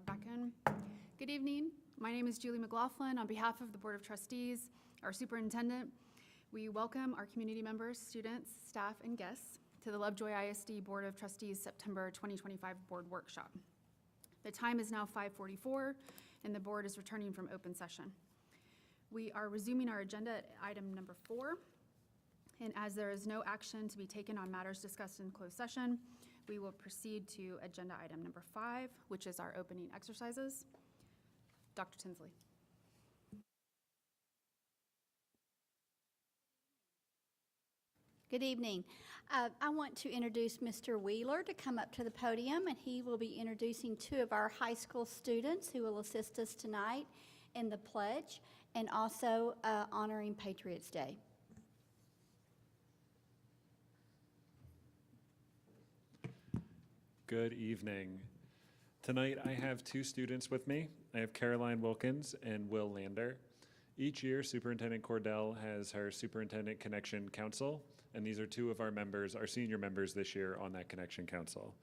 grab back in. Good evening. My name is Julie McLaughlin. On behalf of the Board of Trustees, our superintendent, we welcome our community members, students, staff, and guests to the Lovejoy ISD Board of Trustees September 2025 Board Workshop. The time is now 5:44, and the board is returning from open session. We are resuming our agenda at item number 4, and as there is no action to be taken on matters discussed in closed session, we will proceed to agenda item number 5, which is our opening exercises. Dr. Tinsley. Good evening. I want to introduce Mr. Wheeler to come up to the podium, and he will be introducing 2 of our high school students who will assist us tonight in the pledge and also honoring Patriots Day. Good evening. Tonight I have 2 students with me. I have Caroline Wilkins and Will Lander. Each year, Superintendent Cordell has her Superintendent Connection Council, and these are 2 of our members, our senior members this year on that Connection Council.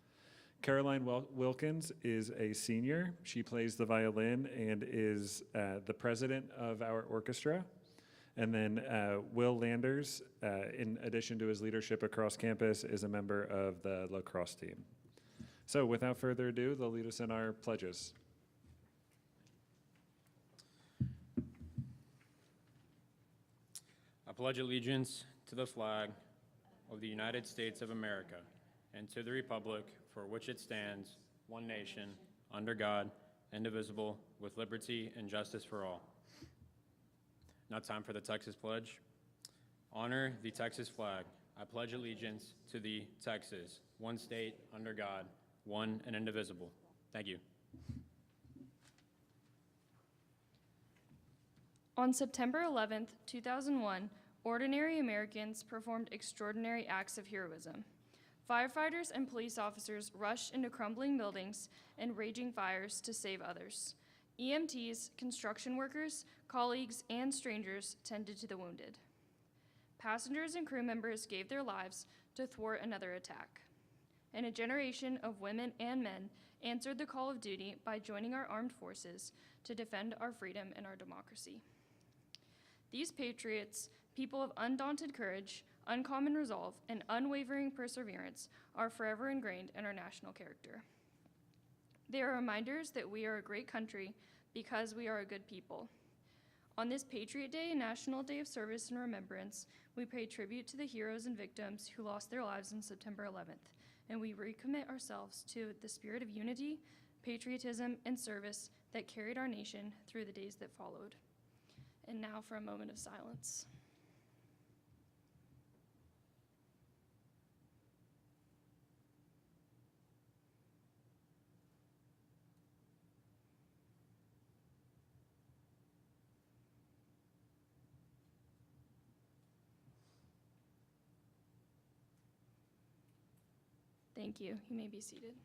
Caroline Wilkins is a senior. She plays the violin and is the president of our orchestra. And then Will Landers, in addition to his leadership across campus, is a member of the lacrosse team. So without further ado, they'll lead us in our pledges. I pledge allegiance to the flag of the United States of America and to the republic for which it stands, one nation, under God, indivisible, with liberty and justice for all. Now time for the Texas Pledge. Honor the Texas flag. I pledge allegiance to the Texas, one state, under God, one and indivisible. Thank you. On September 11th, 2001, ordinary Americans performed extraordinary acts of heroism. Firefighters and police officers rushed into crumbling buildings and raging fires to save others. EMTs, construction workers, colleagues, and strangers tended to the wounded. Passengers and crew members gave their lives to thwart another attack. And a generation of women and men answered the call of duty by joining our armed forces to defend our freedom and our democracy. These patriots, people of undaunted courage, uncommon resolve, and unwavering perseverance, are forever ingrained in our national character. They are reminders that we are a great country because we are a good people. On this Patriot Day, National Day of Service and Remembrance, we pay tribute to the heroes and victims who lost their lives on September 11th, and we recommit ourselves to the spirit of unity, patriotism, and service that carried our nation through the days that followed. And now for a moment of silence. Thank you. You may be seated.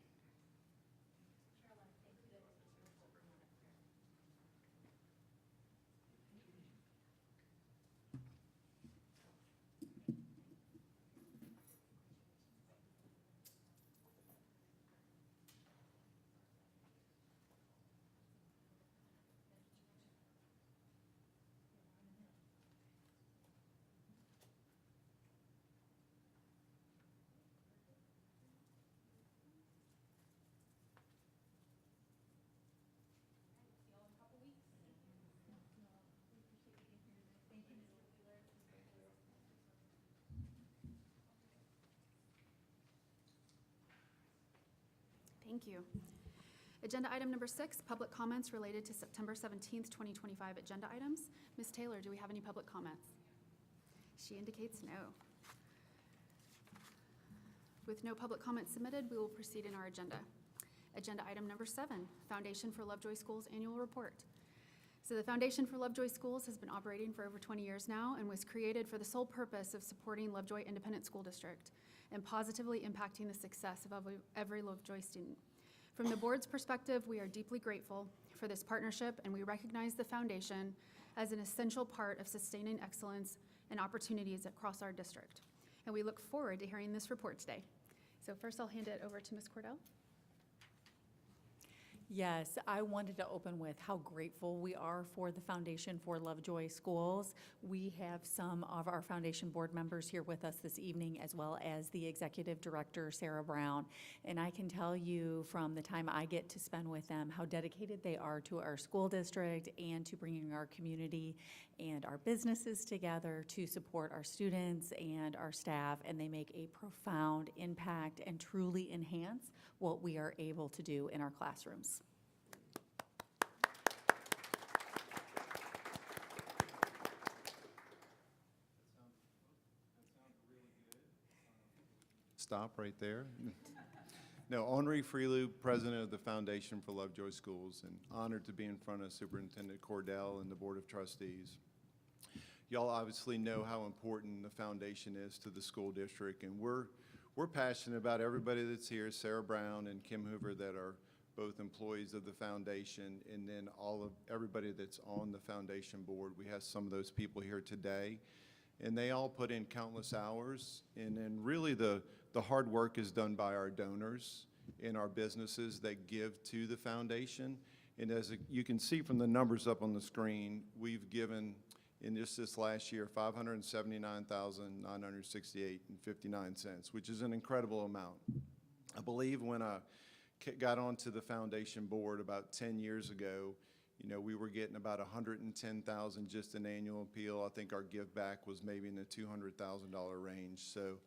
Thank you. Agenda item number 6, public comments related to September 17th, 2025 agenda items. Ms. Taylor, do we have any public comments? She indicates no. With no public comments submitted, we will proceed in our agenda. Agenda item number 7, Foundation for Lovejoy Schools Annual Report. So the Foundation for Lovejoy Schools has been operating for over 20 years now and was created for the sole purpose of supporting Lovejoy Independent School District and positively impacting the success of every Lovejoy student. From the board's perspective, we are deeply grateful for this partnership, and we recognize the foundation as an essential part of sustaining excellence and opportunities across our district. And we look forward to hearing this report today. So first I'll hand it over to Ms. Cordell. Yes, I wanted to open with how grateful we are for the Foundation for Lovejoy Schools. We have some of our foundation board members here with us this evening, as well as the executive director, Sarah Brown. And I can tell you from the time I get to spend with them how dedicated they are to our school district and to bringing our community and our businesses together to support our students and our staff. And they make a profound impact and truly enhance what we are able to do in our classrooms. Stop right there. No, Henri Freeloop, president of the Foundation for Lovejoy Schools, and honored to be in front of Superintendent Cordell and the Board of Trustees. Y'all obviously know how important the foundation is to the school district, and we're passionate about everybody that's here, Sarah Brown and Kim Hoover, that are both employees of the foundation, and then everybody that's on the foundation board. We have some of those people here today, and they all put in countless hours, and then really the hard work is done by our donors and our businesses that give to the foundation. And as you can see from the numbers up on the screen, we've given in just this last year $579,968.59, which is an incredible amount. I believe when I got onto the foundation board about 10 years ago, you know, we were getting about $110,000 just an annual appeal. I think our give back was maybe in the $200,000 range. So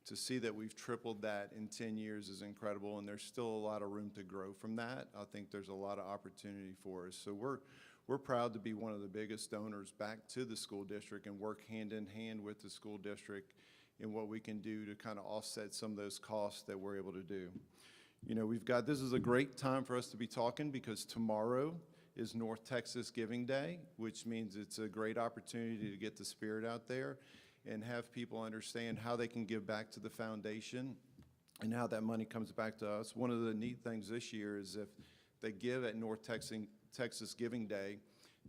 to see that we've tripled that in 10 years is incredible, and there's still a lot of room to grow from that. I think there's a lot of opportunity for us. So we're proud to be one of the biggest donors back to the school district and work hand in hand with the school district in what we can do to kind of offset some of those costs that we're able to do. You know, this is a great time for us to be talking because tomorrow is North Texas Giving Day, which means it's a great opportunity to get the spirit out there and have people understand how they can give back to the foundation and how that money comes back to us. One of the neat things this year is if they give at North Texas Giving Day,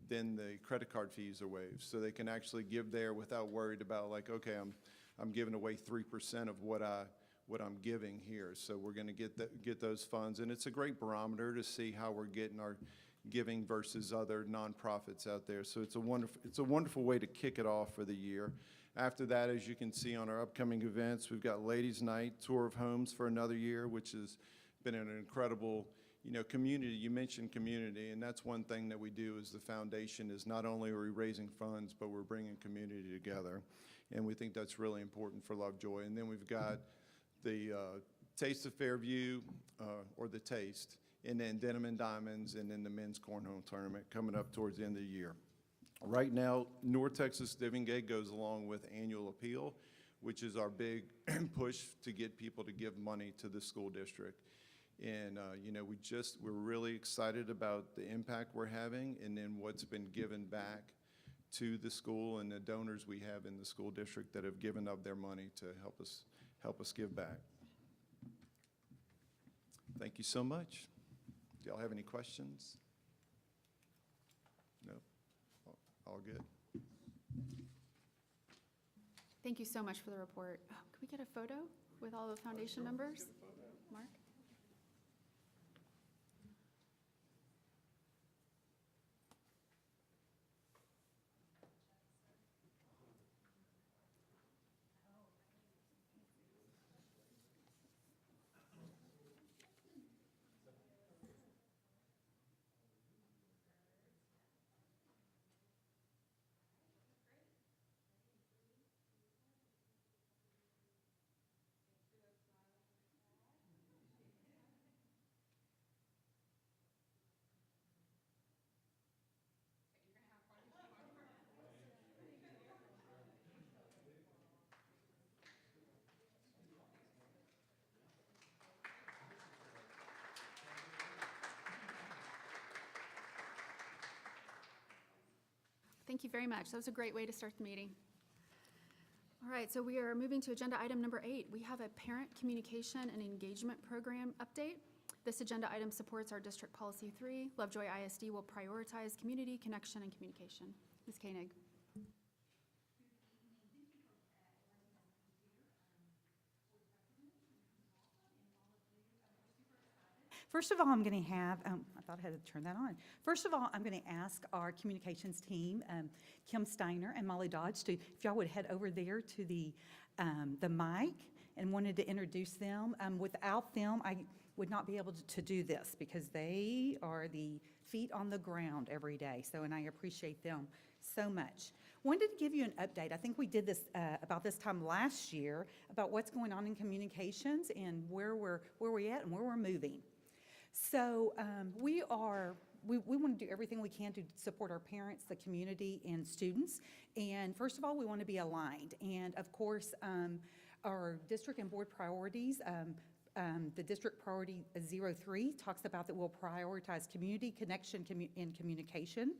then the credit card fees are waived. So they can actually give there without worried about like, okay, I'm giving away 3% of what I'm giving here. So we're gonna get those funds. And it's a great barometer to see how we're getting our giving versus other nonprofits out there. So it's a wonderful way to kick it off for the year. After that, as you can see on our upcoming events, we've got Ladies Night, Tour of Homes for another year, which has been an incredible, you know, community. You mentioned community, and that's one thing that we do as the foundation is not only are we raising funds, but we're bringing community together. And we think that's really important for Lovejoy. And then we've got the Taste of Fairview, or the Taste, and then Denim and Diamonds, and then the men's cornhole tournament coming up towards the end of the year. Right now, North Texas Giving Day goes along with annual appeal, which is our big push to get people to give money to the school district. And you know, we're really excited about the impact we're having and then what's been given back to the school and the donors we have in the school district that have given up their money to help us give back. Thank you so much. Do y'all have any questions? No? All good? Thank you so much for the report. Oh, can we get a photo with all the foundation members? Mark? Thank you very much. That was a great way to start the meeting. All right, so we are moving to agenda item number 8. We have a parent communication and engagement program update. This agenda item supports our district policy 3. Lovejoy ISD will prioritize community connection and communication. Ms. Koenig. First of all, I'm going to have, I thought I had to turn that on. First of all, I'm going to ask our communications team, Kim Steiner and Molly Dodge, to, if y'all would head over there to the mic, and wanted to introduce them. Without them, I would not be able to do this because they are the feet on the ground every day. So, and I appreciate them so much. Wanted to give you an update. I think we did this about this time last year about what's going on in communications and where we're at and where we're moving. So we want to do everything we can to support our parents, the community, and students. And first of all, we want to be aligned. And of course, our district and board priorities, the district priority 03 talks about that we'll prioritize community connection and communication.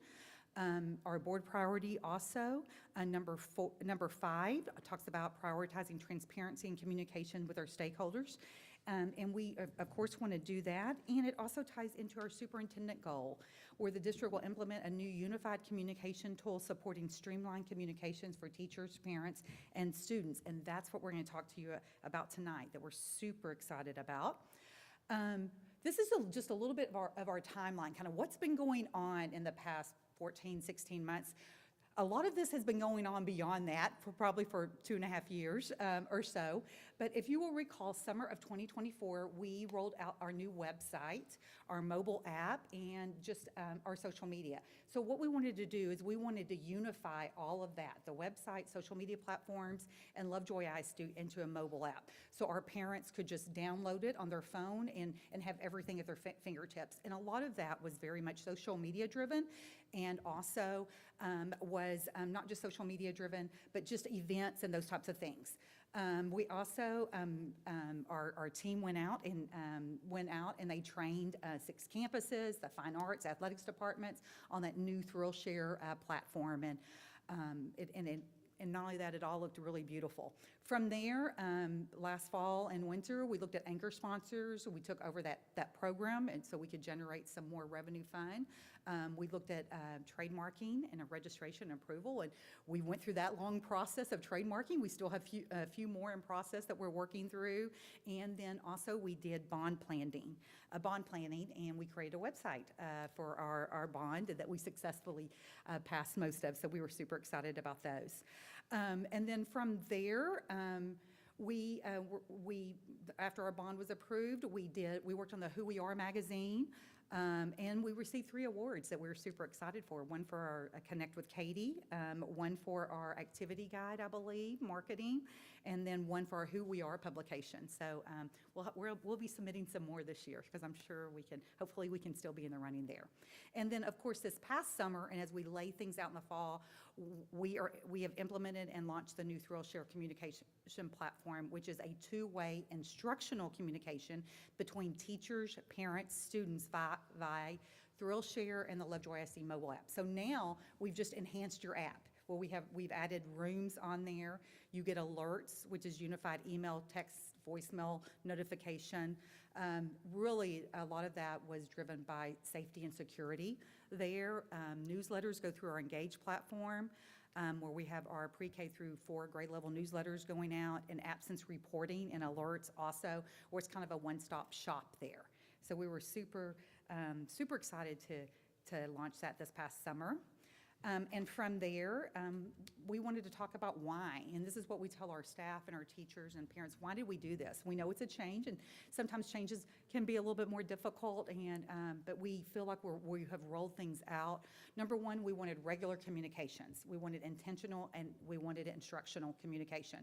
Our board priority also, number 5, talks about prioritizing transparency and communication with our stakeholders. And we, of course, want to do that. And it also ties into our superintendent goal, where the district will implement a new unified communication tool supporting streamlined communications for teachers, parents, and students. And that's what we're going to talk to you about tonight, that we're super excited about. This is just a little bit of our timeline, kind of what's been going on in the past 14, 16 months. A lot of this has been going on beyond that for probably 2.5 years or so. But if you will recall, summer of 2024, we rolled out our new website, our mobile app, and just our social media. So what we wanted to do is we wanted to unify all of that, the website, social media platforms, and Lovejoy ISD into a mobile app. So our parents could just download it on their phone and have everything at their fingertips. And a lot of that was very much social media driven, and also was not just social media driven, but just events and those types of things. We also, our team went out and they trained 6 campuses, the fine arts, athletics departments on that new Thrill Share platform. And not only that, it all looked really beautiful. From there, last fall and winter, we looked at anchor sponsors. We took over that program, and so we could generate some more revenue fund. We looked at trademarking and a registration approval, and we went through that long process of trademarking. We still have a few more in process that we're working through. And then also we did bond planning, and we created a website for our bond that we successfully passed most of. So we were super excited about those. And then from there, we after our bond was approved, we worked on the Who We Are magazine, and we received 3 awards that we were super excited for. One for our Connect with Katie, one for our activity guide, I believe, marketing, and then one for our Who We Are publication. So we'll be submitting some more this year because I'm sure hopefully we can still be in the running there. And then, of course, this past summer, and as we lay things out in the fall, we have implemented and launched the new Thrill Share communication platform, which is a 2-way instructional communication between teachers, parents, students via Thrill Share and the Lovejoy ISD mobile app. So now we've just enhanced your app. Well, we've added rooms on there. You get alerts, which is unified email, text, voicemail notification. Really, a lot of that was driven by safety and security there. Newsletters go through our Engage platform, where we have our pre-K through 4 grade level newsletters going out, and absence reporting and alerts also, where it's kind of a one-stop shop there. So we were super excited to launch that this past summer. And from there, we wanted to talk about why, and this is what we tell our staff and our teachers and parents. Why did we do this? We know it's a change, and sometimes changes can be a little bit more difficult, but we feel like we have rolled things out. Number one, we wanted regular communications. We wanted intentional, and we wanted instructional communication.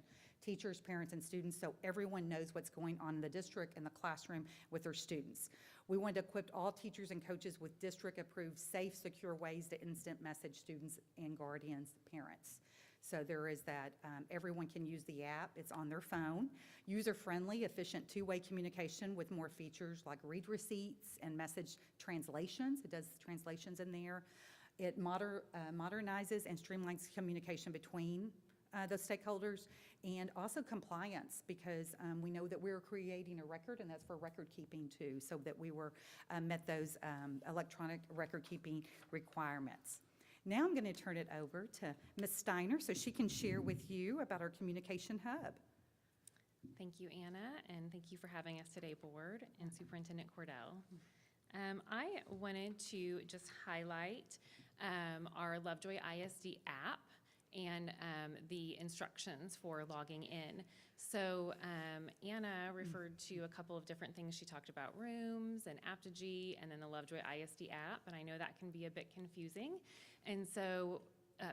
Teachers, parents, and students, so everyone knows what's going on in the district and the classroom with their students. We wanted to equip all teachers and coaches with district-approved, safe, secure ways to instant message students and guardians, parents. So there is that. Everyone can use the app. It's on their phone. User-friendly, efficient 2-way communication with more features like read receipts and message translations. It does translations in there. It modernizes and streamlines communication between the stakeholders, and also compliance, because we know that we're creating a record, and that's for record keeping too, so that we met those electronic record keeping requirements. Now I'm going to turn it over to Ms. Steiner so she can share with you about our communication hub. Thank you, Anna, and thank you for having us today, Board and Superintendent Cordell. I wanted to just highlight our Lovejoy ISD app and the instructions for logging in. So Anna referred to a couple of different things. She talked about rooms and Apogee and then the Lovejoy ISD app, and I know that can be a bit confusing. And so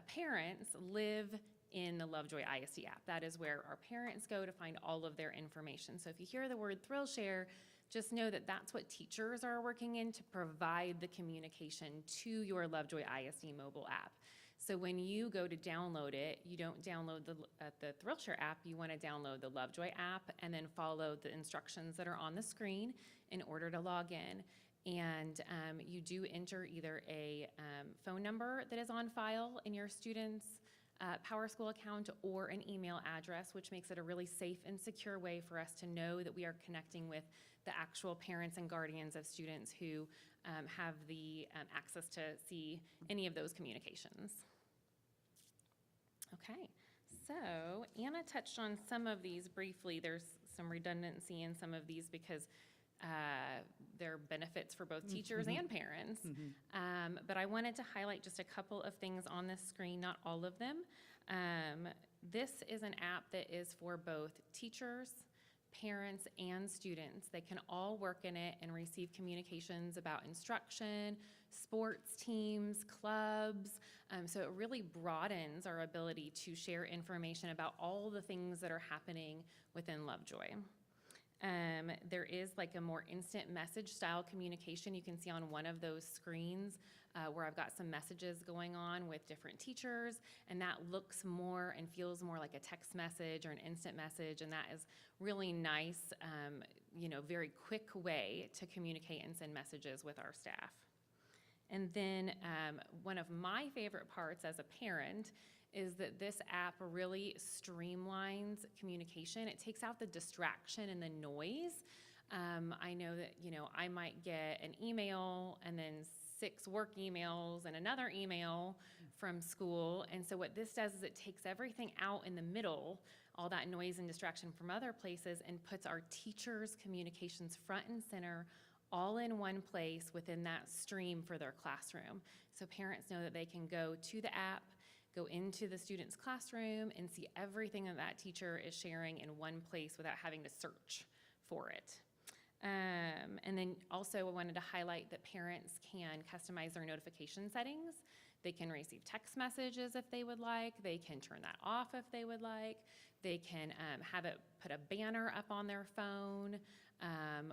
parents live in the Lovejoy ISD app. That is where our parents go to find all of their information. So if you hear the word ThrillShare, just know that that's what teachers are working in to provide the communication to your Lovejoy ISD mobile app. So when you go to download it, you don't download the ThrillShare app, you want to download the Lovejoy app and then follow the instructions that are on the screen in order to log in. And you do enter either a phone number that is on file in your student's PowerSchool account or an email address, which makes it a really safe and secure way for us to know that we are connecting with the actual parents and guardians of students who have the access to see any of those communications. Okay, so Anna touched on some of these briefly. There's some redundancy in some of these because there are benefits for both teachers and parents. But I wanted to highlight just a couple of things on this screen, not all of them. This is an app that is for both teachers, parents, and students. They can all work in it and receive communications about instruction, sports teams, clubs. So it really broadens our ability to share information about all the things that are happening within Lovejoy. There is like a more instant message style communication you can see on one of those screens where I've got some messages going on with different teachers, and that looks more and feels more like a text message or an instant message, and that is really nice, very quick way to communicate and send messages with our staff. And then one of my favorite parts as a parent is that this app really streamlines communication. It takes out the distraction and the noise. I know that, I might get an email and then 6 work emails and another email from school. And so what this does is it takes everything out in the middle, all that noise and distraction from other places, and puts our teachers' communications front and center, all in one place within that stream for their classroom. So parents know that they can go to the app, go into the student's classroom, and see everything that that teacher is sharing in one place without having to search for it. And then also I wanted to highlight that parents can customize their notification settings. They can receive text messages if they would like. They can turn that off if they would like. They can have it put a banner up on their phone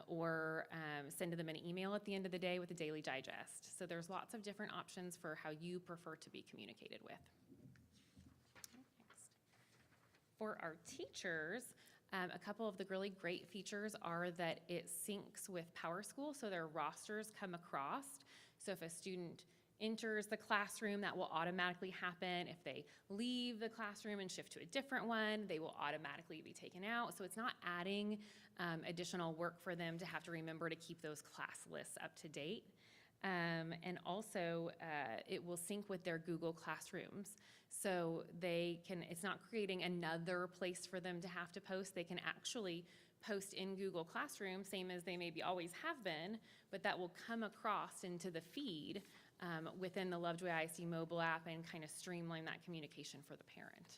or send them an email at the end of the day with a daily digest. So there's lots of different options for how you prefer to be communicated with. Next. For our teachers, a couple of the really great features are that it syncs with PowerSchool, so their rosters come across. So if a student enters the classroom, that will automatically happen. If they leave the classroom and shift to a different one, they will automatically be taken out. So it's not adding additional work for them to have to remember to keep those class lists up to date. And also, it will sync with their Google Classrooms. So it's not creating another place for them to have to post. They can actually post in Google Classroom, same as they maybe always have been, but that will come across into the feed within the Lovejoy ISD mobile app and kind of streamline that communication for the parent.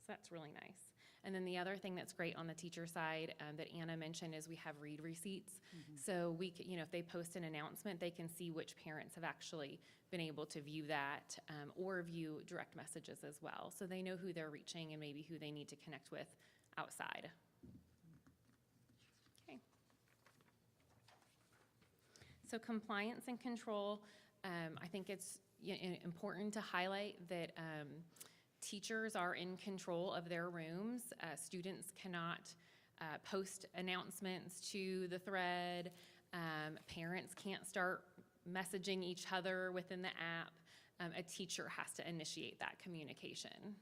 So that's really nice. And then the other thing that's great on the teacher side that Anna mentioned is we have read receipts. So we can, if they post an announcement, they can see which parents have actually been able to view that or view direct messages as well. So they know who they're reaching and maybe who they need to connect with outside. Okay. So compliance and control, I think it's important to highlight that teachers are in control of their rooms. Students cannot post announcements to the thread. Parents can't start messaging each other within the app. A teacher has to initiate that communication.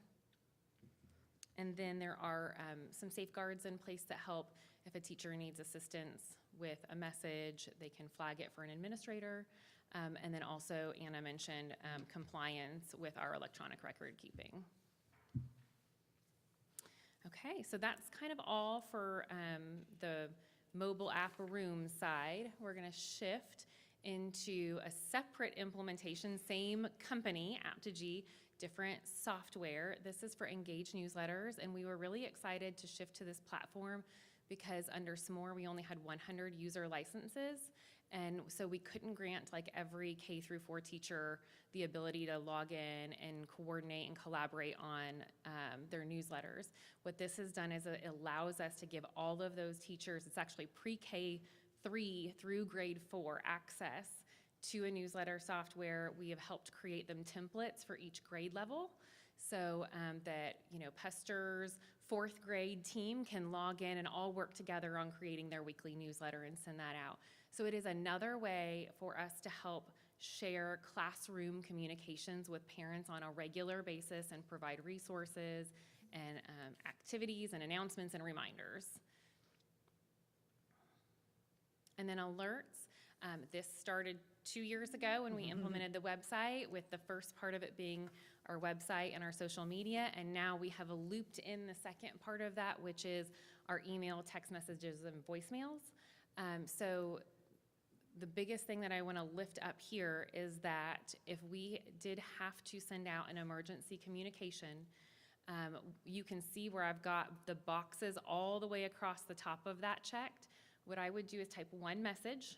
And then there are some safeguards in place that help if a teacher needs assistance with a message, they can flag it for an administrator. And then also, Anna mentioned compliance with our electronic record keeping. Okay, so that's kind of all for the mobile app room side. We're going to shift into a separate implementation, same company, Aptigee, different software. This is for Engage newsletters, and we were really excited to shift to this platform because under SMORE, we only had 100 user licenses, and so we couldn't grant like every K through 4 teacher the ability to log in and coordinate and collaborate on their newsletters. What this has done is it allows us to give all of those teachers, it's actually pre-K 3 through grade 4 access to a newsletter software. We have helped create them templates for each grade level so that, you know, Pester's 4th grade team can log in and all work together on creating their weekly newsletter and send that out. So it is another way for us to help share classroom communications with parents on a regular basis and provide resources and activities and announcements and reminders. And then alerts. This started 2 years ago when we implemented the website, with the first part of it being our website and our social media, and now we have looped in the second part of that, which is our email, text messages, and voicemails. So the biggest thing that I want to lift up here is that if we did have to send out an emergency communication, you can see where I've got the boxes all the way across the top of that checked. What I would do is type one message,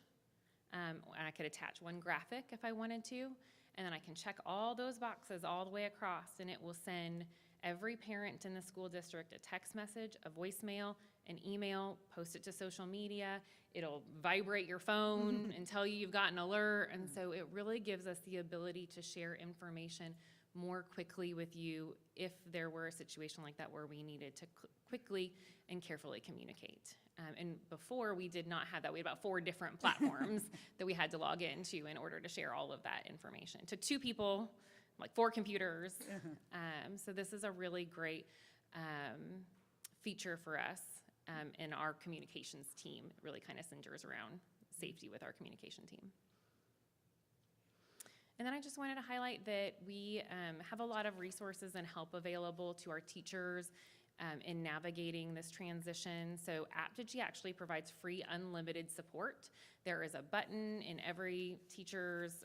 and I could attach one graphic if I wanted to, and then I can check all those boxes all the way across, and it will send every parent in the school district a text message, a voicemail, an email, post it to social media. It'll vibrate your phone and tell you you've got an alert, and so it really gives us the ability to share information more quickly with you if there were a situation like that where we needed to quickly and carefully communicate. And before, we did not have that. We had about 4 different platforms that we had to log into in order to share all of that information. It took 2 people, like 4 computers. So this is a really great feature for us in our communications team. It really kind of centers around safety with our communication team. And then I just wanted to highlight that we have a lot of resources and help available to our teachers in navigating this transition. So Aptigee actually provides free unlimited support. There is a button in every teacher's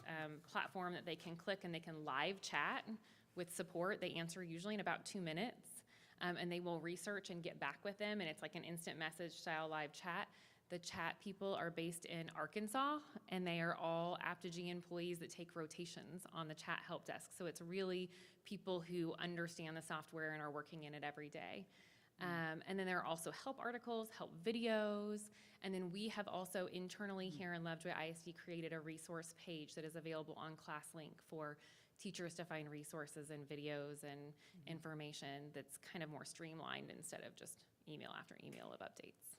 platform that they can click and they can live chat with support. They answer usually in about 2 minutes, and they will research and get back with them, and it's like an instant message style live chat. The chat people are based in Arkansas, and they are all Aptigee employees that take rotations on the chat help desk. So it's really people who understand the software and are working in it every day. And then there are also help articles, help videos, and then we have also internally here in Lovejoy ISD created a resource page that is available on ClassLink for teachers to find resources and videos and information that's kind of more streamlined instead of just email after email of updates.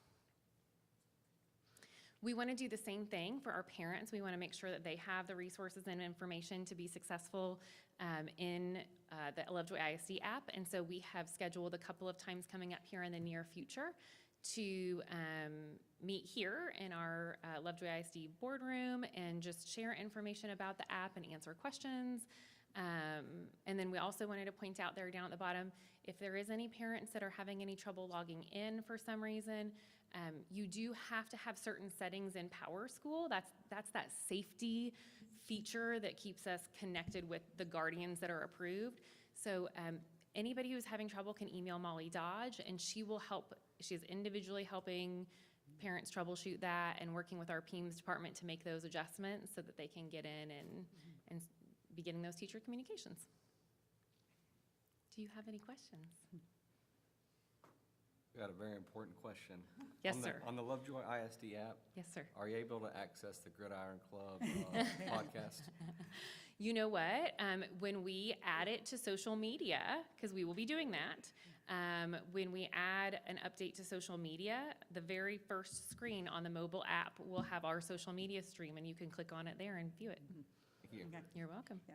We want to do the same thing for our parents. We want to make sure that they have the resources and information to be successful in the Lovejoy ISD app. And so we have scheduled a couple of times coming up here in the near future to meet here in our Lovejoy ISD boardroom and just share information about the app and answer questions. And then we also wanted to point out there down at the bottom, if there is any parents that are having any trouble logging in for some reason, you do have to have certain settings in PowerSchool. That's that safety feature that keeps us connected with the guardians that are approved. So anybody who's having trouble can email Molly Dodge, and she will help. She's individually helping parents troubleshoot that and working with our PEMS department to make those adjustments so that they can get in and be getting those teacher communications. Do you have any questions? We got a very important question. Yes, sir. On the Lovejoy ISD app, Yes, sir. are you able to access the Gridiron Club podcast? You know what? When we add it to social media, because we will be doing that, when we add an update to social media, the very first screen on the mobile app will have our social media stream, and you can click on it there and view it. Thank you. Okay. You're welcome. Yeah.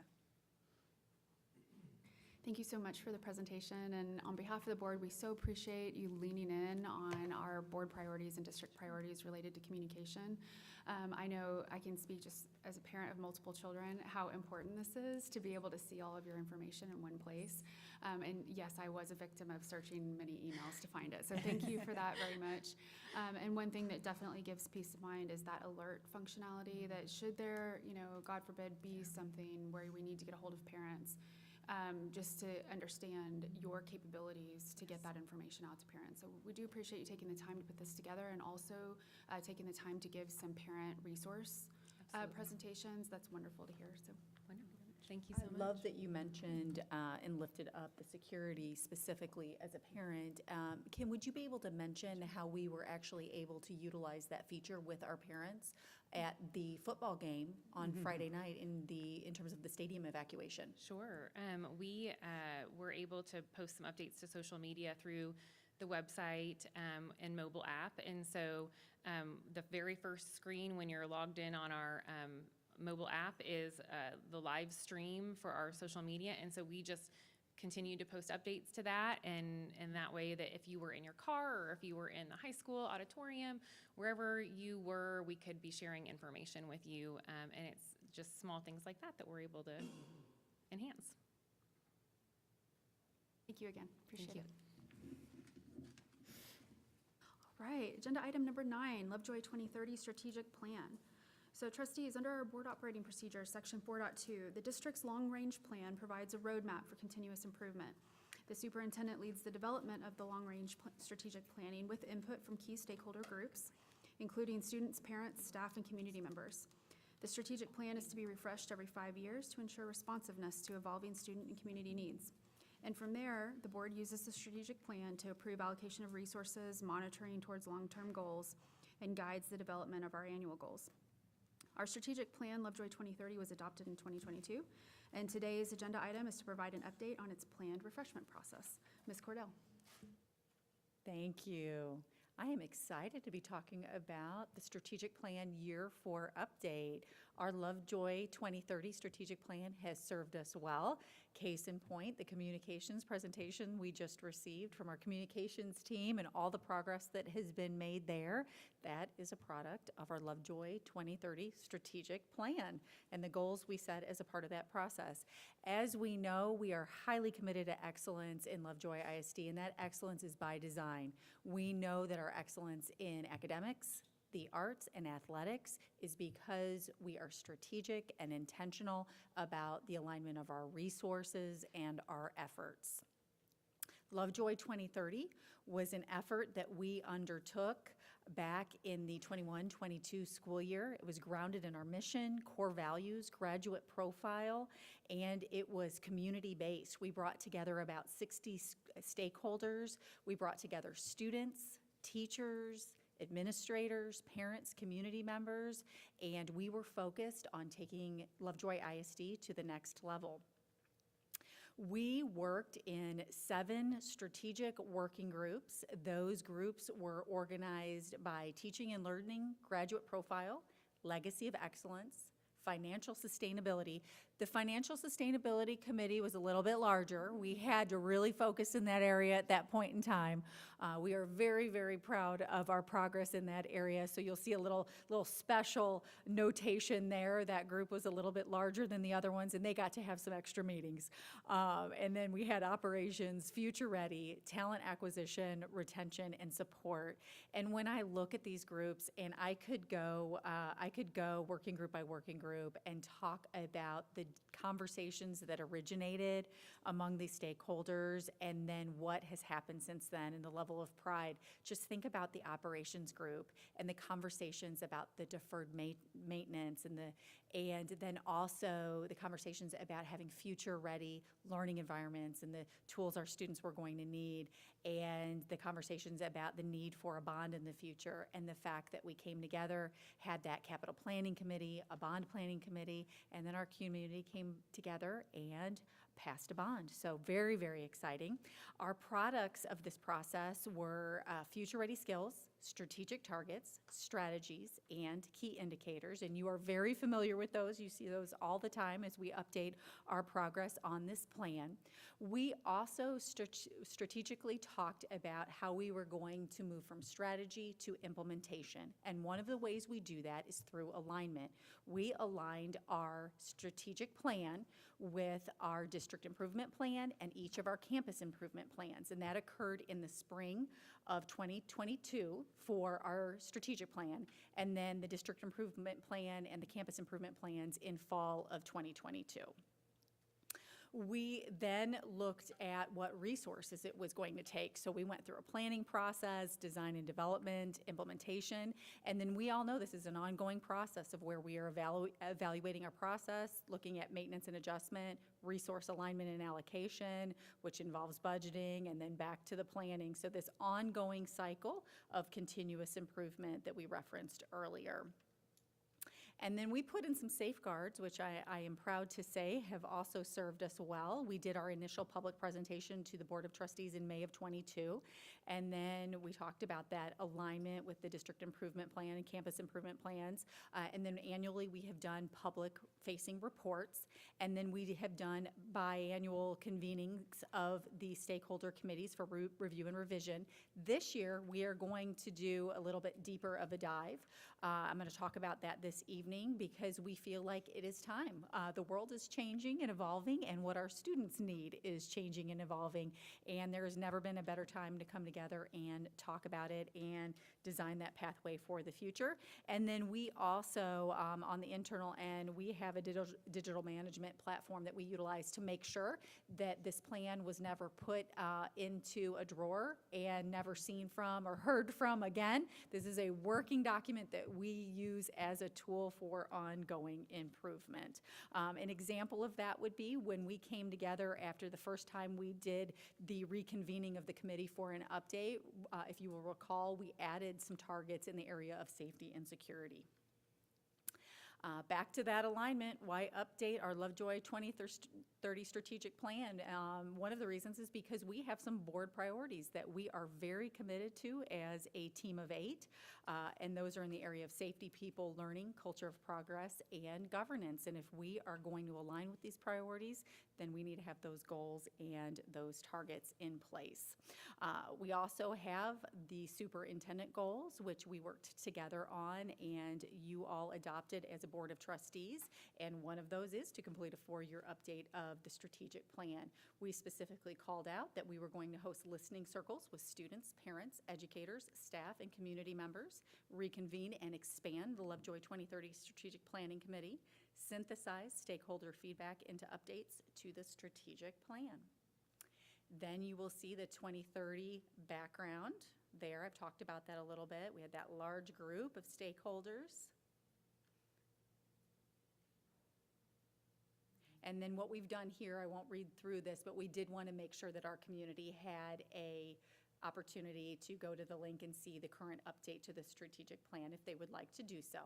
Thank you so much for the presentation, and on behalf of the board, we so appreciate you leaning in on our board priorities and district priorities related to communication. I know I can speak just as a parent of multiple children, how important this is to be able to see all of your information in one place. And yes, I was a victim of searching many emails to find it, so thank you for that very much. And one thing that definitely gives peace of mind is that alert functionality, that should there, God forbid, be something where we need to get a hold of parents, just to understand your capabilities to get that information out to parents. So we do appreciate you taking the time to put this together, and also taking the time to give some parent resource presentations. That's wonderful to hear. So Wonderful. Thank you so much. I love that you mentioned and lifted up the security specifically as a parent. Would you be able to mention how we were actually able to utilize that feature with our parents at the football game on Friday night in terms of the stadium evacuation? Sure. We were able to post some updates to social media through the website and mobile app. And so the very first screen when you're logged in on our mobile app is the live stream for our social media. And so we just continue to post updates to that, and that way that if you were in your car or if you were in the high school auditorium, wherever you were, we could be sharing information with you. And it's just small things like that that we're able to enhance. thank you again. Appreciate Thank it. All right, agenda item number 9, Lovejoy 2030 Strategic Plan. So trustees, under our board operating procedures, section 4.2, the district's long-range plan provides a roadmap for continuous improvement. The superintendent leads the development of the long-range strategic planning with input from key stakeholder groups, including students, parents, staff, and community members. The strategic plan is to be refreshed every 5 years to ensure responsiveness to evolving student and community needs. And from there, the board uses the strategic plan to approve allocation of resources, monitoring towards long-term goals, and guides the development of our annual goals. Our strategic plan, Lovejoy 2030, was adopted in 2022, and today's agenda item is to provide an update on its planned refreshment process. Ms. Cordell. Thank you. I am excited to be talking about the strategic plan year 4 update. Our Lovejoy 2030 strategic plan has served us well. Case in point, the communications presentation we just received from our communications team and all the progress that has been made there. That is a product of our Lovejoy 2030 strategic plan and the goals we set as a part of that process. As we know, we are highly committed to excellence in Lovejoy ISD, and that excellence is by design. We know that our excellence in academics, the arts, and athletics is because we are strategic and intentional about the alignment of our resources and our efforts. Lovejoy 2030 was an effort that we undertook back in the 21-22 school year. It was grounded in our mission, core values, graduate profile, and it was community-based. We brought together about 60 stakeholders. We brought together students, teachers, administrators, parents, community members, and we were focused on taking Lovejoy ISD to the next level. We worked in 7 strategic working groups. Those groups were organized by teaching and learning, graduate profile, legacy of excellence, financial sustainability. The Financial Sustainability Committee was a little bit larger. We had to really focus in that area at that point in time. We are very, very proud of our progress in that area. So you'll see a little special notation there. That group was a little bit larger than the other ones, and they got to have some extra meetings. And then we had operations, future ready, talent acquisition, retention, and support. And when I look at these groups, and I could go working group by working group and talk about the conversations that originated among the stakeholders and then what has happened since then and the level of pride. Just think about the operations group and the conversations about the deferred maintenance and then also the conversations about having future-ready learning environments and the tools our students were going to need, and the conversations about the need for a bond in the future, and the fact that we came together, had that capital planning committee, a bond planning committee, and then our community came together and passed a bond. So very, very exciting. Our products of this process were future-ready skills, strategic targets, strategies, and key indicators. And you are very familiar with those. You see those all the time as we update our progress on this plan. We also strategically talked about how we were going to move from strategy to implementation. And one of the ways we do that is through alignment. We aligned our strategic plan with our district improvement plan and each of our campus improvement plans. And that occurred in the spring of 2022 for our strategic plan, and then the district improvement plan and the campus improvement plans in fall of 2022. We then looked at what resources it was going to take. So we went through a planning process, design and development, implementation, and then we all know this is an ongoing process of where we are evaluating our process, looking at maintenance and adjustment, resource alignment and allocation, which involves budgeting, and then back to the planning. So this ongoing cycle of continuous improvement that we referenced earlier. And then we put in some safeguards, which I am proud to say have also served us well. We did our initial public presentation to the Board of Trustees in May of '22, and then we talked about that alignment with the district improvement plan and campus improvement plans. And then annually, we have done public-facing reports, and then we have done biannual convenings of the stakeholder committees for review and revision. This year, we are going to do a little bit deeper of a dive. I'm going to talk about that this evening because we feel like it is time. The world is changing and evolving, and what our students need is changing and evolving, and there has never been a better time to come together and talk about it and design that pathway for the future. And then we also, on the internal end, we have a digital management platform that we utilize to make sure that this plan was never put into a drawer and never seen from or heard from again. This is a working document that we use as a tool for ongoing improvement. An example of that would be when we came together after the first time we did the reconvening of the committee for an update. If you will recall, we added some targets in the area of safety and security. Back to that alignment, why update our Lovejoy 2030 strategic plan? One of the reasons is because we have some board priorities that we are very committed to as a team of 8, and those are in the area of safety, people, learning, culture of progress, and governance. And if we are going to align with these priorities, then we need to have those goals and those targets in place. We also have the superintendent goals, which we worked together on, and you all adopted as a Board of Trustees, and one of those is to complete a 4-year update of the strategic plan. We specifically called out that we were going to host listening circles with students, parents, educators, staff, and community members, reconvene and expand the Lovejoy 2030 Strategic Planning Committee, synthesize stakeholder feedback into updates to the strategic plan. Then you will see the 2030 background there. I've talked about that a little bit. We had that large group of stakeholders. And then what we've done here, I won't read through this, but we did want to make sure that our community had a opportunity to go to the link and see the current update to the strategic plan if they would like to do so.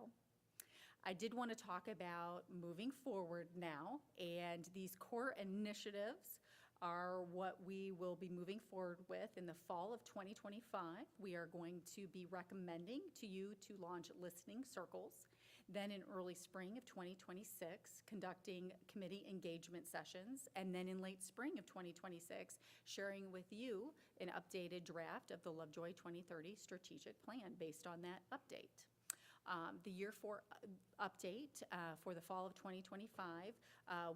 I did want to talk about moving forward now, and these core initiatives are what we will be moving forward with in the fall of 2025. We are going to be recommending to you to launch listening circles. Then in early spring of 2026, conducting committee engagement sessions, and then in late spring of 2026, sharing with you an updated draft of the Lovejoy 2030 strategic plan based on that update. The year 4 update for the fall of 2025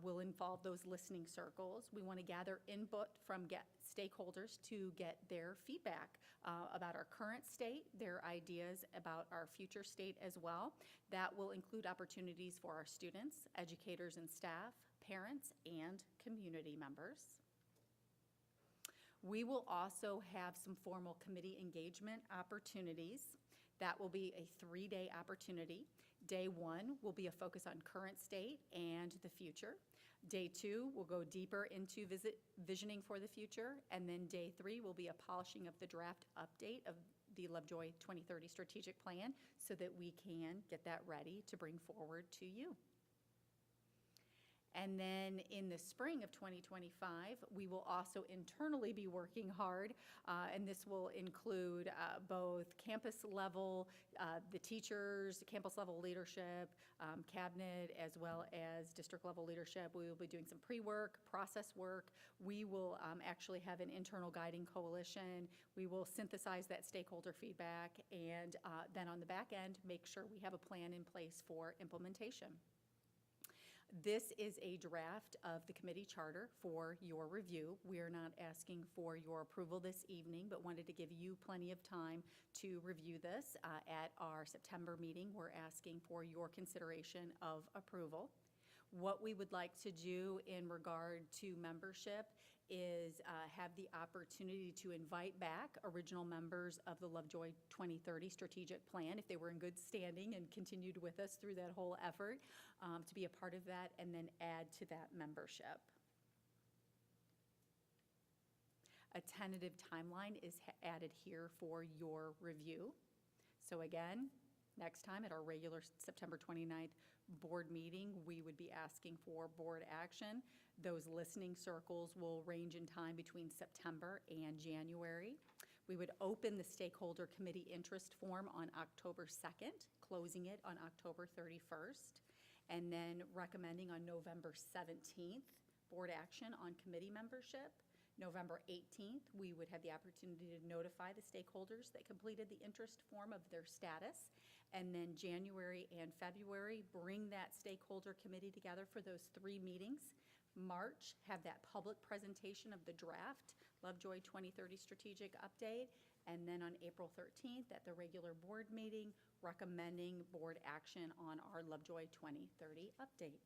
will involve those listening circles. We want to gather input from stakeholders to get their feedback about our current state, their ideas about our future state as well. That will include opportunities for our students, educators and staff, parents, and community members. We will also have some formal committee engagement opportunities. That will be a 3-day opportunity. Day 1 will be a focus on current state and the future. Day 2 will go deeper into visioning for the future. And then day 3 will be a polishing of the draft update of the Lovejoy 2030 strategic plan so that we can get that ready to bring forward to you. And then in the spring of 2025, we will also internally be working hard, and this will include both campus level, the teachers, campus level leadership, cabinet, as well as district level leadership. We will be doing some pre-work, process work. We will actually have an internal guiding coalition. We will synthesize that stakeholder feedback, and then on the back end, make sure we have a plan in place for implementation. This is a draft of the committee charter for your review. We are not asking for your approval this evening, but wanted to give you plenty of time to review this. At our September meeting, we're asking for your consideration of approval. What we would like to do in regard to membership is have the opportunity to invite back original members of the Lovejoy 2030 strategic plan, if they were in good standing and continued with us through that whole effort, to be a part of that, and then add to that membership. A tentative timeline is added here for your review. So again, next time at our regular September 29th board meeting, we would be asking for board action. Those listening circles will range in time between September and January. We would open the stakeholder committee interest form on October 2nd, closing it on October 31st, and then recommending on November 17th board action on committee membership. November 18th, we would have the opportunity to notify the stakeholders that completed the interest form of their status. And then January and February, bring that stakeholder committee together for those 3 meetings. March, have that public presentation of the draft Lovejoy 2030 strategic update. And then on April 13th, at the regular board meeting, recommending board action on our Lovejoy 2030 update.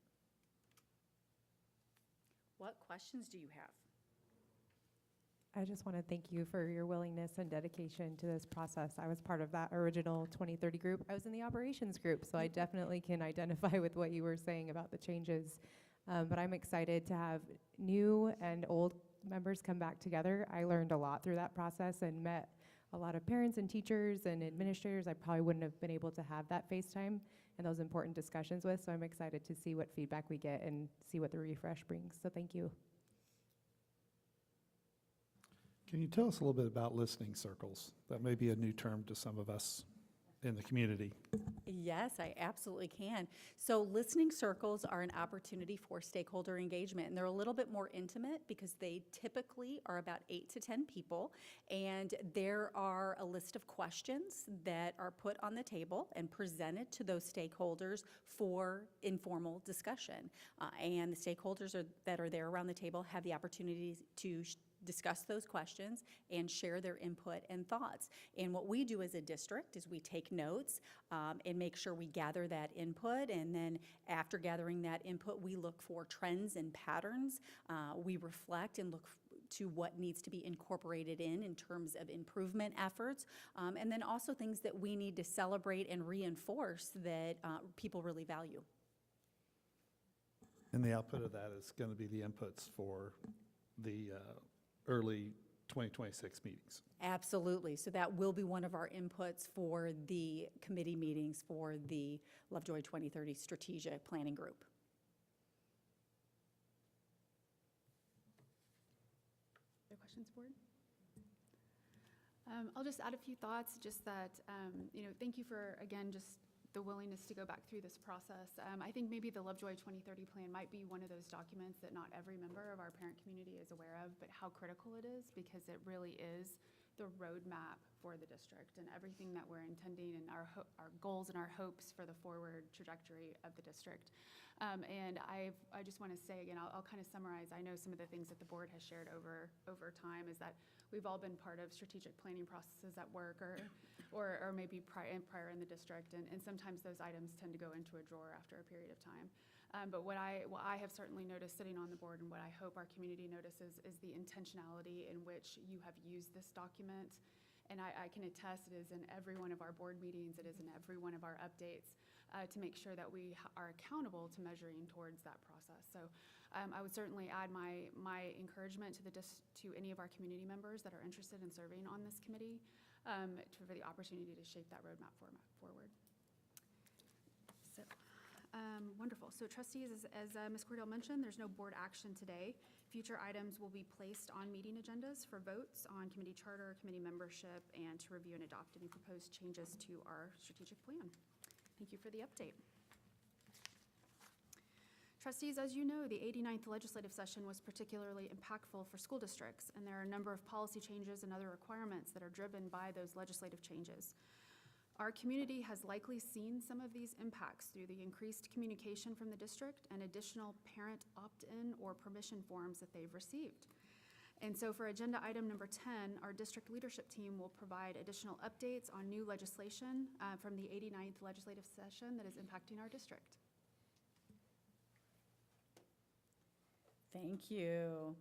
What questions do you have? I just want to thank you for your willingness and dedication to this process. I was part of that original 2030 group. I was in the operations group, so I definitely can identify with what you were saying about the changes. But I'm excited to have new and old members come back together. I learned a lot through that process and met a lot of parents and teachers and administrators I probably wouldn't have been able to have that FaceTime and those important discussions with. So I'm excited to see what feedback we get and see what the refresh brings. So thank you. Can you tell us a little bit about listening circles? That may be a new term to some of us in the community. Yes, I absolutely can. So listening circles are an opportunity for stakeholder engagement, and they're a little bit more intimate because they typically are about 8 to 10 people, and there are a list of questions that are put on the table and presented to those stakeholders for informal discussion. And the stakeholders that are there around the table have the opportunity to discuss those questions and share their input and thoughts. And what we do as a district is we take notes and make sure we gather that input, and then after gathering that input, we look for trends and patterns. We reflect and look to what needs to be incorporated in terms of improvement efforts, and then also things that we need to celebrate and reinforce that people really value. And the output of that is going to be the inputs for the early 2026 meetings. Absolutely. So that will be one of our inputs for the committee meetings for the Lovejoy 2030 Strategic Planning Group. Other questions, board? I'll just add a few thoughts, just that, thank you for, again, just the willingness to go back through this process. I think maybe the Lovejoy 2030 plan might be one of those documents that not every member of our parent community is aware of, but how critical it is, because it really is the roadmap for the district and everything that we're intending and our goals and our hopes for the forward trajectory of the district. And I just want to say again, I'll kind of summarize. I know some of the things that the board has shared over time is that we've all been part of strategic planning processes at work or maybe prior in the district, and sometimes those items tend to go into a drawer after a period of time. But what I have certainly noticed sitting on the board, and what I hope our community notices, is the intentionality in which you have used this document. And I can attest it is in every one of our board meetings, it is in every one of our updates, to make sure that we are accountable to measuring towards that process. So I would certainly add my encouragement to any of our community members that are interested in serving on this committee, for the opportunity to shape that roadmap forward. So Wonderful. So trustees, as Ms. Cordell mentioned, there's no board action today. Future items will be placed on meeting agendas for votes on committee charter, committee membership, and to review and adopt any proposed changes to our strategic plan. Thank you for the update. Trustees, as you know, the 89th legislative session was particularly impactful for school districts, and there are a number of policy changes and other requirements that are driven by those legislative changes. Our community has likely seen some of these impacts through the increased communication from the district and additional parent opt-in or permission forms that they've received. And so for agenda item number 10, our district leadership team will provide additional updates on new legislation from the 89th legislative session that is impacting our district. Thank you.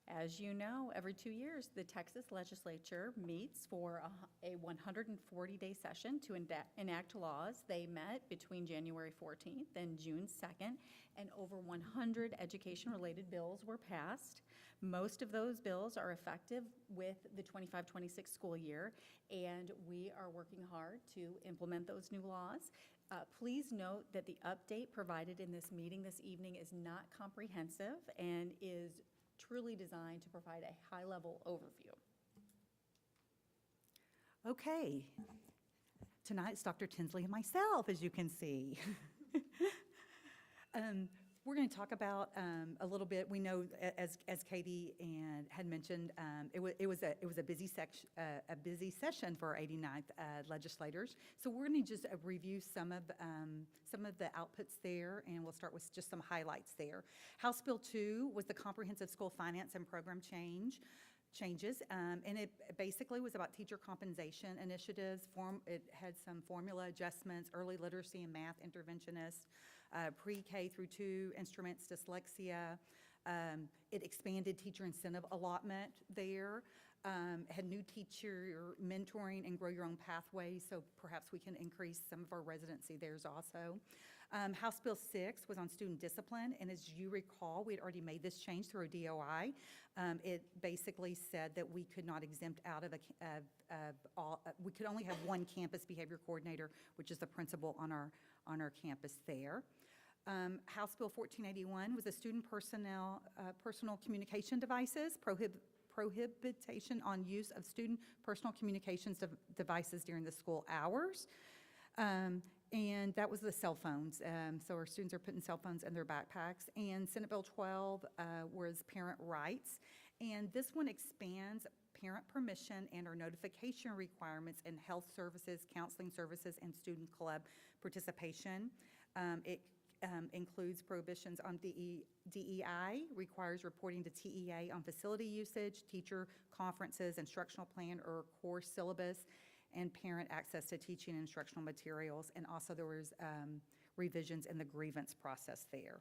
As you know, every 2 years, the Texas legislature meets for a 140-day session to enact laws. They met between January 14th and June 2nd, and over 100 education-related bills were passed. Most of those bills are effective with the 25-26 school year, and we are working hard to implement those new laws. Please note that the update provided in this meeting this evening is not comprehensive and is truly designed to provide a high-level overview. Okay, tonight's Dr. Tinsley and myself, as you can see. We're going to talk about a little bit. We know, as Katie had mentioned, it was a busy session for our 89th legislators. So we're going to just review some of the outputs there, and we'll start with just some highlights there. House Bill 2 was the Comprehensive School Finance and Program changes, and it basically was about teacher compensation initiatives. It had some formula adjustments, early literacy and math interventionists, pre-K through 2 instruments, dyslexia. It expanded teacher incentive allotment there. Had new teacher mentoring and grow your own pathways, so perhaps we can increase some of our residency there also. House Bill 6 was on student discipline, and as you recall, we had already made this change through a DOI. It basically said that we could not exempt out of we could only have one campus behavior coordinator, which is the principal on our campus there. House Bill 1481 was a student personal communication devices, prohibition on use of student personal communications devices during the school hours. And that was the cell phones. So our students are putting cell phones in their backpacks. And Senate Bill 12 was parent rights. And this one expands parent permission and our notification requirements in health services, counseling services, and student club participation. It includes prohibitions on DEI, requires reporting to TEA on facility usage, teacher conferences, instructional plan or course syllabus, and parent access to teaching and instructional materials. And also there was revisions in the grievance process there.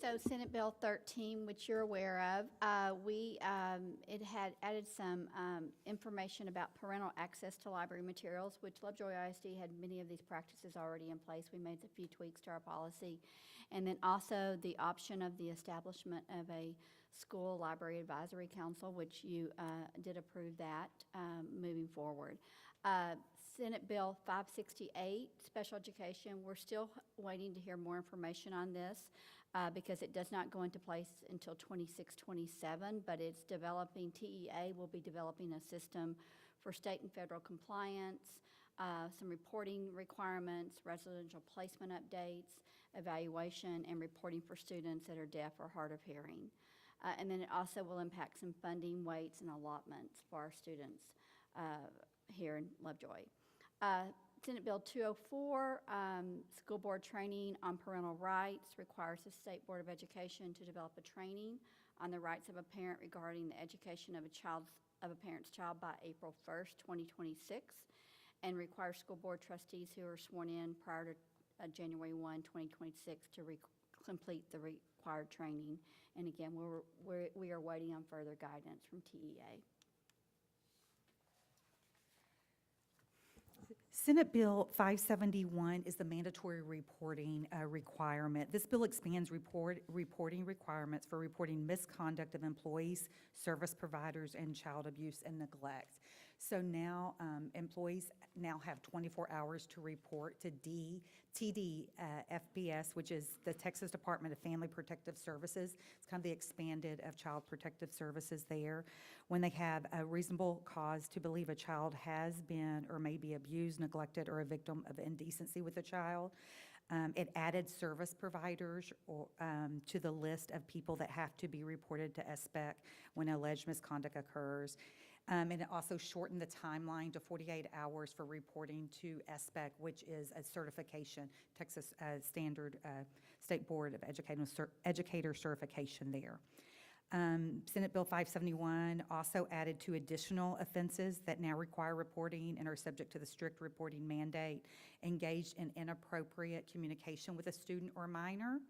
So Senate Bill 13, which you're aware of, it had added some information about parental access to library materials, which Lovejoy ISD had many of these practices already in place. We made a few tweaks to our policy. And then also the option of the establishment of a school library advisory council, which you did approve that moving forward. Senate Bill 568, special education, we're still waiting to hear more information on this because it does not go into place until 26-27, but it's developing, TEA will be developing a system for state and federal compliance, some reporting requirements, residential placement updates, evaluation, and reporting for students that are deaf or hard of hearing. And then it also will impact some funding, weights, and allotments for our students here in Lovejoy. Senate Bill 204, school board training on parental rights, requires the State Board of Education to develop a training on the rights of a parent regarding the education of a parent's child by April 1st, 2026, and requires school board trustees who are sworn in prior to January 1, 2026 to complete the required training. And again, we are waiting on further guidance from TEA. Senate Bill 571 is the mandatory reporting requirement. This bill expands reporting requirements for reporting misconduct of employees, service providers, and child abuse and neglect. So now employees now have 24 hours to report to TDFPS, which is the Texas Department of Family Protective Services. It's kind of the expanded of Child Protective Services there. When they have a reasonable cause to believe a child has been or may be abused, neglected, or a victim of indecency with a child. It added service providers to the list of people that have to be reported to SBEC when alleged misconduct occurs. And it also shortened the timeline to 48 hours for reporting to SBEC, which is a certification, Texas Standard State Board of Educator certification there. Senate Bill 571 also added 2 additional offenses that now require reporting and are subject to the strict reporting mandate: engaged in inappropriate communication with a student or minor,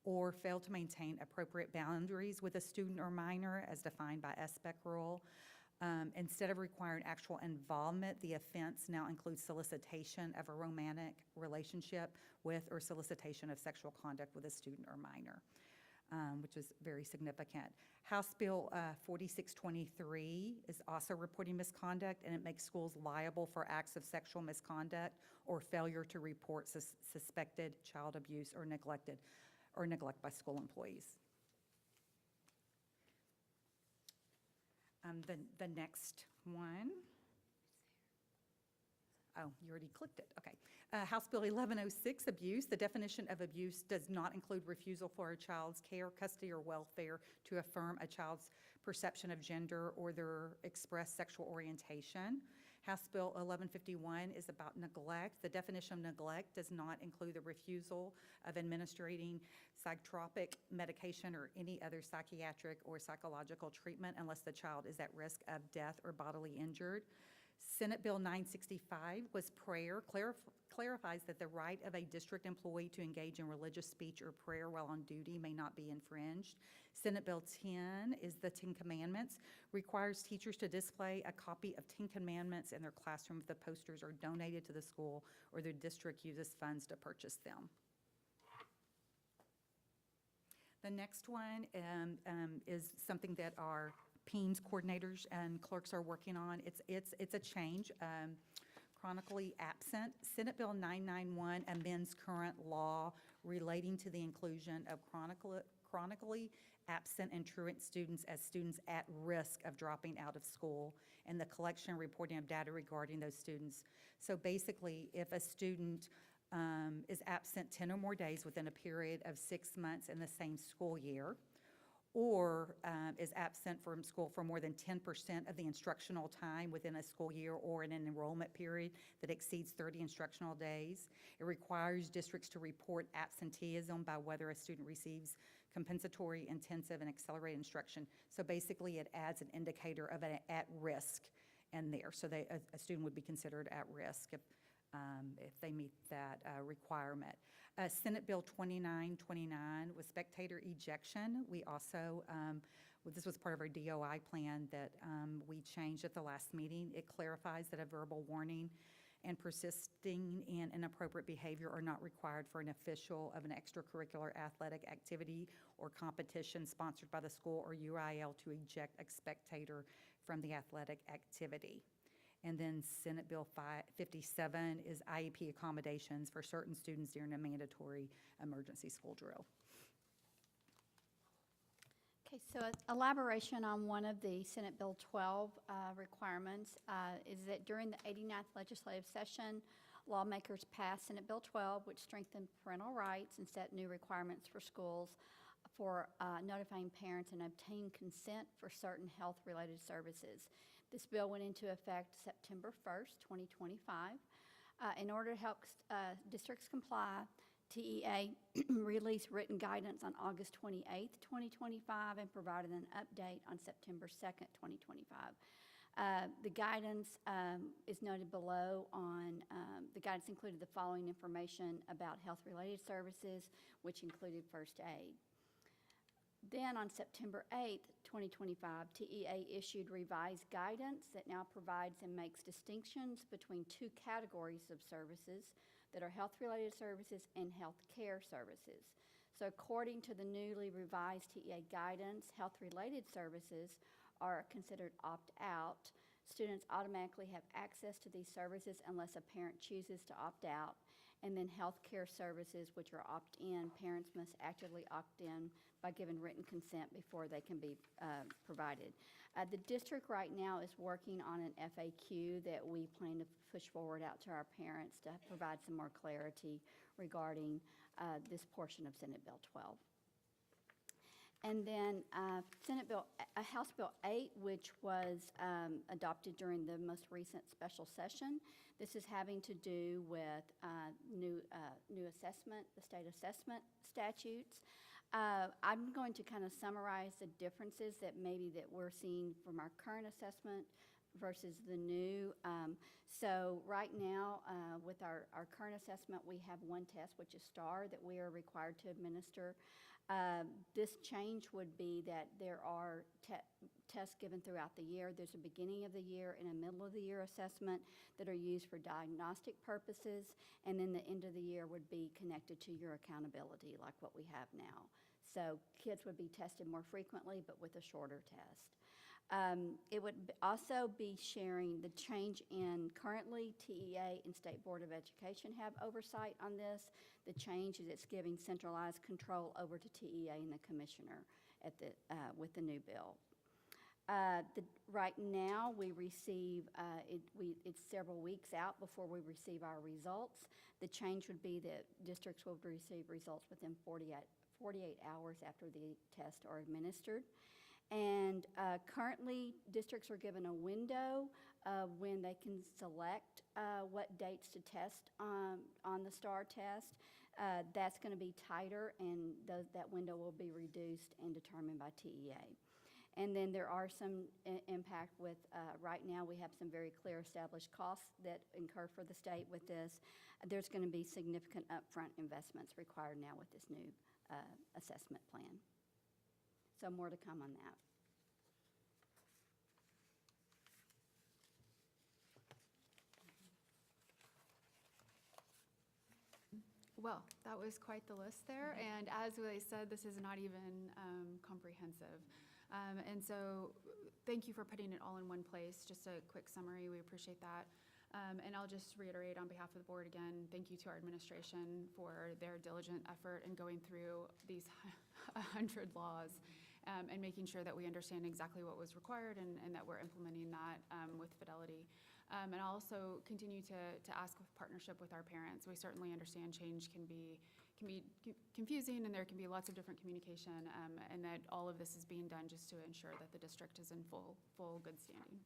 or failed to maintain appropriate boundaries with a student or minor as defined by SBEC rule. Instead of requiring actual involvement, the offense now includes solicitation of a romantic relationship with or solicitation of sexual conduct with a student or minor. Which is very significant. House Bill 4623 is also reporting misconduct, and it makes schools liable for acts of sexual misconduct or failure to report suspected child abuse or neglect by school employees. The next one. Oh, you already clicked it, okay. House Bill 1106, abuse. The definition of abuse does not include refusal for a child's care, custody, or welfare to affirm a child's perception of gender or their expressed sexual orientation. House Bill 1151 is about neglect. The definition of neglect does not include the refusal of administering psychotropic medication or any other psychiatric or psychological treatment unless the child is at risk of death or bodily injured. Senate Bill 965 was prayer, clarifies that the right of a district employee to engage in religious speech or prayer while on duty may not be infringed. Senate Bill 10 is the 10 Commandments, requires teachers to display a copy of 10 Commandments in their classroom if the posters are donated to the school or their district uses funds to purchase them. The next one is something that our PEAMS coordinators and clerks are working on. It's a change. Chronically absent. Senate Bill 991 amends current law relating to the inclusion of chronically absent and truant students as students at risk of dropping out of school and the collection and reporting of data regarding those students. So basically, if a student is absent 10 or more days within a period of 6 months in the same school year, or is absent from school for more than 10% of the instructional time within a school year or in an enrollment period that exceeds 30 instructional days. It requires districts to report absenteeism by whether a student receives compensatory, intensive, and accelerated instruction. So basically, it adds an indicator of an at-risk in there. So a student would be considered at risk if they meet that requirement. Senate Bill 2929 was spectator ejection. We also, this was part of our DOI plan that we changed at the last meeting. It clarifies that a verbal warning and persisting in inappropriate behavior are not required for an official of an extracurricular athletic activity or competition sponsored by the school or UIL to eject a spectator from the athletic activity. And then Senate Bill 57 is IEP accommodations for certain students during a mandatory emergency school drill. Okay, so elaboration on one of the Senate Bill 12 requirements is that during the 89th legislative session, lawmakers passed Senate Bill 12, which strengthened parental rights and set new requirements for schools for notifying parents and obtain consent for certain health-related services. This bill went into effect September 1st, 2025. In order to help districts comply, TEA released written guidance on August 28th, 2025, and provided an update on September 2nd, 2025. The guidance is noted below on, the guidance included the following information about health-related services, which included first aid. Then on September 8th, 2025, TEA issued revised guidance that now provides and makes distinctions between 2 categories of services that are health-related services and health care services. So according to the newly revised TEA guidance, health-related services are considered opt-out students automatically have access to these services unless a parent chooses to opt out. And then healthcare services, which are opt-in, parents must actively opt in by giving written consent before they can be provided. The district right now is working on an FAQ that we plan to push forward out to our parents to provide some more clarity regarding this portion of Senate Bill 12. And then House Bill 8, which was adopted during the most recent special session. This is having to do with new assessment, the state assessment statutes. I'm going to kind of summarize the differences that we're seeing from our current assessment versus the new. So right now, with our current assessment, we have one test, which is STAR, that we are required to administer. This change would be that there are tests given throughout the year. There's a beginning of the year and a middle of the year assessment that are used for diagnostic purposes, and then the end of the year would be connected to your accountability, like what we have now. So kids would be tested more frequently, but with a shorter test. It would also be sharing the change in currently TEA and State Board of Education have oversight on this. The change is it's giving centralized control over to TEA and the commissioner with the new bill. Right now, we receive, it's several weeks out before we receive our results. The change would be that districts will receive results within 48 hours after the tests are administered. And currently, districts are given a window when they can select what dates to test on the STAR test. That's going to be tighter, and that window will be reduced and determined by TEA. And then there are some impact with, right now we have some very clear established costs that incur for the state with this. There's going to be significant upfront investments required now with this new assessment plan. So more to come on that. Well, that was quite the list there, and as I said, this is not even comprehensive. And so thank you for putting it all in one place. Just a quick summary, we appreciate that. And I'll just reiterate on behalf of the board again, thank you to our administration for their diligent effort in going through these 100 laws and making sure that we understand exactly what was required and that we're implementing that with fidelity. And I'll also continue to ask with partnership with our parents. We certainly understand change can be confusing, and there can be lots of different communication, and that all of this is being done just to ensure that the district is in full good standing.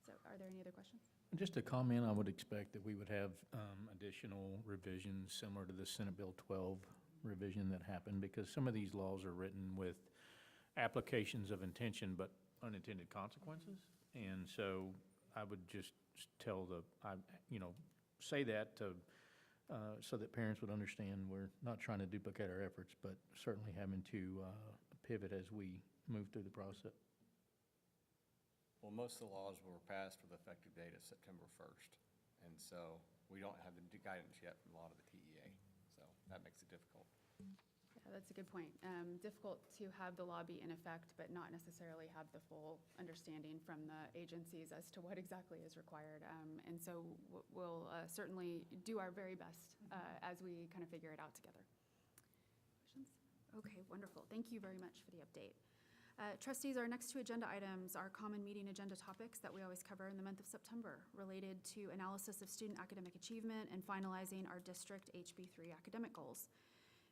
So are there any other questions? Just a comment, I would expect that we would have additional revisions similar to the Senate Bill 12 revision that happened, because some of these laws are written with applications of intention but unintended consequences. And so I would just say that to, so that parents would understand we're not trying to duplicate our efforts, but certainly having to pivot as we move through the process. Well, most of the laws were passed with effective date of September 1st. And so we don't have the guidance yet from a lot of the TEA. So that makes it difficult. Yeah, that's a good point. Difficult to have the law be in effect, but not necessarily have the full understanding from the agencies as to what exactly is required. And so we'll certainly do our very best as we kind of figure it out together. Questions? Okay, wonderful. Thank you very much for the update. Trustees, our next two agenda items are common meeting agenda topics that we always cover in the month of September, related to analysis of student academic achievement and finalizing our district HB3 academic goals.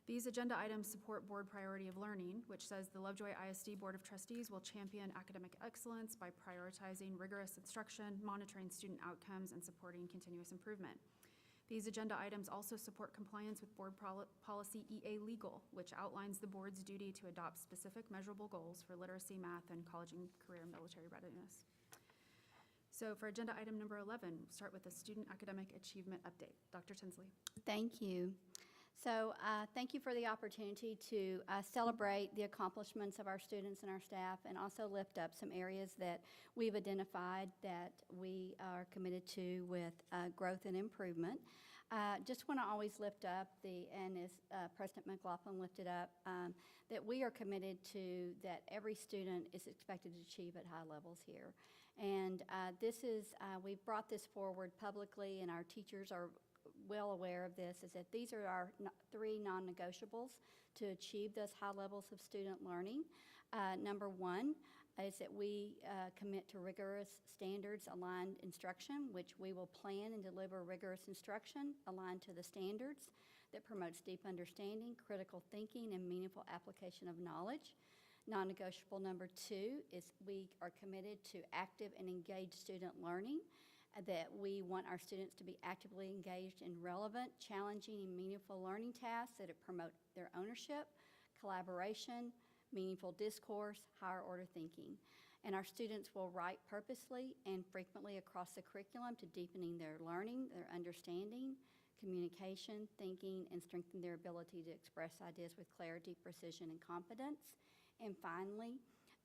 These agenda items support board priority of learning, which says the Lovejoy ISD Board of Trustees will champion academic excellence by prioritizing rigorous instruction, monitoring student outcomes, and supporting continuous improvement. These agenda items also support compliance with board policy EA Legal, which outlines the board's duty to adopt specific measurable goals for literacy, math, and college and career military readiness. So for agenda item number 11, we'll start with the student academic achievement update. Dr. Tinsley. Thank you. So thank you for the opportunity to celebrate the accomplishments of our students and our staff, and also lift up some areas that we've identified that we are committed to with growth and improvement. Just want to always lift up and as President McLaughlin lifted up, that we are committed to that every student is expected to achieve at high levels here. And this is, we've brought this forward publicly, and our teachers are well aware of this, is that these are our three non-negotiables to achieve those high levels of student learning. Number one is that we commit to rigorous standards aligned instruction, which we will plan and deliver rigorous instruction aligned to the standards that promotes deep understanding, critical thinking, and meaningful application of knowledge. Non-negotiable number two is we are committed to active and engaged student learning, that we want our students to be actively engaged in relevant, challenging, and meaningful learning tasks that promote their ownership, collaboration, meaningful discourse, higher order thinking. And our students will write purposely and frequently across the curriculum to deepening their learning, their understanding, communication, thinking, and strengthen their ability to express ideas with clarity, precision, and confidence. And finally,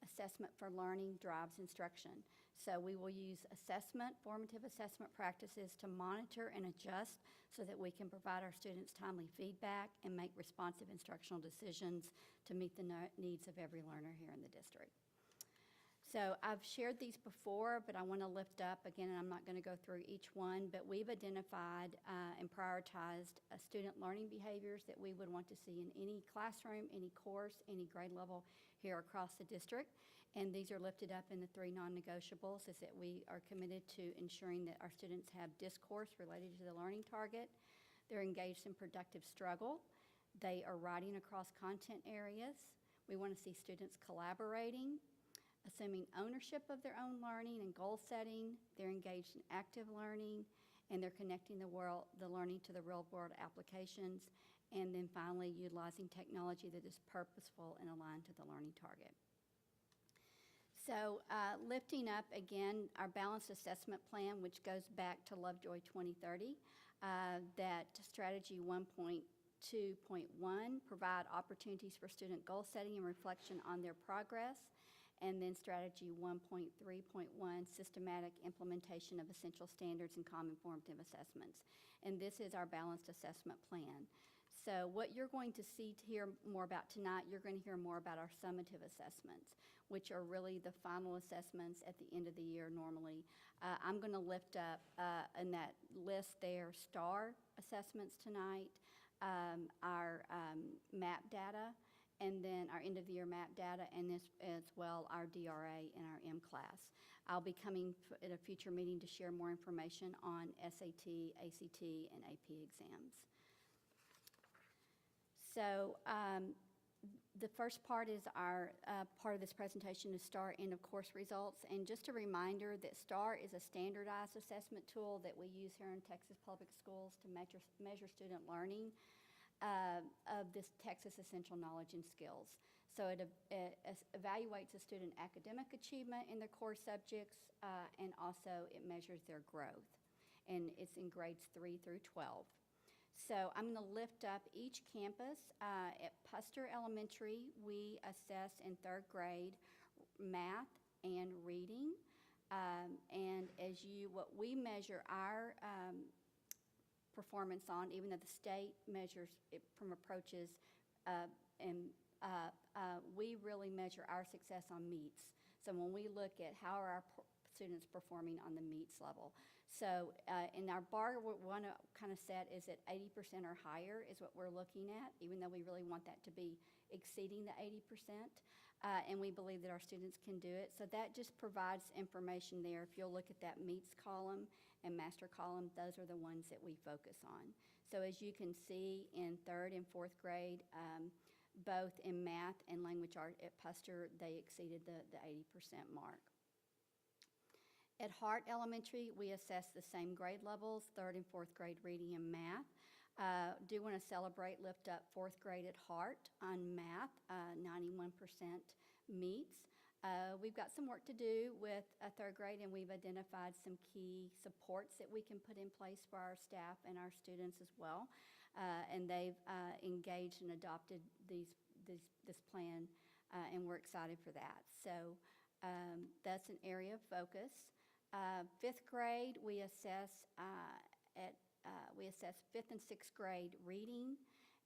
assessment for learning drives instruction. So we will use assessment, formative assessment practices to monitor and adjust so that we can provide our students timely feedback and make responsive instructional decisions to meet the needs of every learner here in the district. So I've shared these before, but I want to lift up, again, and I'm not going to go through each one, but we've identified and prioritized student learning behaviors that we would want to see in any classroom, any course, any grade level here across the district. And these are lifted up in the three non-negotiables, is that we are committed to ensuring that our students have discourse related to the learning target. They're engaged in productive struggle. They are writing across content areas. We want to see students collaborating, assuming ownership of their own learning and goal setting. They're engaged in active learning, and they're connecting the learning to the real-world applications. And then finally, utilizing technology that is purposeful and aligned to the learning target. So lifting up, again, our balanced assessment plan, which goes back to Lovejoy 2030, that strategy 1.2.1 provide opportunities for student goal setting and reflection on their progress. And then strategy 1.3.1, systematic implementation of essential standards and common formative assessments. And this is our balanced assessment plan. So what you're going to hear more about tonight, you're going to hear more about our summative assessments, which are really the final assessments at the end of the year normally. I'm going to lift up in that list there STAR assessments tonight, our MAP data, and then our end-of-the-year MAP data, and this as well our DRA and our M-class. I'll be coming at a future meeting to share more information on SAT, ACT, and AP exams. So the first part is our part of this presentation is STAR end of course results. And just a reminder that STAR is a standardized assessment tool that we use here in Texas Public Schools to measure student learning of this Texas Essential Knowledge and Skills. So it evaluates a student academic achievement in their core subjects, and also it measures their growth. And it's in grades 3 through 12. So I'm going to lift up each campus. At Puster Elementary, we assess in 3rd grade math and reading. And what we measure our performance on, even though the state measures it from approaches, we really measure our success on meets. So when we look at how are our students performing on the meets level. So in our bar, what we want to kind of set is that 80% or higher is what we're looking at, even though we really want that to be exceeding the 80%. And we believe that our students can do it. So that just provides information there. If you'll look at that meets column and master column, those are the ones that we focus on. So as you can see in 3rd and 4th grade, both in math and language art at Puster, they exceeded the 80% mark. At Hart Elementary, we assess the same grade levels, 3rd and 4th grade reading and math. Do want to celebrate, lift up 4th grade at Hart on math, 91% meets. We've got some work to do with 3rd grade, and we've identified some key supports that we can put in place for our staff and our students as well. And they've engaged and adopted this plan, and we're excited for that. So that's an area of focus. 5th grade, we assess 5th and 6th grade reading,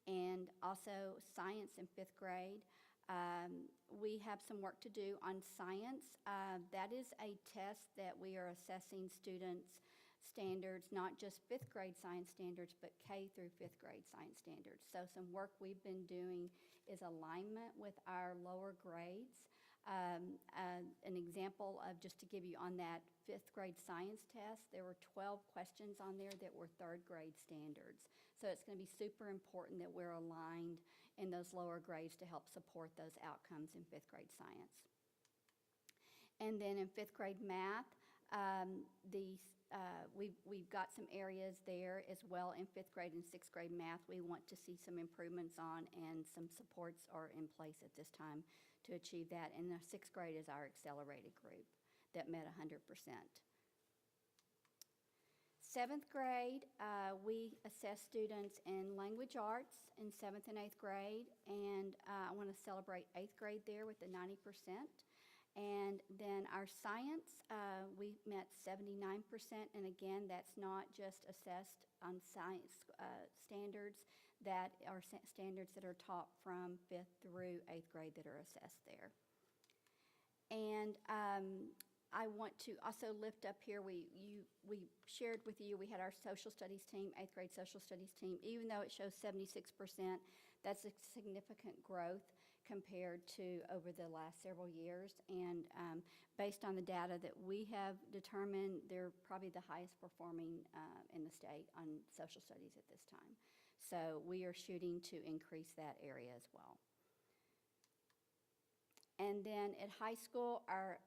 and also science in 5th grade. We have some work to do on science. That is a test that we are assessing students' standards, not just fifth grade science standards, but K through fifth grade science standards. So some work we've been doing is alignment with our lower grades. An example of, just to give you on that fifth grade science test, there were 12 questions on there that were third grade standards. So it's going to be super important that we're aligned in those lower grades to help support those outcomes in fifth grade science. And then in fifth grade math, we've got some areas there as well in fifth grade and sixth grade math we want to see some improvements on, and some supports are in place at this time to achieve that. And the sixth grade is our accelerated group that met 100%. Seventh grade, we assess students in language arts in seventh and eighth grade, and I want to celebrate eighth grade there with the 90%. And then our science, we met 79%, and again, that's not just assessed on science standards, that are standards that are taught from 5th through 8th grade that are assessed there. And I want to also lift up here, we shared with you, we had our social studies team, 8th grade social studies team. Even though it shows 76%, that's a significant growth compared to over the last several years. And based on the data that we have determined, they're probably the highest performing in the state on social studies at this time. So we are shooting to increase that area as well. And then at high school, our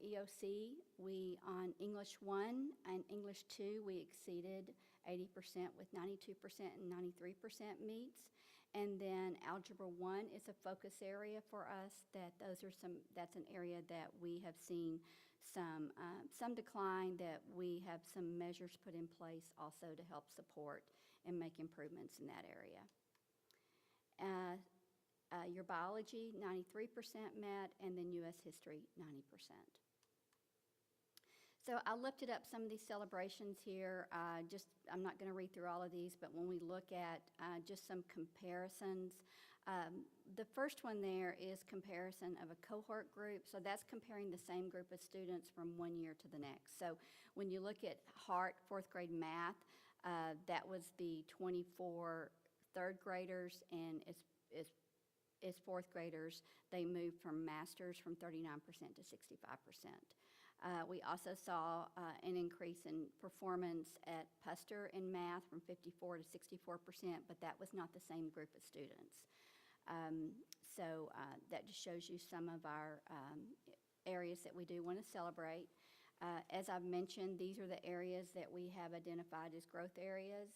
EOC, we on English 1 and English 2, we exceeded 80% with 92% and 93% meets. And then Algebra 1 is a focus area for us. That's an area that we have seen some decline, that we have some measures put in place also to help support and make improvements in that area. Your biology, 93% met, and then U.S. history, 90%. So I lifted up some of these celebrations here. I'm not going to read through all of these, but when we look at just some comparisons, the first one there is comparison of a cohort group. So that's comparing the same group of students from one year to the next. So when you look at Hart, fourth grade math, that was the 24 third graders, and as fourth graders, they moved from masters from 39% to 65%. We also saw an increase in performance at Puster in math from 54 to 64%, but that was not the same group of students. So that just shows you some of our areas that we do want to celebrate. As I've mentioned, these are the areas that we have identified as growth areas.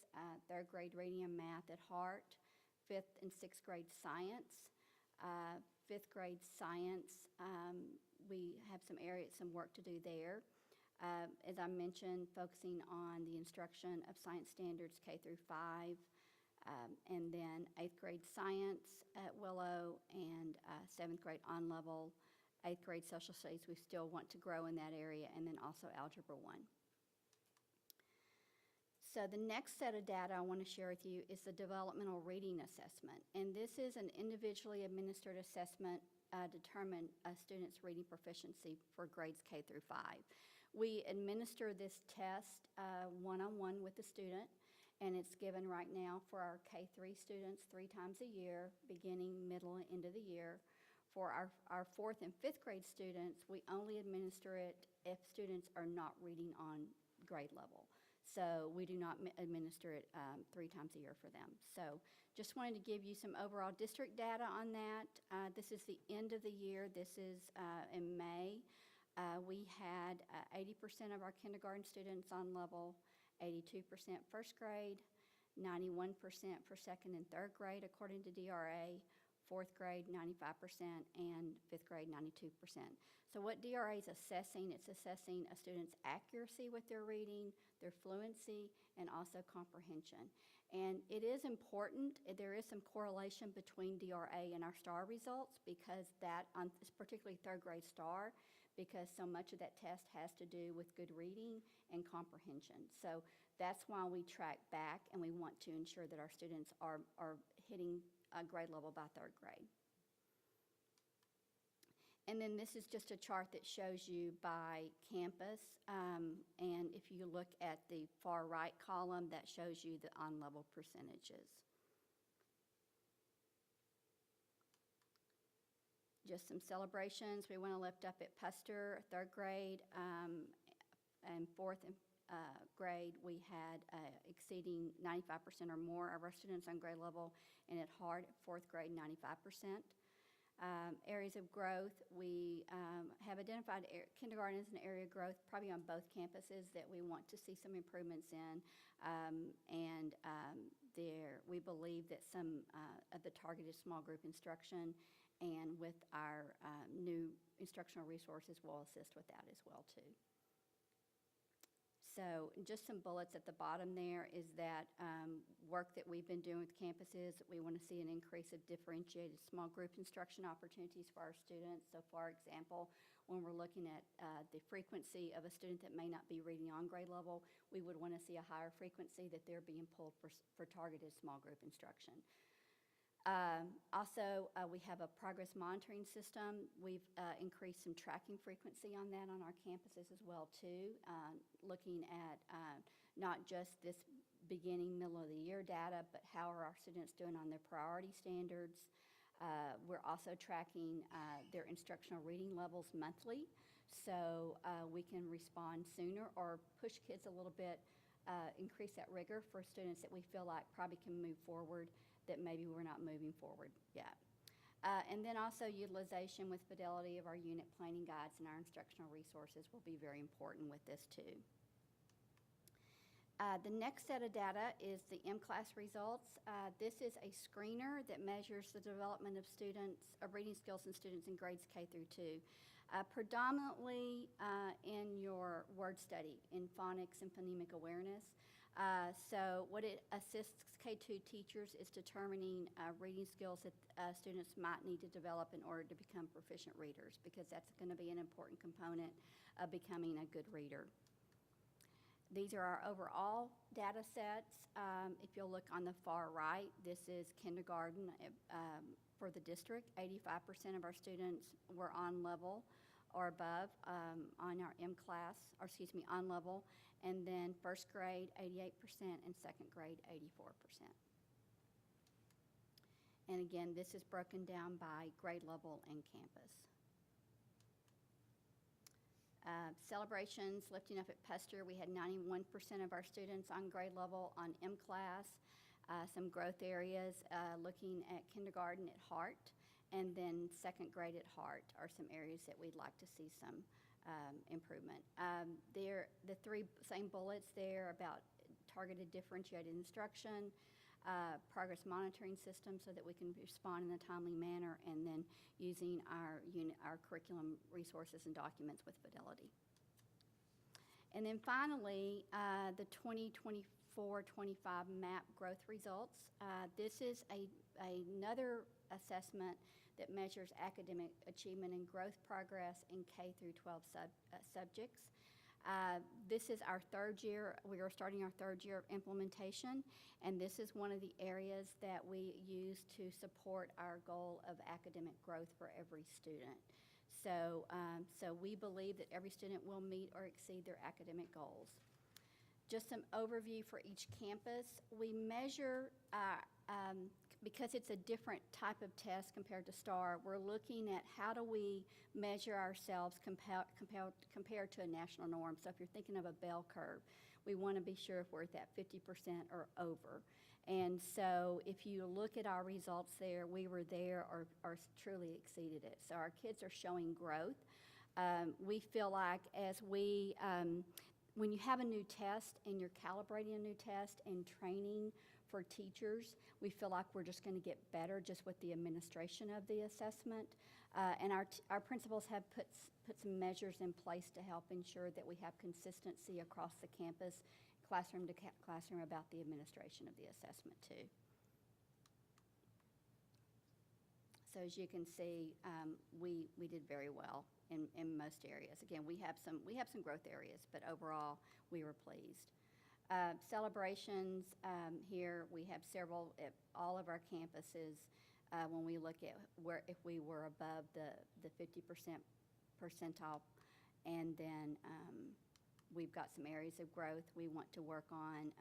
Third grade reading and math at Hart, fifth and sixth grade science. Fifth grade science, we have some work to do there. As I mentioned, focusing on the instruction of science standards K through 5, and then eighth grade science at Willow, and seventh grade on level. Eighth grade social studies, we still want to grow in that area, and then also Algebra 1. So the next set of data I want to share with you is the developmental reading assessment. And this is an individually administered assessment determine a student's reading proficiency for grades K through 5. We administer this test one-on-one with the student, and it's given right now for our K3 students 3 times a year, beginning, middle, and end of the year. For our fourth and fifth grade students, we only administer it if students are not reading on grade level. So we do not administer it 3 times a year for them. So just wanted to give you some overall district data on that. This is the end of the year. This is in May. We had 80% of our kindergarten students on level, 82% first grade, 91% for second and third grade according to DRA, fourth grade 95%, and fifth grade 92%. So what DRA is assessing, it's assessing a student's accuracy with their reading, their fluency, and also comprehension. And it is important, there is some correlation between DRA and our STAR results, because that, particularly third grade STAR, because so much of that test has to do with good reading and comprehension. So that's why we track back, and we want to ensure that our students are hitting grade level by third grade. And then this is just a chart that shows you by campus. And if you look at the far right column, that shows you the on-level percentages. Just some celebrations. We want to lift up at Puster, third grade, and fourth grade, we had exceeding 95% or more of our students on grade level, and at Hart, fourth grade, 95%. Areas of growth, we have identified kindergarten as an area of growth, probably on both campuses, that we want to see some improvements in. We believe that some of the targeted small group instruction and with our new instructional resources will assist with that as well, too. So just some bullets at the bottom there is that work that we've been doing with campuses. We want to see an increase of differentiated small group instruction opportunities for our students. So for example, when we're looking at the frequency of a student that may not be reading on grade level, we would want to see a higher frequency that they're being pulled for targeted small group instruction. Also, we have a progress monitoring system. We've increased some tracking frequency on that on our campuses as well, too, looking at not just this beginning, middle of the year data, but how are our students doing on their priority standards. We're also tracking their instructional reading levels monthly, so we can respond sooner or push kids a little bit, increase that rigor for students that we feel like probably can move forward that maybe we're not moving forward yet. And then also utilization with fidelity of our unit planning guides and our instructional resources will be very important with this too. The next set of data is the M-Class results. This is a screener that measures the development of students, of reading skills in students in grades K through 2. Predominantly in your word study, in phonics and phonemic awareness. So what it assists K2 teachers is determining reading skills that students might need to develop in order to become proficient readers, because that's going to be an important component of becoming a good reader. These are our overall data sets. If you'll look on the far right, this is kindergarten for the district. 85% of our students were on level or above on our M-Class, or excuse me, on level. And then first grade, 88%, and second grade, 84%. And again, this is broken down by grade level and campus. Celebrations, lifting up at Puster, we had 91% of our students on grade level on M-Class. Some growth areas, looking at kindergarten at Hart, and then second grade at Hart are some areas that we'd like to see some improvement. The three same bullets there about targeted differentiated instruction, progress monitoring system so that we can respond in a timely manner, and then using our curriculum resources and documents with fidelity. And then finally, the 2024-25 MAP growth results. This is another assessment that measures academic achievement and growth progress in K through 12 subjects. This is our third year. We are starting our third year of implementation, and this is one of the areas that we use to support our goal of academic growth for every student. So we believe that every student will meet or exceed their academic goals. Just some overview for each campus. We measure, because it's a different type of test compared to STAR, we're looking at how do we measure ourselves compared to a national norm. So if you're thinking of a bell curve, we want to be sure if we're at that 50% or over. And so if you look at our results there, we were there or truly exceeded it. So our kids are showing growth. We feel like as we, when you have a new test and you're calibrating a new test and training for teachers, we feel like we're just going to get better just with the administration of the assessment. And our principals have put some measures in place to help ensure that we have consistency across the campus, classroom to classroom, about the administration of the assessment too. So as you can see, we did very well in most areas. Again, we have some growth areas, but overall we were pleased. Celebrations, here we have several at all of our campuses. when we look at where, if we were above the 50% percentile. And then we've got some areas of growth we want to work on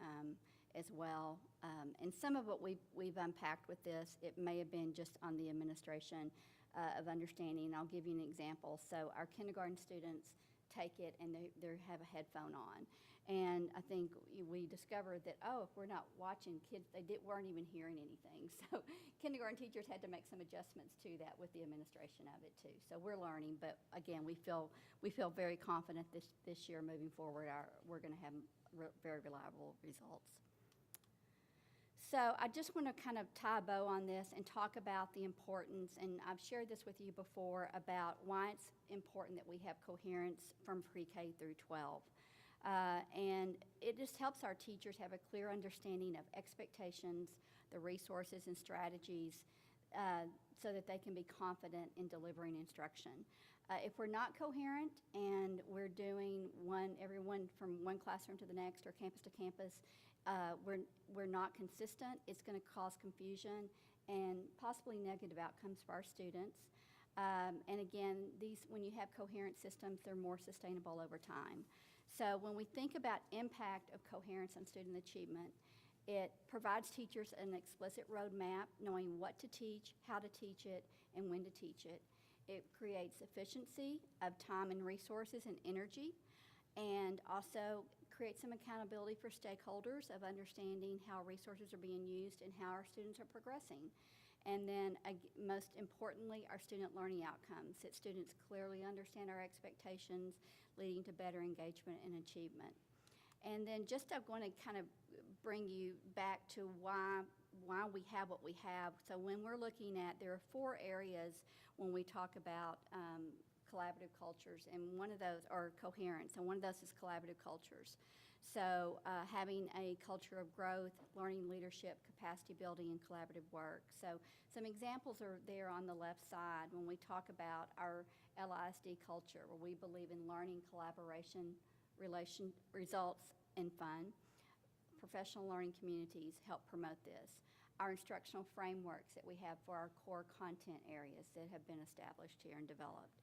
as well. And some of what we've unpacked with this, it may have been just on the administration of understanding. I'll give you an example. So our kindergarten students take it and they have a headphone on. And I think we discovered that, if we're not watching, kids, weren't even hearing anything. So kindergarten teachers had to make some adjustments to that with the administration of it too. So we're learning, but again, we feel very confident this year moving forward, we're going to have very reliable results. So I just want to kind of tie a bow on this and talk about the importance, and I've shared this with you before, about why it's important that we have coherence from pre-K through 12. And it just helps our teachers have a clear understanding of expectations, the resources and strategies, so that they can be confident in delivering instruction. If we're not coherent and we're doing everyone from one classroom to the next or campus to campus, we're not consistent, it's going to cause confusion and possibly negative outcomes for our students. And again, when you have coherent systems, they're more sustainable over time. So when we think about impact of coherence on student achievement, it provides teachers an explicit roadmap, knowing what to teach, how to teach it, and when to teach it. It creates efficiency of time and resources and energy, and also creates some accountability for stakeholders of understanding how resources are being used and how our students are progressing. And then, most importantly, our student learning outcomes, that students clearly understand our expectations, leading to better engagement and achievement. And then just I'm going to kind of bring you back to why we have what we have. So when we're looking at, there are 4 areas when we talk about collaborative cultures, and one of those, or coherence, and one of those is collaborative cultures. So having a culture of growth, learning leadership, capacity building, and collaborative work. So some examples are there on the left side when we talk about our LISD culture, where we believe in learning, collaboration, results, and fun. Professional learning communities help promote this. Our instructional frameworks that we have for our core content areas that have been established here and developed.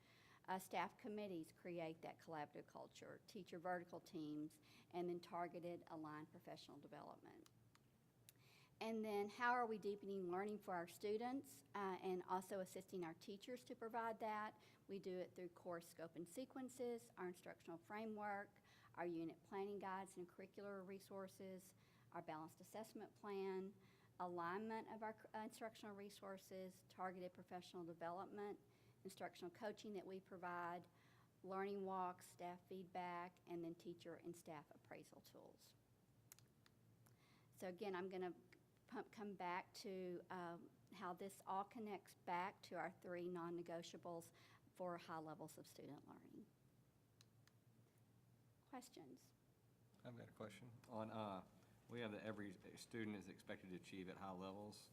Staff committees create that collaborative culture, teacher vertical teams, and then targeted aligned professional development. And then how are we deepening learning for our students and also assisting our teachers to provide that? We do it through course scope and sequences, our instructional framework, our unit planning guides and curricular resources, our balanced assessment plan, alignment of our instructional resources, targeted professional development, instructional coaching that we provide, learning walks, staff feedback, and then teacher and staff appraisal tools. So again, I'm going to come back to how this all connects back to our 3 non-negotiables for high levels of student learning. Questions? I've got a question. We have that every student is expected to achieve at high levels.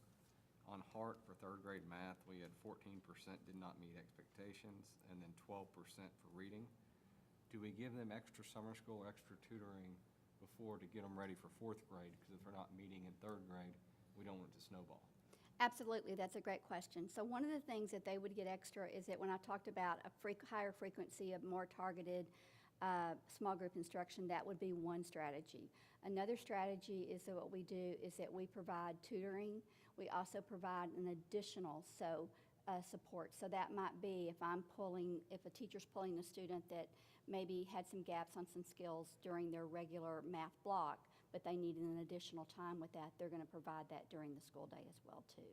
On Heart for 3rd grade math, we had 14% did not meet expectations, and then 12% for reading. Do we give them extra summer school or extra tutoring before to get them ready for 4th grade? Because if they're not meeting in 3rd grade, we don't want it to snowball. Absolutely, that's a great question. So one of the things that they would get extra is that when I talked about a higher frequency of more targeted small group instruction, that would be one strategy. Another strategy is that what we do is that we provide tutoring. We also provide an additional support. So that might be if a teacher's pulling a student that maybe had some gaps on some skills during their regular math block, but they needed an additional time with that, they're going to provide that during the school day as well too.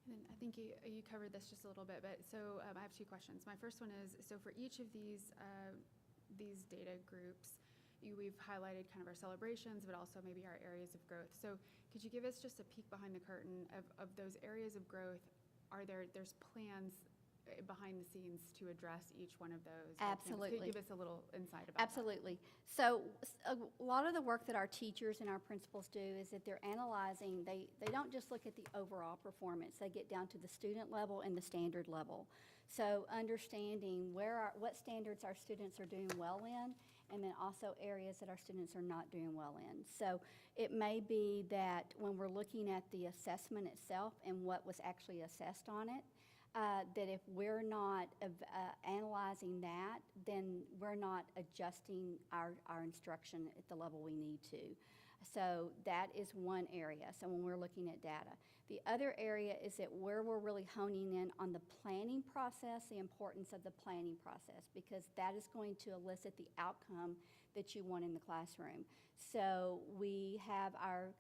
And I think you covered this just a little bit, but so I have 2 questions. My first one is, so for each of these data groups, we've highlighted kind of our celebrations, but also maybe our areas of growth. So could you give us just a peek behind the curtain of those areas of growth? There's plans behind the scenes to address each one of those? Absolutely. Could you give us a little insight about Absolutely. So a lot of the work that our teachers and our principals do is that they're analyzing, they don't just look at the overall performance, they get down to the student level and the standard level. So understanding what standards our students are doing well in, and then also areas that our students are not doing well in. So it may be that when we're looking at the assessment itself and what was actually assessed on it, that if we're not analyzing that, then we're not adjusting our instruction at the level we need to. So that is one area, so when we're looking at data. The other area is that where we're really honing in on the planning process, the importance of the planning process, because that is going to elicit the outcome that you want in the classroom. So we have our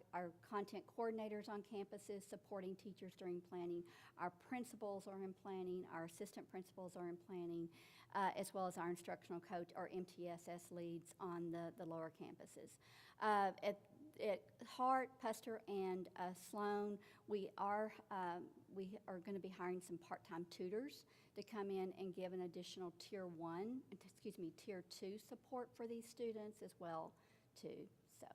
content coordinators on campuses supporting teachers during planning. Our principals are in planning. Our assistant principals are in planning, as well as our instructional coach or MTSS leads on the lower campuses. At Hart, Puster, and Sloan, we are going to be hiring some part-time tutors to come in and give an additional tier 2 support for these students as well too. So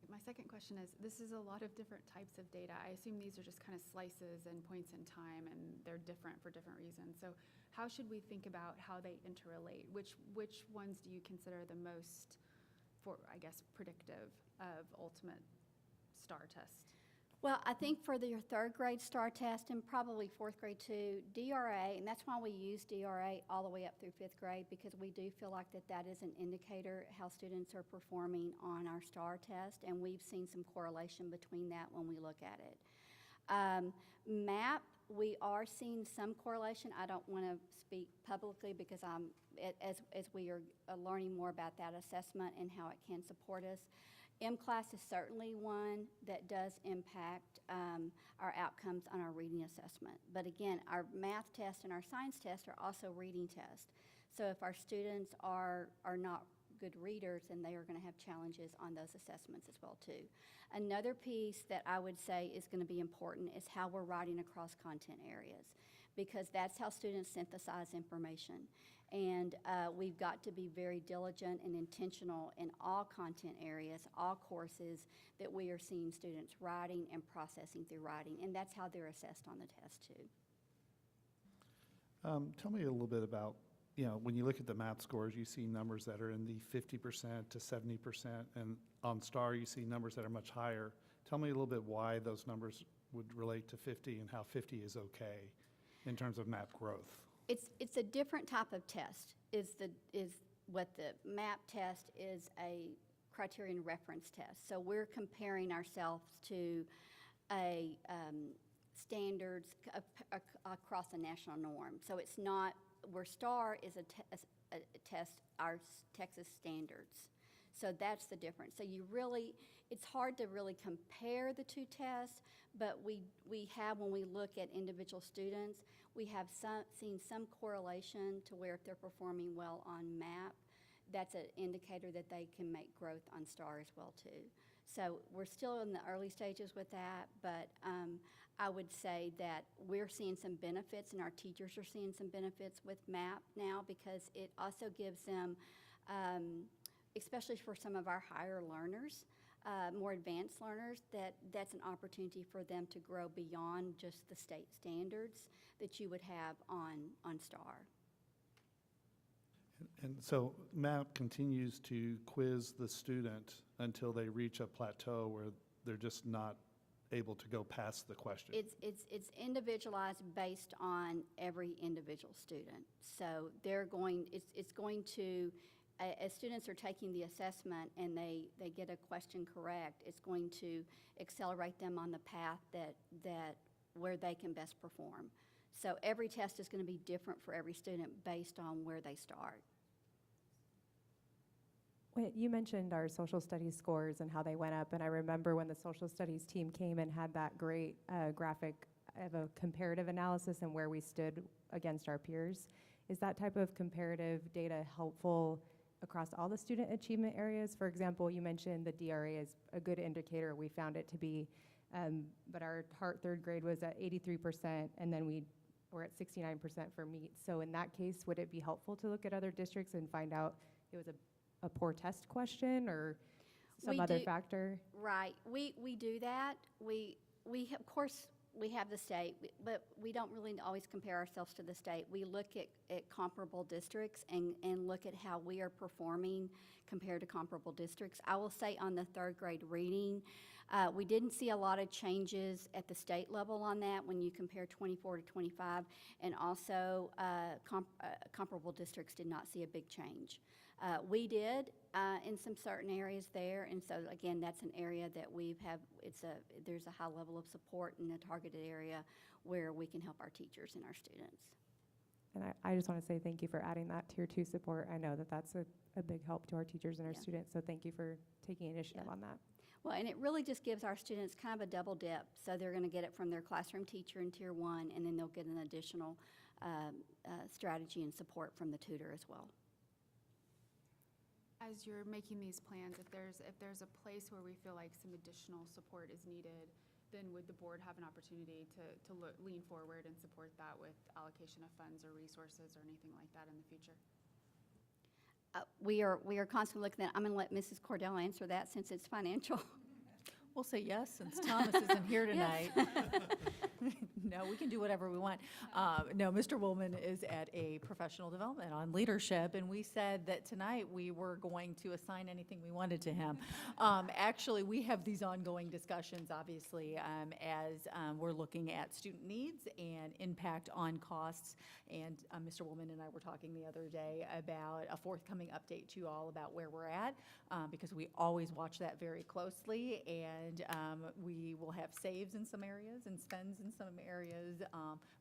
My second question is, this is a lot of different types of data. I assume these are just kind of slices and points in time, and they're different for different reasons. So how should we think about how they interrelate? Which ones do you consider the most, predictive of ultimate STAR test? well, I think for your third grade STAR test and probably fourth grade too, DRA, and that's why we use DRA all the way up through fifth grade, because we do feel like that is an indicator how students are performing on our STAR test, and we've seen some correlation between that when we look at it. MAP, we are seeing some correlation. I don't want to speak publicly because as we are learning more about that assessment and how it can support us. M-Class is certainly one that does impact our outcomes on our reading assessment. But again, our math test and our science test are also reading tests. So if our students are not good readers, then they are going to have challenges on those assessments as well too. Another piece that I would say is going to be important is how we're writing across content areas, because that's how students synthesize information. And we've got to be very diligent and intentional in all content areas, all courses that we are seeing students writing and processing through writing, and that's how they're assessed on the test too. Tell me a little bit about, when you look at the math scores, you see numbers that are in the 50% to 70%, and on STAR you see numbers that are much higher. Tell me a little bit why those numbers would relate to 50 and how 50 is okay in terms of MAP growth. It's a different type of test. Is what the MAP test is, a criterion reference test. So we're comparing ourselves to a standards across a national norm. So it's not where STAR is a test our Texas standards. So that's the difference. So it's hard to really compare the two tests, but we have, when we look at individual students, we have seen some correlation to where if they're performing well on MAP, that's an indicator that they can make growth on STAR as well too. So we're still in the early stages with that, but I would say that we're seeing some benefits, and our teachers are seeing some benefits with MAP now, because it also gives them, especially for some of our higher learners, more advanced learners, that's an opportunity for them to grow beyond just the state standards that you would have on STAR. And so MAP continues to quiz the student until they reach a plateau where they're just not able to go past the question. It's individualized based on every individual student. So it's going to, as students are taking the assessment and they get a question correct, it's going to accelerate them on the path that where they can best perform. So every test is going to be different for every student based on where they start. You mentioned our social studies scores and how they went up, and I remember when the social studies team came and had that great graphic of a comparative analysis and where we stood against our peers. Is that type of comparative data helpful across all the student achievement areas? For example, you mentioned the DRA is a good indicator. We found it to be, but our Hart third grade was at 83%, and then we were at 69% for MEET. So in that case, would it be helpful to look at other districts and find out it was a poor test question or some other factor? Right. We do that. Of course, we have the state, but we don't really always compare ourselves to the state. We look at comparable districts and look at how we are performing compared to comparable districts. I will say on the third grade reading, we didn't see a lot of changes at the state level on that when you compare 24 to 25, and also comparable districts did not see a big change. We did in some certain areas there, and so again, that's an area that there's a high level of support in the targeted area where we can help our teachers and our students. And I just want to say thank you for adding that Tier 2 support. I know that that's a big help to our teachers and our students, so thank you for taking initiative on that. Well, and it really just gives our students kind of a double dip. So they're going to get it from their classroom teacher in Tier 1, and then they'll get an additional strategy and support from the tutor as well. As you're making these plans, if there's a place where we feel like some additional support is needed, then would the board have an opportunity to lean forward and support that with allocation of funds or resources or anything like that in the future? We are constantly looking at, I'm going to let Mrs. Cordell answer that since it's financial. We'll say yes, since Thomas isn't here tonight. No, we can do whatever we want. No, Mr. Woolman is at a professional development on leadership, and we said that tonight we were going to assign anything we wanted to him. Actually, we have these ongoing discussions, obviously, as we're looking at student needs and impact on costs. And Mr. Woolman and I were talking the other day about a forthcoming update to you all about where we're at, because we always watch that very closely, and we will have saves in some areas and spends in some areas,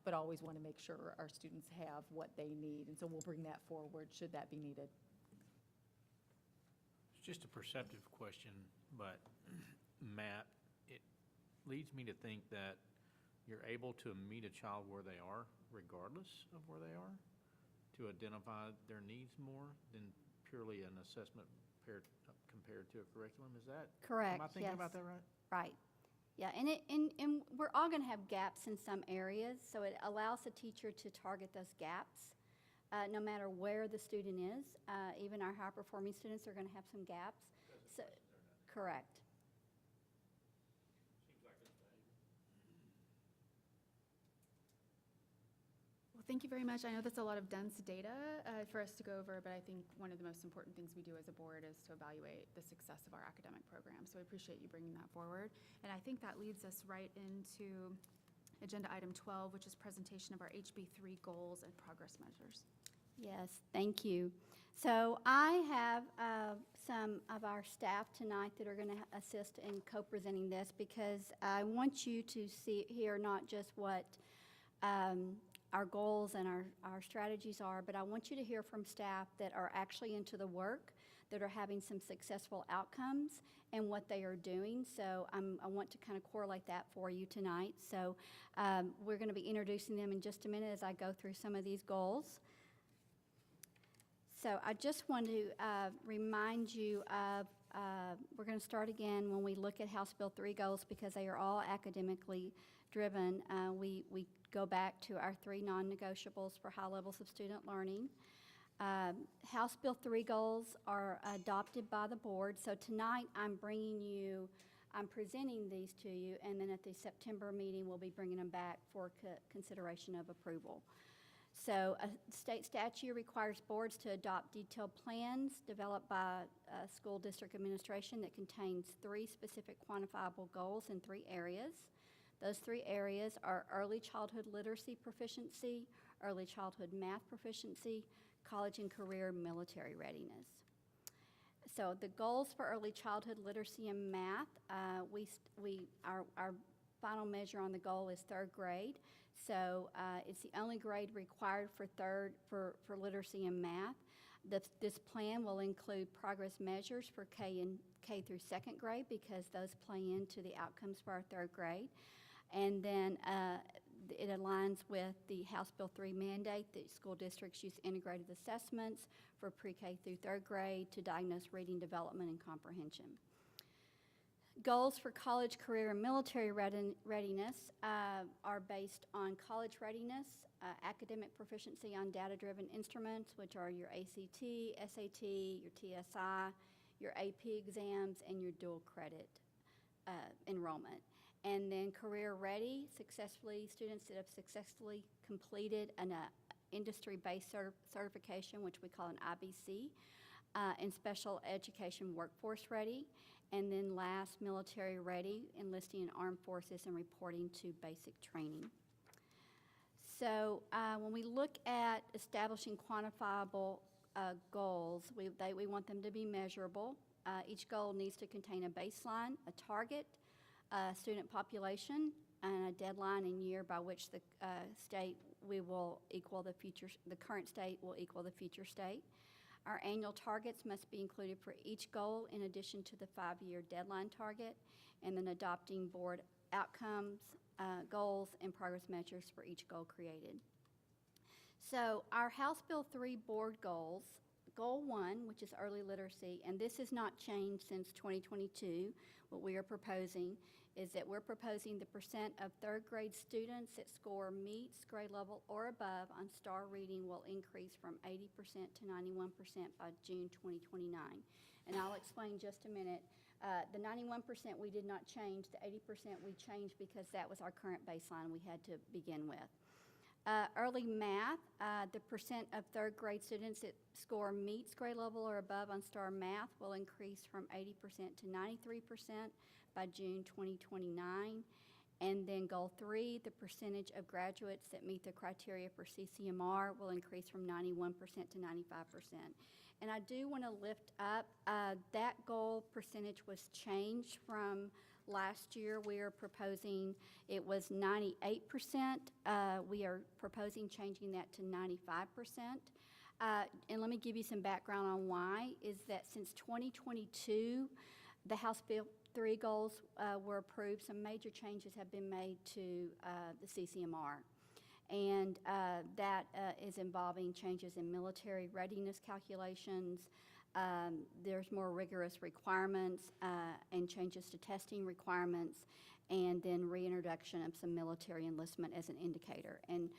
but always want to make sure our students have what they need. And so we'll bring that forward should that be needed. It's just a perceptive question, but Matt, it leads me to think that you're able to meet a child where they are, regardless of where they are, to identify their needs more than purely an assessment compared to a curriculum. Is that Correct? Am I thinking yes. about that right? Right. Yeah, and we're all going to have gaps in some areas, so it allows the teacher to target those gaps, no matter where the student is. Even our high-performing students are going to have some gaps. So, correct. Well, thank you very much. I know that's a lot of dense data for us to go over, but I think one of the most important things we do as a board is to evaluate the success of our academic program. So I appreciate you bringing that forward. And I think that leads us right into agenda item 12, which is presentation of our HB3 goals and progress measures. Yes, thank you. So I have some of our staff tonight that are going to assist in co-presenting this, because I want you to hear not just what our goals and our strategies are, but I want you to hear from staff that are actually into the work, that are having some successful outcomes, and what they are doing. So I want to kind of correlate that for you tonight. So we're going to be introducing them in just a minute as I go through some of these goals. So I just want to remind you of, we're going to start again when we look at House Bill 3 goals, because they are all academically driven. We go back to our 3 non-negotiables for high levels of student learning. House Bill 3 goals are adopted by the board. So tonight I'm presenting these to you, and then at the September meeting we'll be bringing them back for consideration of approval. So a state statute requires boards to adopt detailed plans developed by school district administration that contains 3 specific quantifiable goals in 3 areas. Those 3 areas are early childhood literacy proficiency, early childhood math proficiency, college and career military readiness. So the goals for early childhood literacy and math, our final measure on the goal is 3rd grade. So it's the only grade required for literacy and math. This plan will include progress measures for K through 2nd grade, because those play into the outcomes for our 3rd grade. And then it aligns with the House Bill 3 mandate that school districts use integrated assessments for pre-K through 3rd grade to diagnose reading development and comprehension. Goals for college, career, and military readiness are based on college readiness, academic proficiency on data-driven instruments, which are your ACT, SAT, your TSI, your AP exams, and your dual credit enrollment. And then career ready, students that have successfully completed an industry-based certification, which we call an IBC, and special education workforce ready. And then last, military ready, enlisting in armed forces and reporting to basic training. So when we look at establishing quantifiable goals, we want them to be measurable. Each goal needs to contain a baseline, a target, a student population, and a deadline and year by which the current state will equal the future state. Our annual targets must be included for each goal in addition to the 5-year deadline target, and then adopting board outcomes, goals, and progress measures for each goal created. So our House Bill 3 board goals, Goal 1, which is early literacy, and this has not changed since 2022. What we are proposing is that we're proposing the percent of third grade students that score meets grade level or above on STAR reading will increase from 80% to 91% by June 2029. And I'll explain just a minute. The 91% we did not change. The 80% we changed because that was our current baseline we had to begin with. Early math, the percent of third grade students that score meets grade level or above on STAR math will increase from 80% to 93% by June 2029. And then goal 3, the percentage of graduates that meet the criteria for CCMR will increase from 91% to 95%. And I do want to lift up, that goal percentage was changed from last year. We are proposing, it was 98%. We are proposing changing that to 95%. And let me give you some background on why, is that since 2022, the House Bill 3 goals were approved. Some major changes have been made to the CCMR. And that is involving changes in military readiness calculations. There's more rigorous requirements and changes to testing requirements, and then reintroduction of some military enlistment as an indicator. And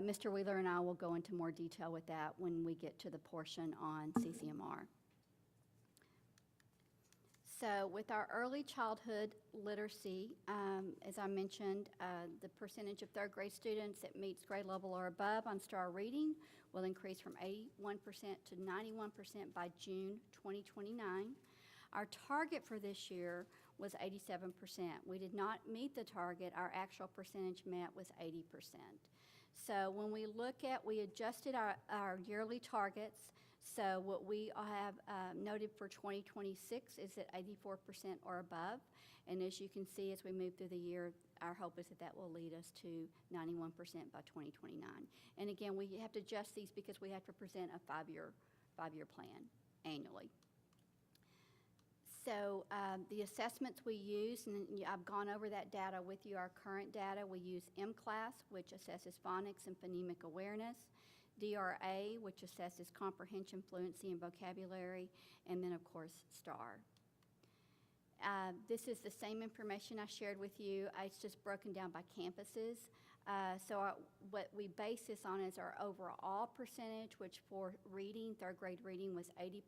Mr. Wheeler and I will go into more detail with that when we get to the portion on CCMR. So with our early childhood literacy, as I mentioned, the percentage of third grade students that meets grade level or above on STAR reading will increase from 81% to 91% by June 2029. Our target for this year was 87%. We did not meet the target. Our actual percentage met was 80%. So when we look at, we adjusted our yearly targets. So what we have noted for 2026 is at 84% or above. And as you can see, as we move through the year, our hope is that that will lead us to 91% by 2029. And again, we have to adjust these because we have to present a five-year plan annually. So the assessments we use, and I've gone over that data with you, our current data, we use M-CLASS, which assesses phonics and phonemic awareness, DRA, which assesses comprehension, fluency, and vocabulary, and then, of course, STAR. This is the same information I shared with you. It's just broken down by campuses. What we base this on is our overall percentage, which for reading, third grade reading, was 80%.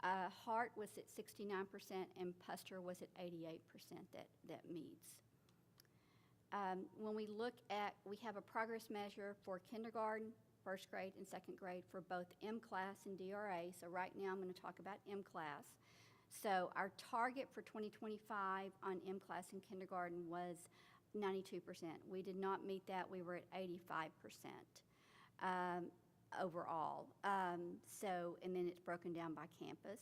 Heart was at 69%, and Puster was at 88% that meets. When we look at, we have a progress measure for kindergarten, first grade, and second grade for both M-CLASS and DRA. So right now I'm going to talk about M-CLASS. So our target for 2025 on M-CLASS in kindergarten was 92%. We did not meet that. We were at 85% overall. And then it's broken down by campus.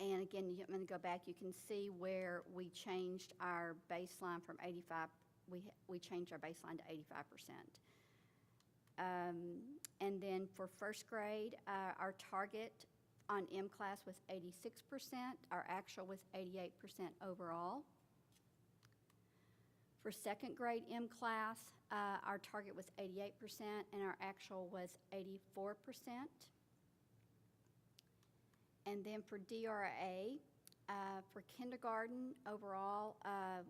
And again, I'm going to go back. You can see where we changed our baseline from 85. We changed our baseline to 85%. And then for first grade, our target on M-CLASS was 86%. Our actual was 88% overall. For second grade M-CLASS, our target was 88%, and our actual was 84%. And then for DRA, for kindergarten overall,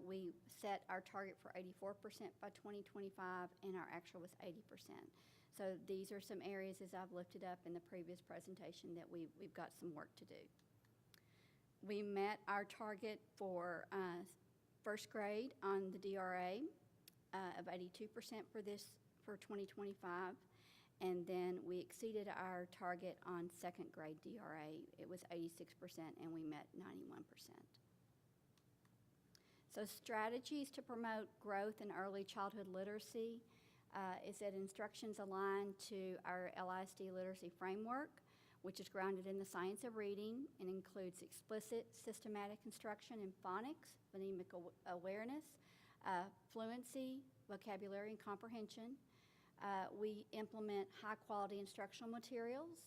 we set our target for 84% by 2025, and our actual was 80%. So these are some areas, as I've lifted up in the previous presentation, that we've got some work to do. We met our target for first grade on the DRA of 82% for 2025. And then we exceeded our target on second grade DRA. It was 86%, and we met 91%. So strategies to promote growth in early childhood literacy is that instructions align to our LISD literacy framework, which is grounded in the science of reading and includes explicit systematic instruction in phonics, phonemic awareness, fluency, vocabulary, and comprehension. We implement high-quality instructional materials.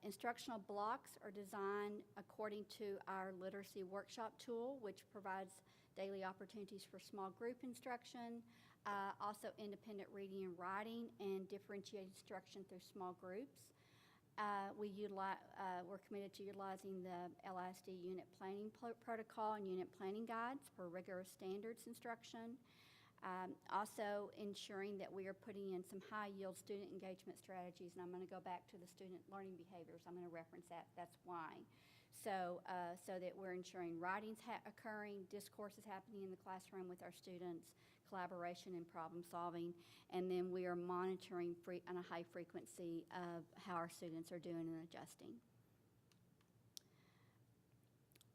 Instructional blocks are designed according to our literacy workshop tool, which provides daily opportunities for small group instruction, also independent reading and writing, and differentiated instruction through small groups. We're committed to utilizing the LISD unit planning protocol and unit planning guides for rigorous standards instruction. Also ensuring that we are putting in some high-yield student engagement strategies, and I'm going to go back to the student learning behaviors. I'm going to reference that. That's why. So that we're ensuring writing's occurring, discourse is happening in the classroom with our students, collaboration and problem solving, and then we are monitoring on a high frequency of how our students are doing and adjusting.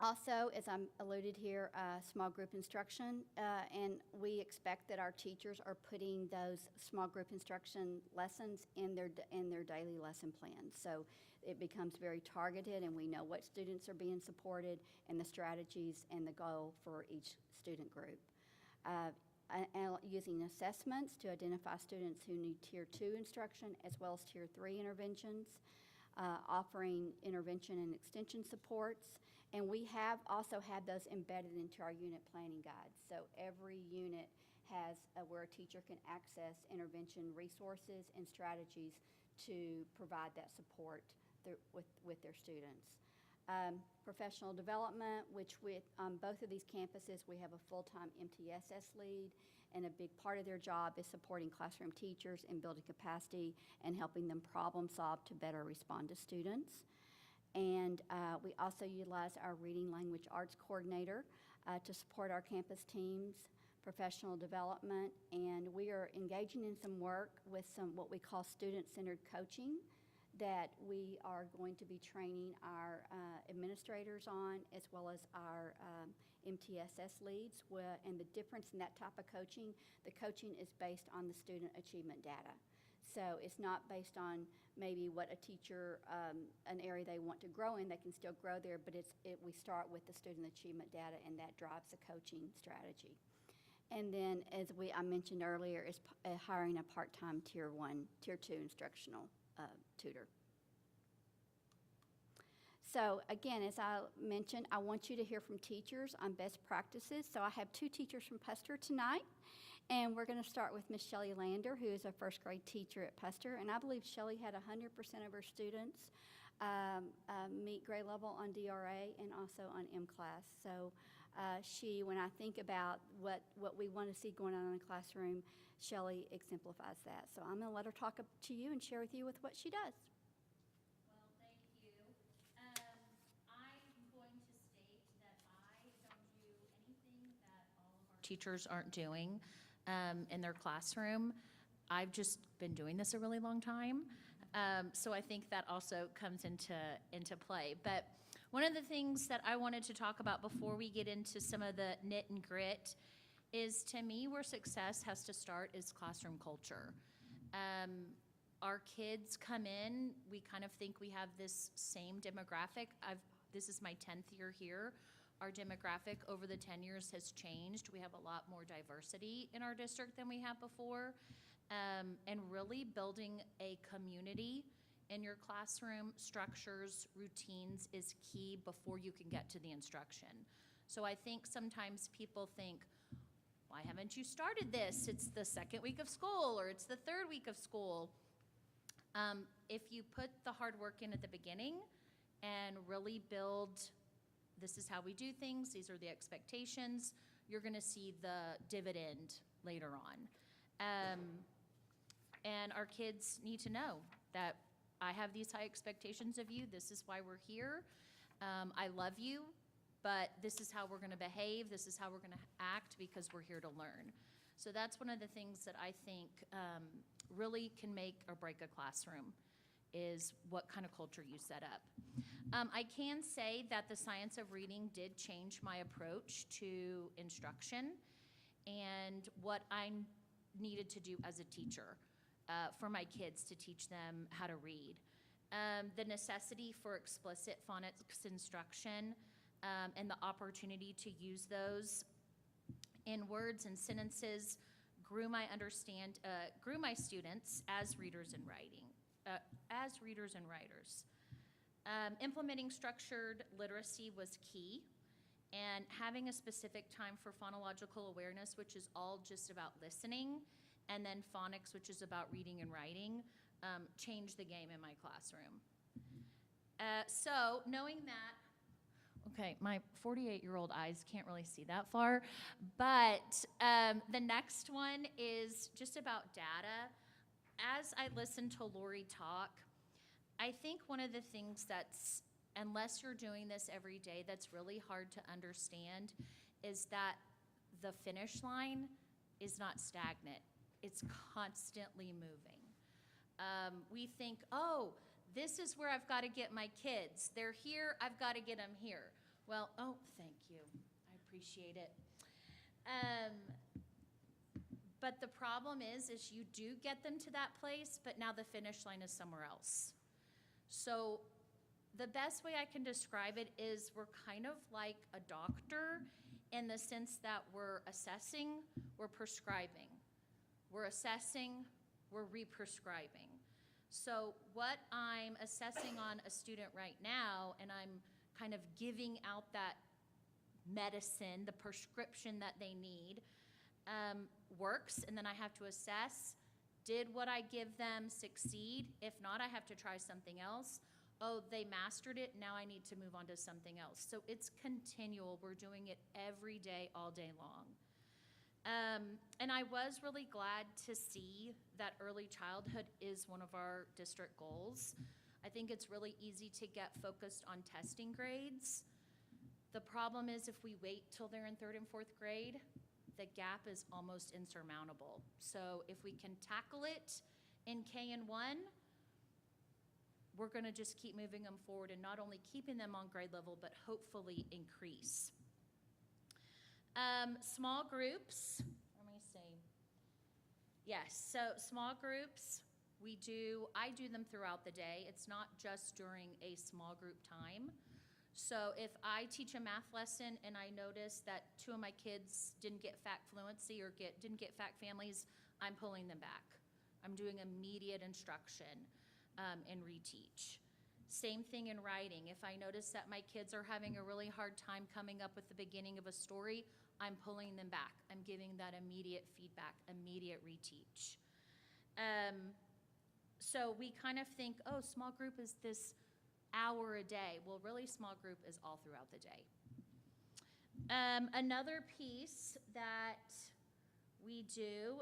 Also, as I alluded here, small group instruction, and we expect that our teachers are putting those small group instruction lessons in their daily lesson plans. So it becomes very targeted, and we know what students are being supported and the strategies and the goal for each student group. Using assessments to identify students who need Tier 2 instruction as well as Tier 3 interventions, offering intervention and extension supports. And we have also had those embedded into our unit planning guides. So every unit has where a teacher can access intervention resources and strategies to provide that support with their students. Professional development, which on both of these campuses, we have a full-time MTSS lead, and a big part of their job is supporting classroom teachers in building capacity and helping them problem solve to better respond to students. And we also utilize our Reading Language Arts Coordinator to support our campus teams, professional development, and we are engaging in some work with some what we call student-centered coaching that we are going to be training our administrators on, as well as our MTSS leads. And the difference in that type of coaching, the coaching is based on the student achievement data. So it's not based on maybe what a teacher, an area they want to grow in, they can still grow there, but we start with the student achievement data, and that drives the coaching strategy. And then, as I mentioned earlier, is hiring a part-time Tier 2 instructional tutor. So again, as I mentioned, I want you to hear from teachers on best practices. So I have 2 teachers from Puster tonight. And we're going to start with Miss Shelley Lander, who is a first grade teacher at Puster. And I believe Shelley had 100% of her students meet grade level on DRA and also on M-Class. So when I think about what we want to see going on in the classroom, Shelley exemplifies that. So I'm going to let her talk to you and share with you with what she does. Well, thank you. I'm going to state that I don't do anything that all of our teachers aren't doing in their classroom. I've just been doing this a really long time. So I think that also comes into play. But one of the things that I wanted to talk about before we get into some of the knit and grit is, to me, where success has to start is classroom culture. Our kids come in, we kind of think we have this same demographic. This is my 10th year here. Our demographic over the 10 years has changed. We have a lot more diversity in our district than we had before. And really building a community in your classroom, structures, routines is key before you can get to the instruction. So I think sometimes people think, why haven't you started this? It's the second week of school, or it's the third week of school. If you put the hard work in at the beginning and really build, this is how we do things, these are the expectations, you're gonna see the dividend later on. And our kids need to know that I have these high expectations of you, this is why we're here. I love you, but this is how we're going to behave, this is how we're going to act because we're here to learn. So that's one of the things that I think really can make or break a classroom, is what kind of culture you set up. I can say that the science of reading did change my approach to instruction and what I needed to do as a teacher for my kids to teach them how to read. The necessity for explicit phonics instruction and the opportunity to use those in words and sentences grew my students as readers and writers. Implementing structured literacy was key, and having a specific time for phonological awareness, which is all just about listening, and then phonics, which is about reading and writing, changed the game in my classroom. So knowing that, okay, my 48-year-old eyes can't really see that far, but the next one is just about data. As I listened to Lori talk, I think one of the things that's, unless you're doing this every day, that's really hard to understand is that the finish line is not stagnant. It's constantly moving. We think, oh, this is where I've got to get my kids. They're here, I've got to get them here. Well, oh, thank you. I appreciate it. But the problem is you do get them to that place, but now the finish line is somewhere else. So the best way I can describe it is we're kind of like a doctor in the sense that we're assessing, we're prescribing. We're assessing, we're re-prescribing. So what I'm assessing on a student right now, and I'm kind of giving out that medicine, the prescription that they need, works, and then I have to assess, did what I give them succeed? If not, I have to try something else. Oh, they mastered it, now I need to move on to something else. So it's continual, we're doing it every day, all day long. And I was really glad to see that early childhood is one of our district goals. I think it's really easy to get focused on testing grades. The problem is if we wait till they're in 3rd and 4th grade, the gap is almost insurmountable. So if we can tackle it in K and 1, we're gonna just keep moving them forward and not only keeping them on grade level, but hopefully increase. Small groups, let me see. Yes, so small groups, I do them throughout the day. It's not just during a small group time. So if I teach a math lesson and I notice that 2 of my kids didn't get fact fluency or didn't get fact families, I'm pulling them back. I'm doing immediate instruction and reteach. Same thing in writing. If I notice that my kids are having a really hard time coming up with the beginning of a story, I'm pulling them back. I'm giving that immediate feedback, immediate reteach. So we kind of think, oh, small group is this hour a day. Well, really, small group is all throughout the day. Another piece that we do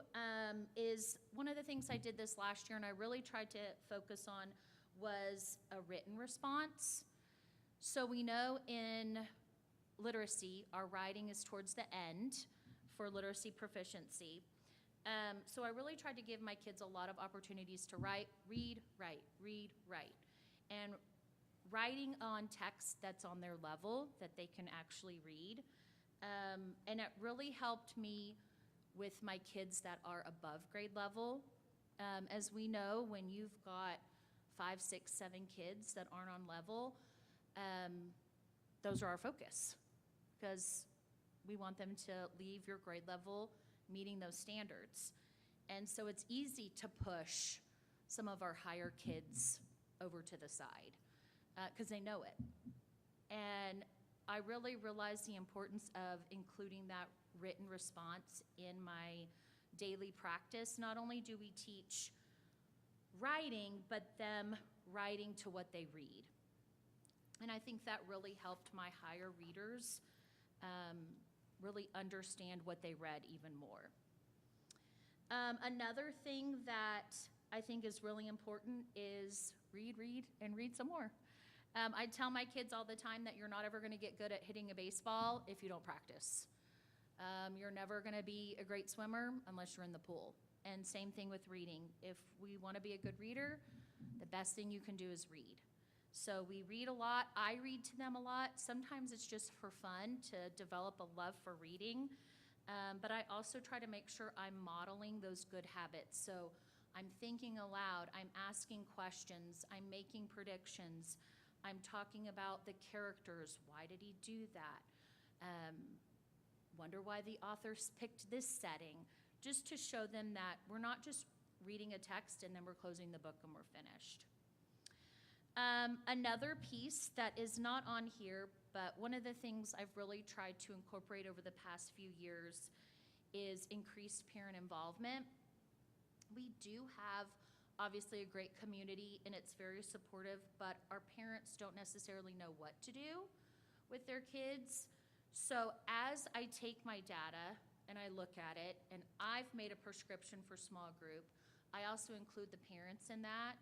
is one of the things I did this last year, and I really tried to focus on, was a written response. So we know in literacy, our writing is towards the end for literacy proficiency. So I really tried to give my kids a lot of opportunities to write, read, write, read, write. And writing on text that's on their level that they can actually read. And it really helped me with my kids that are above grade level. As we know, when you've got 5, 6, 7 kids that aren't on level, those are our focus, because we want them to leave your grade level meeting those standards. And so it's easy to push some of our higher kids over to the side because they know it. And I really realized the importance of including that written response in my daily practice. Not only do we teach writing, but them writing to what they read. And I think that really helped my higher readers really understand what they read even more. Another thing that I think is really important is read, and read some more. I tell my kids all the time that you're not ever going to get good at hitting a baseball if you don't practice. You're never going to be a great swimmer unless you're in the pool. And same thing with reading. If we want to be a good reader, the best thing you can do is read. So we read a lot. I read to them a lot. Sometimes it's just for fun to develop a love for reading. But I also try to make sure I'm modeling those good habits. So I'm thinking aloud, I'm asking questions, I'm making predictions, I'm talking about the characters. Why did he do that? Wonder why the authors picked this setting, just to show them that we're not just reading a text and then we're closing the book and we're finished. Another piece that is not on here, but one of the things I've really tried to incorporate over the past few years is increased parent involvement. We do have obviously a great community and it's very supportive, but our parents don't necessarily know what to do with their kids. So as I take my data and I look at it, and I've made a prescription for small group, I also include the parents in that,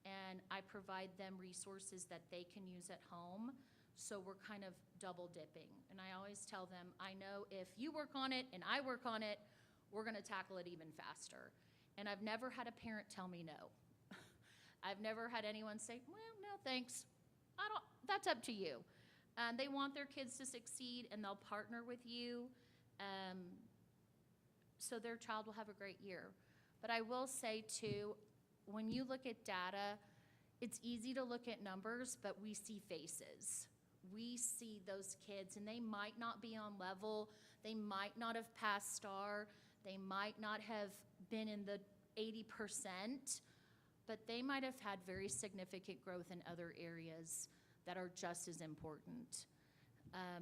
and I provide them resources that they can use at home. So we're kind of double dipping. And I always tell them, I know if you work on it and I work on it, we're gonna tackle it even faster. And I've never had a parent tell me no. I've never had anyone say, well, no, thanks. That's up to you. They want their kids to succeed and they'll partner with you so their child will have a great year. But I will say too, when you look at data, it's easy to look at numbers, but we see faces. We see those kids and they might not be on level, they might not have passed STAR, they might not have been in the 80%, but they might have had very significant growth in other areas that are just as important.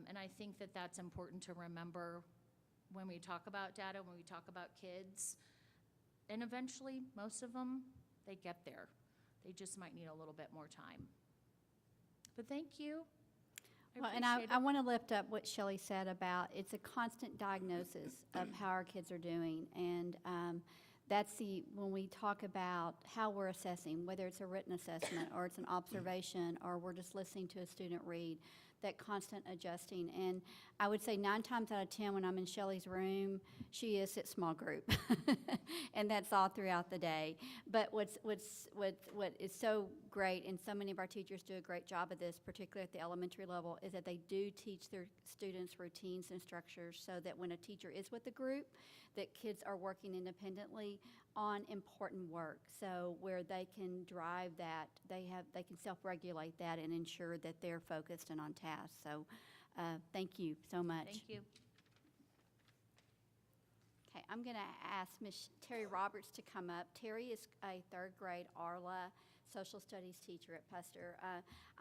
And I think that that's important to remember when we talk about data, when we talk about kids. And eventually, most of them, they get there. They just might need a little bit more time. But thank you. Well, and I want to lift up what Shelley said about it's a constant diagnosis of how our kids are doing. And that's when we talk about how we're assessing, whether it's a written assessment or it's an observation or we're just listening to a student read, that constant adjusting. And I would say 9 times out of 10 when I'm in Shelley's room, she is at small group. And that's all throughout the day. But what is so great, and so many of our teachers do a great job of this, particularly at the elementary level, is that they do teach their students routines and structures so that when a teacher is with the group, that kids are working independently on important work. So where they can drive that, they can self-regulate that and ensure that they're focused and on task. So thank you so much. Thank you. Okay, I'm going to ask Ms. Terry Roberts to come up. Terry is a 3rd grade ARLA social studies teacher at Puster.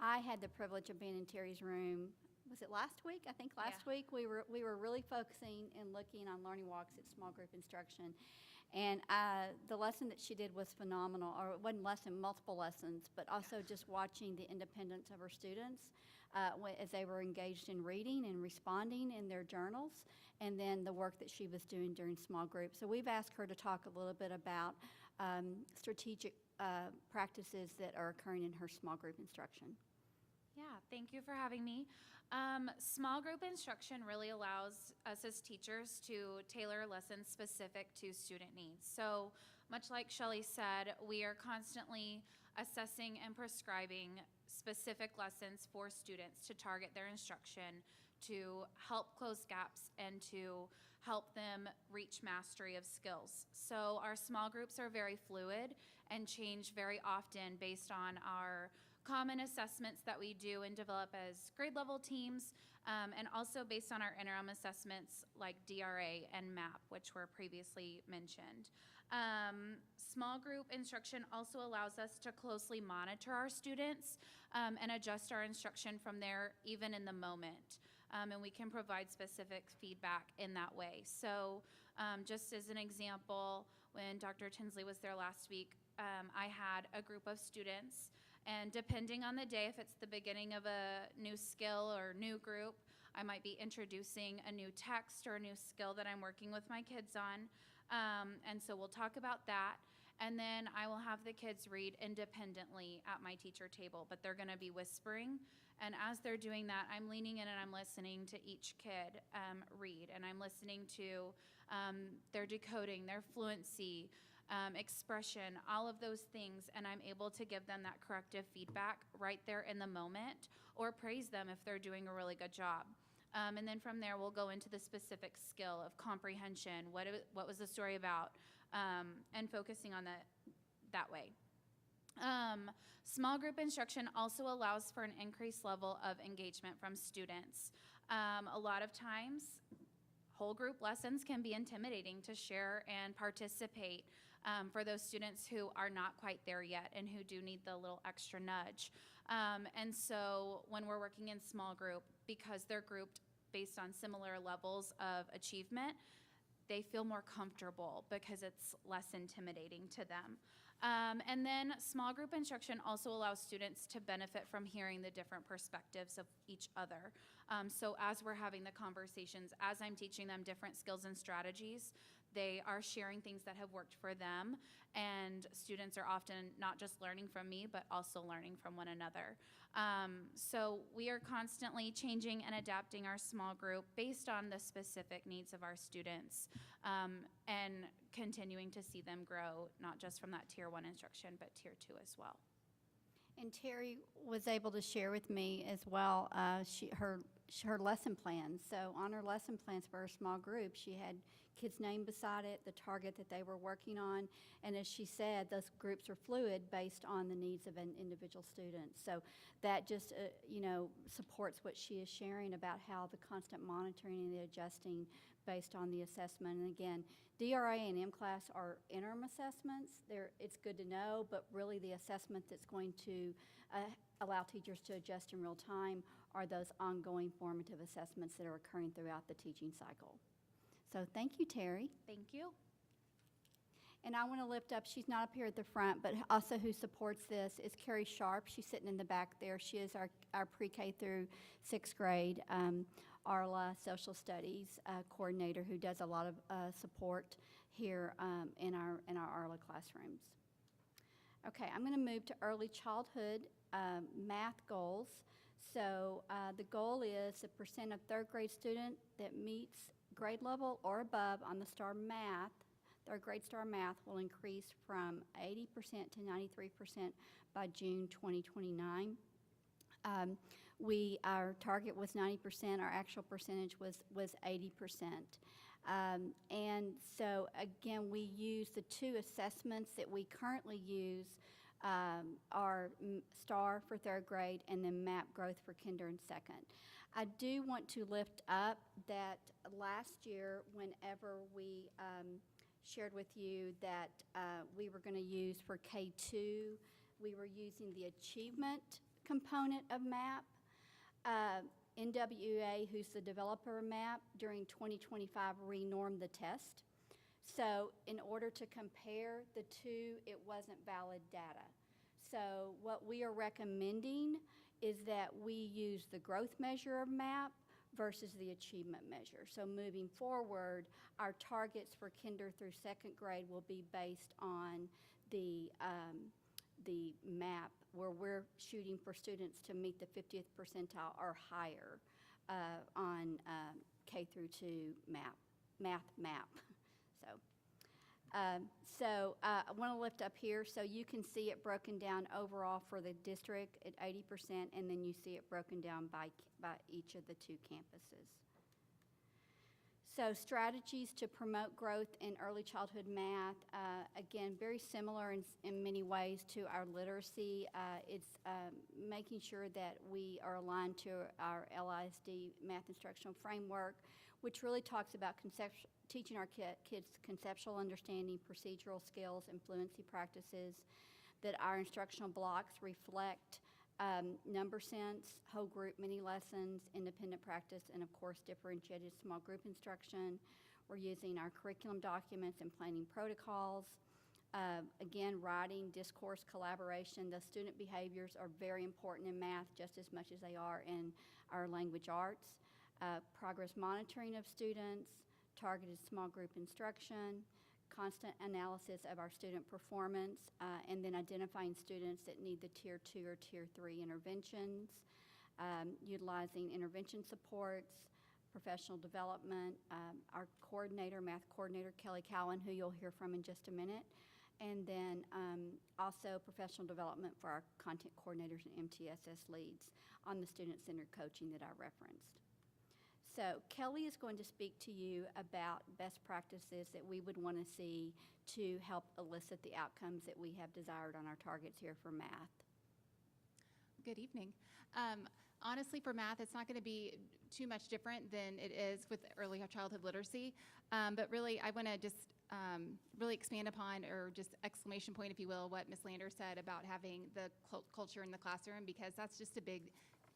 I had the privilege of being in Terry's room. Was it last week? I think last week we were really focusing and looking on learning walks at small group instruction. And the lesson that she did was phenomenal, or it wasn't lesson, multiple lessons, but also just watching the independence of her students as they were engaged in reading and responding in their journals, and then the work that she was doing during small groups. So we've asked her to talk a little bit about strategic practices that are occurring in her small group instruction. Yeah, thank you for having me. Small group instruction really allows us as teachers to tailor lessons specific to student needs. So much like Shelley said, we are constantly assessing and prescribing specific lessons for students to target their instruction, to help close gaps, and to help them reach mastery of skills. So our small groups are very fluid and change very often based on our common assessments that we do and develop as grade level teams, and also based on our interim assessments like DRA and MAP, which were previously mentioned. Small group instruction also allows us to closely monitor our students and adjust our instruction from there, even in the moment. And we can provide specific feedback in that way. So just as an example, when Dr. Tinsley was there last week, I had a group of students, and depending on the day, if it's the beginning of a new skill or new group, I might be introducing a new text or a new skill that I'm working with my kids on. And so we'll talk about that. And then I will have the kids read independently at my teacher table, but they're going to be whispering. And as they're doing that, I'm leaning in and I'm listening to each kid read. And I'm listening to their decoding, their fluency, expression, all of those things. And I'm able to give them that corrective feedback right there in the moment, or praise them if they're doing a really good job. And then from there, we'll go into the specific skill of comprehension. What was the story about? And focusing on that way. Small group instruction also allows for an increased level of engagement from students. A lot of times, whole group lessons can be intimidating to share and participate for those students who are not quite there yet and who do need the little extra nudge. And so when we're working in small group, because they're grouped based on similar levels of achievement, they feel more comfortable because it's less intimidating to them. And then small group instruction also allows students to benefit from hearing the different perspectives of each other. So as we're having the conversations, as I'm teaching them different skills and strategies, they are sharing things that have worked for them, and students are often not just learning from me, but also learning from one another. So we are constantly changing and adapting our small group based on the specific needs of our students, and continuing to see them grow, not just from that Tier 1 instruction, but Tier 2 as well. And Terry was able to share with me as well her lesson plans. So on her lesson plans for her small group, she had kids' name beside it, the target that they were working on, and as she said, those groups are fluid based on the needs of an individual student. So that just supports what she is sharing about how the constant monitoring and the adjusting based on the assessment. And again, DRA and M-Class are interim assessments. It's good to know, but really the assessment that's going to allow teachers to adjust in real time are those ongoing formative assessments that are occurring throughout the teaching cycle. So thank you, Terry. Thank you. And I want to lift up, she's not up here at the front, but also who supports this is Carrie Sharp. She's sitting in the back there. She is our pre-K through 6th grade ARLA social studies coordinator who does a lot of support here in our ARLA classrooms. Okay, I'm going to move to early childhood math goals. So the goal is the percent of 3rd grade student that meets grade level or above on the STAR Math, 3rd grade STAR Math will increase from 80% to 93% by June 2029. Our target was 90%, our actual percentage was 80%. And so again, we use the 2 assessments that we currently use are STAR for 3rd grade and then MAP growth for kinder and 2nd. I do want to lift up that last year, whenever we shared with you that we were going to use for K2, we were using the achievement component of MAP. NWA, who's the developer of MAP, during 2025 renormed the test. So in order to compare the 2, it wasn't valid data. So what we are recommending is that we use the growth measure of MAP versus the achievement measure. So moving forward, our targets for kinder through 2nd grade will be based on the MAP, where we're shooting for students to meet the 50th percentile or higher on K through 2 MAP. So I want to lift up here so you can see it broken down overall for the district at 80%, and then you see it broken down by each of the 2 campuses. So strategies to promote growth in early childhood math, again, very similar in many ways to our literacy. It's making sure that we are aligned to our LISD math instructional framework, which really talks about teaching our kids conceptual understanding, procedural skills, and fluency practices, that our instructional blocks reflect number sense, whole group mini lessons, independent practice, and of course differentiated small group instruction. We're using our curriculum documents and planning protocols. Again, writing, discourse, collaboration. The student behaviors are very important in math just as much as they are in our language arts. Progress monitoring of students, targeted small group instruction, constant analysis of our student performance, and then identifying students that need the Tier 2 or Tier 3 interventions, utilizing intervention supports, professional development, our coordinator, math coordinator, Kelly Cowan, who you'll hear from in just a minute, and then also professional development for our content coordinators and MTSS leads on the student-centered coaching that I referenced. So Kelly is going to speak to you about best practices that we would want to see to help elicit the outcomes that we have desired on our targets here for math. Good evening. Honestly, for math, it's not going to be too much different than it is with early childhood literacy. But really, I want to just really expand upon, or just exclamation point, if you will, what Ms. Lander said about having the culture in the classroom, because that's just a big,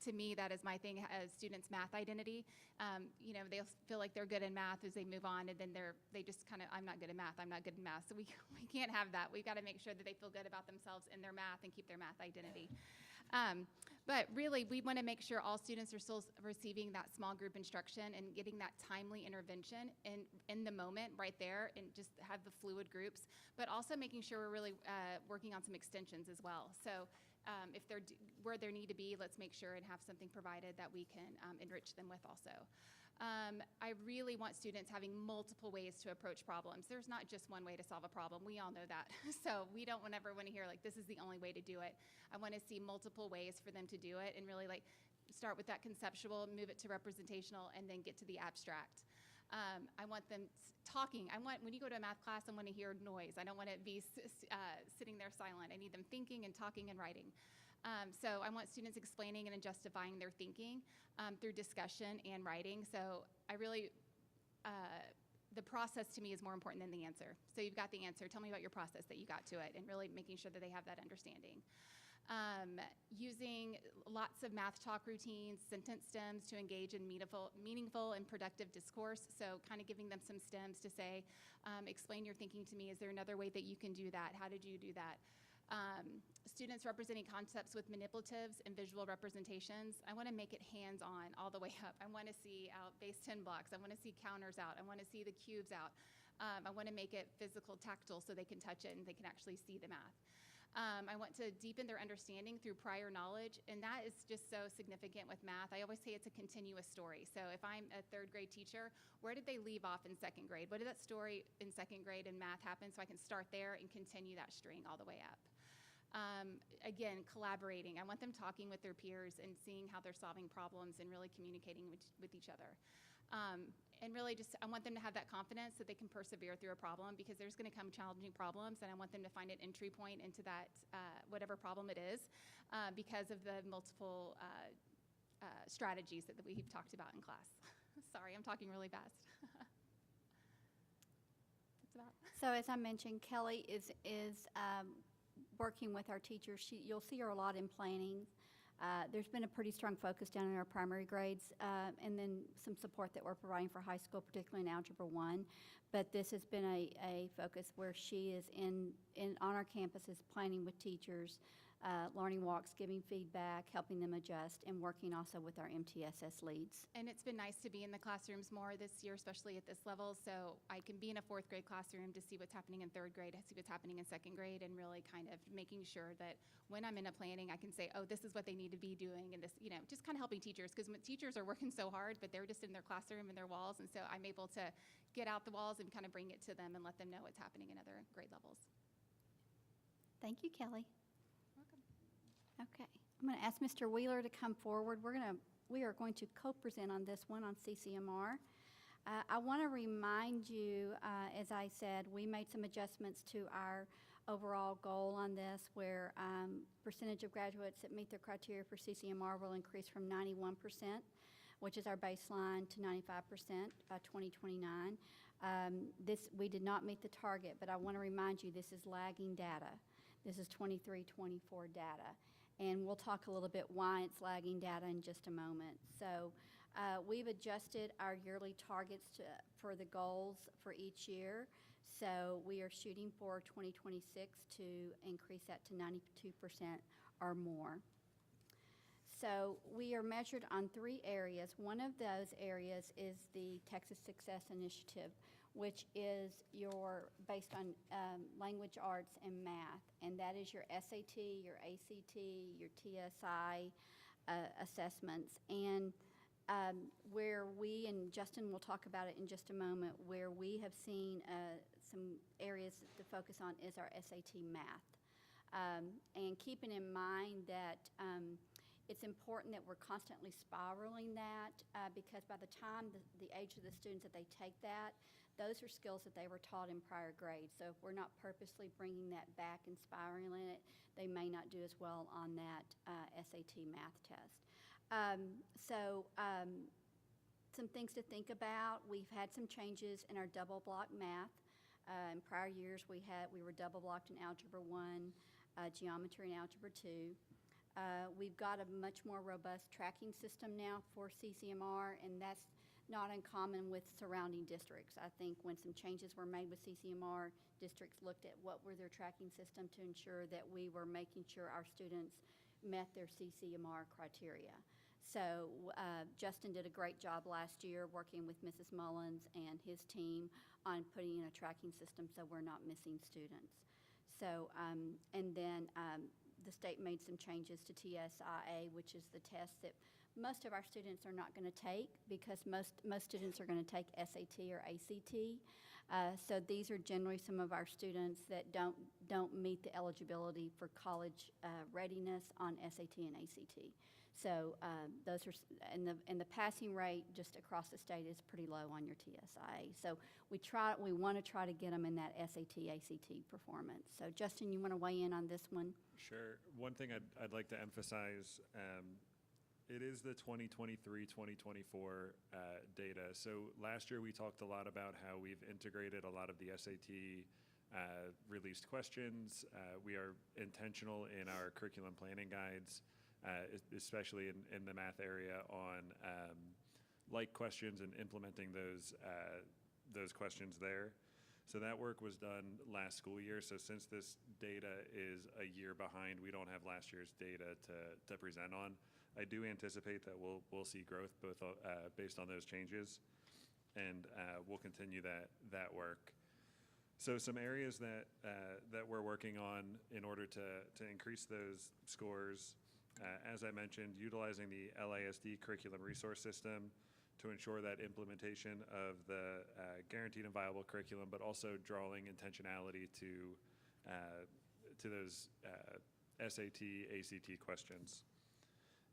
to me, that is my thing as students' math identity. You know, they'll feel like they're good in math as they move on, and then they just kind of, I'm not good at math, I'm not good in math. So we can't have that. We've got to make sure that they feel good about themselves in their math and keep their math identity. But really, we want to make sure all students are still receiving that small group instruction and getting that timely intervention in the moment right there, and just have the fluid groups, but also making sure we're really working on some extensions as well. So if they're where they need to be, let's make sure and have something provided that we can enrich them with also. I really want students having multiple ways to approach problems. There's not just one way to solve a problem. We all know that. So we don't ever want to hear like, this is the only way to do it. I want to see multiple ways for them to do it, and really like start with that conceptual, move it to representational, and then get to the abstract. I want them talking. When you go to a math class, I want to hear noise. I don't want to be sitting there silent. I need them thinking and talking and writing. So I want students explaining and justifying their thinking through discussion and writing. So I really, the process to me is more important than the answer. So you've got the answer. Tell me about your process that you got to it, and really making sure that they have that understanding. Using lots of math talk routines, sentence stems to engage in meaningful and productive discourse. So kind of giving them some stems to say, explain your thinking to me. Is there another way that you can do that? How did you do that? Students representing concepts with manipulatives and visual representations. I want to make it hands-on all the way up. I want to see out base 10 blocks. I want to see counters out. I want to see the cubes out. I want to make it physical, tactile, so they can touch it and they can actually see the math. I want to deepen their understanding through prior knowledge, and that is just so significant with math. I always say it's a continuous story. So if I'm a third grade teacher, where did they leave off in second grade? What did that story in second grade in math happen? So I can start there and continue that string all the way up. Again, collaborating. I want them talking with their peers and seeing how they're solving problems and really communicating with each other. And really just, I want them to have that confidence that they can persevere through a problem, because there's going to come challenging problems, and I want them to find an entry point into that, whatever problem it is, because of the multiple strategies that we've talked about in class. Sorry, I'm talking really fast. That's about. So as I mentioned, Kelly is working with our teachers. You'll see her a lot in planning. There's been a pretty strong focus down in our primary grades, and then some support that we're providing for high school, particularly in Algebra 1. But this has been a focus where she is on our campuses planning with teachers, learning walks, giving feedback, helping them adjust, and working also with our MTSS leads. And it's been nice to be in the classrooms more this year, especially at this level. So I can be in a fourth grade classroom to see what's happening in third grade, see what's happening in second grade, and really kind of making sure that when I'm in a planning, I can say, oh, this is what they need to be doing, and this, you know, just kind of helping teachers, because teachers are working so hard, but they're just in their classroom and their walls, and so I'm able to get out the walls and kind of bring it to them and let them know what's happening in other grade levels. Thank you, Kelly. Okay, I'm going to ask Mr. Wheeler to come forward. We are going to co-present on this one on CCMR. I want to remind you, as I said, we made some adjustments to our overall goal on this, where percentage of graduates that meet their criteria for CCMR will increase from 91%, which is our baseline, to 95% by 2029. We did not meet the target, but I want to remind you, this is lagging data. This is 23-24 data. And we'll talk a little bit why it's lagging data in just a moment. So we've adjusted our yearly targets for the goals for each year. So we are shooting for 2026 to increase that to 92% or more. So we are measured on 3 areas. One of those areas is the Texas Success Initiative, which is based on language arts and math, and that is your SAT, your ACT, your TSI assessments. And where we, and Justin will talk about it in just a moment, where we have seen some areas to focus on is our SAT math. And keeping in mind that it's important that we're constantly spiraling that because by the time the age of the students that they take that, those are skills that they were taught in prior grades. So if we're not purposely bringing that back and spiraling it, they may not do as well on that SAT math test. Some things to think about. We've had some changes in our double block math. In prior years, we were double blocked in Algebra 1, Geometry, and Algebra 2. We've got a much more robust tracking system now for CCMR, and that's not uncommon with surrounding districts. I think when some changes were made with CCMR, districts looked at what were their tracking system to ensure that we were making sure our students met their CCMR criteria. So Justin did a great job last year working with Mrs. Mullins and his team on putting in a tracking system so we're not missing students. So, and then the state made some changes to TSIA, which is the test that most of our students are not going to take because most students are going to take SAT or ACT. So these are generally some of our students that don't meet the eligibility for college readiness on SAT and ACT. So those are, and the passing rate just across the state is pretty low on your TSIA. So we want to try to get them in that SAT, ACT performance. So Justin, you want to weigh in on this one? Sure. One thing I'd like to emphasize, it is the 2023-2024 data. So last year we talked a lot about how we've integrated a lot of the SAT released questions. We are intentional in our curriculum planning guides, especially in the math area, on like questions and implementing those questions there. So that work was done last school year. So since this data is a year behind, we don't have last year's data to present on. I do anticipate that we'll see growth both based on those changes, and we'll continue that work. So some areas that we're working on in order to increase those scores. As I mentioned, utilizing the LASD curriculum resource system to ensure that implementation of the guaranteed and viable curriculum, but also drawing intentionality to those SAT, ACT questions.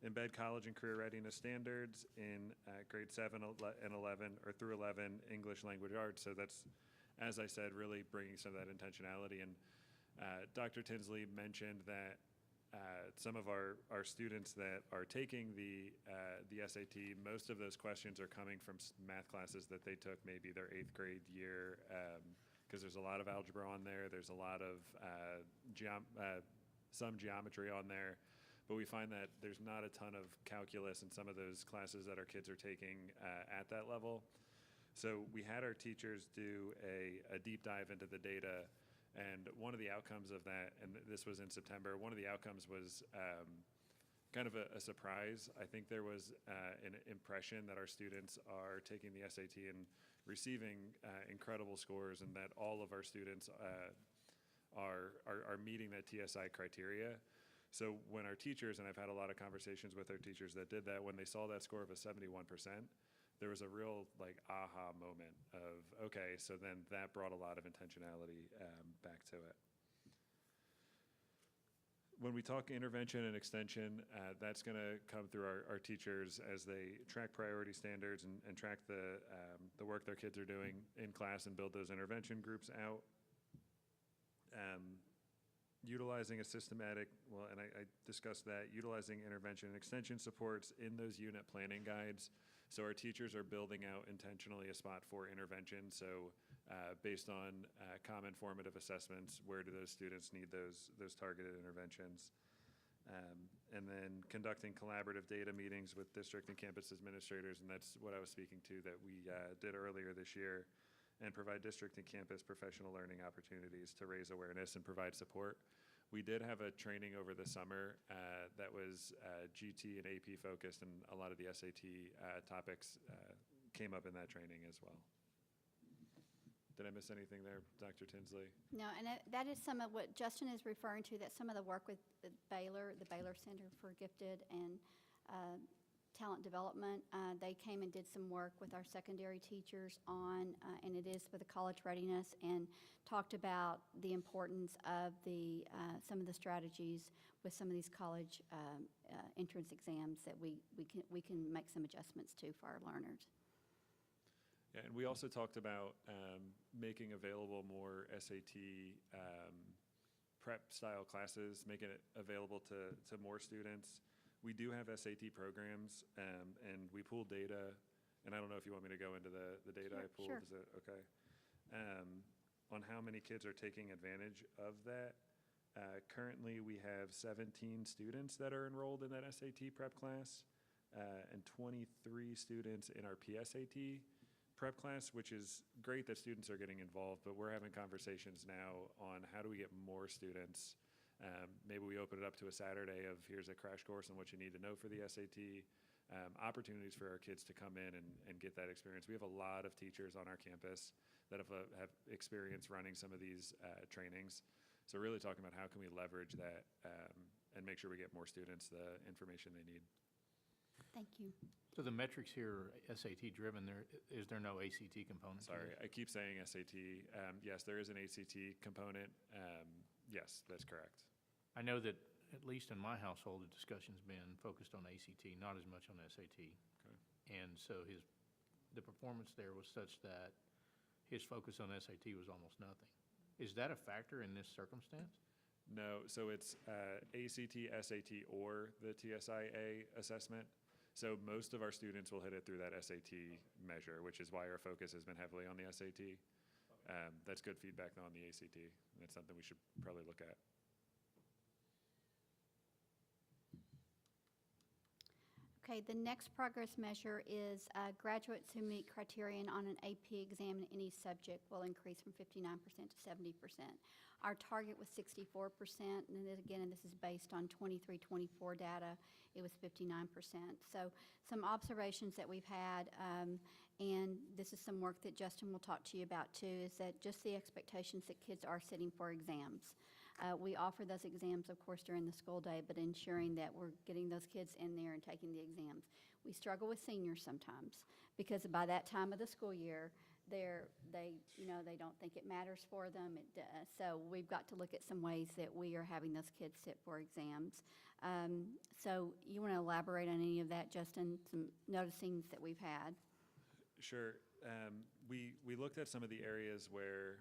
Embed college and career readiness standards in grade 7 and 11, or through 11, English language arts. So that's, as I said, really bringing some of that intentionality. And Dr. Tinsley mentioned that some of our students that are taking the SAT, most of those questions are coming from math classes that they took maybe their 8th grade year, because there's a lot of algebra on there. There's a lot of some geometry on there. But we find that there's not a ton of calculus in some of those classes that our kids are taking at that level. So we had our teachers do a deep dive into the data. And one of the outcomes of that, and this was in September, one of the outcomes was kind of a surprise. I think there was an impression that our students are taking the SAT and receiving incredible scores, and that all of our students are meeting that TSI criteria. So when our teachers, and I've had a lot of conversations with our teachers that did that, when they saw that score of a 71%, there was a real aha moment of, okay, so then that brought a lot of intentionality back to it. When we talk intervention and extension, that's going to come through our teachers as they track priority standards and track the work their kids are doing in class and build those intervention groups out. Utilizing a systematic, and I discussed that, utilizing intervention and extension supports in those unit planning guides. So our teachers are building out intentionally a spot for intervention. So based on common formative assessments, where do those students need those targeted interventions? And then conducting collaborative data meetings with district and campus administrators, and that's what I was speaking to that we did earlier this year, and provide district and campus professional learning opportunities to raise awareness and provide support. We did have a training over the summer that was GT and AP focused, and a lot of the SAT topics came up in that training as well. Did I miss anything there, Dr. Tinsley? No, and that is some of what Justin is referring to, that some of the work with the Baylor Center for Gifted and Talent Development, they came and did some work with our secondary teachers on, and it is for the college readiness, and talked about the importance of some of the strategies with some of these college entrance exams that we can make some adjustments to for our learners. Yeah, and we also talked about making available more SAT prep style classes, making it available to more students. We do have SAT programs, and we pool data, and I don't know if you want me to go into the data I pulled. Sure. Is it okay? On how many kids are taking advantage of that. Currently, we have 17 students that are enrolled in that SAT prep class, and 23 students in our PSAT prep class, which is great that students are getting involved, but we're having conversations now on how do we get more students. Maybe we open it up to a Saturday of here's a crash course on what you need to know for the SAT. Opportunities for our kids to come in and get that experience. We have a lot of teachers on our campus that have experience running some of these trainings. So really talking about how can we leverage that and make sure we get more students the information they need. Thank you. So the metrics here are SAT driven. Is there no ACT component? Sorry, I keep saying SAT. Yes, there is an ACT component. Yes, that's correct. I know that, at least in my household, the discussion's been focused on ACT, not as much on SAT. Okay. And so the performance there was such that his focus on SAT was almost nothing. Is that a factor in this circumstance? No, so it's ACT, SAT, or the TSIA assessment. So most of our students will hit it through that SAT measure, which is why our focus has been heavily on the SAT. That's good feedback though on the ACT. And that's something we should probably look at. Okay, the next progress measure is graduates who meet criterion on an AP exam in any subject will increase from 59% to 70%. Our target was 64%, and then again, and this is based on 23-24 data, it was 59%. So some observations that we've had, and this is some work that Justin will talk to you about too, is that just the expectations that kids are sitting for exams. We offer those exams, of course, during the school day, but ensuring that we're getting those kids in there and taking the exams. We struggle with seniors sometimes because by that time of the school year, they don't think it matters for them. So we've got to look at some ways that we are having those kids sit for exams. So you want to elaborate on any of that, Justin? Some noticings that we've had. Sure. We looked at some of the areas where,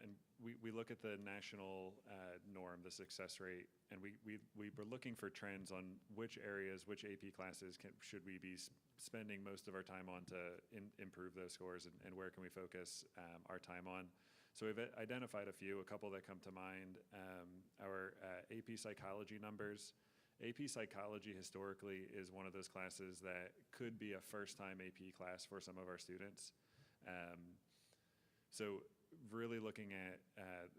and we look at the national norm, the success rate, and we were looking for trends on which areas, which AP classes should we be spending most of our time on to improve those scores, and where can we focus our time on. So we've identified a couple that come to mind. Our AP psychology numbers. AP Psychology historically is one of those classes that could be a first-time AP class for some of our students. So really looking at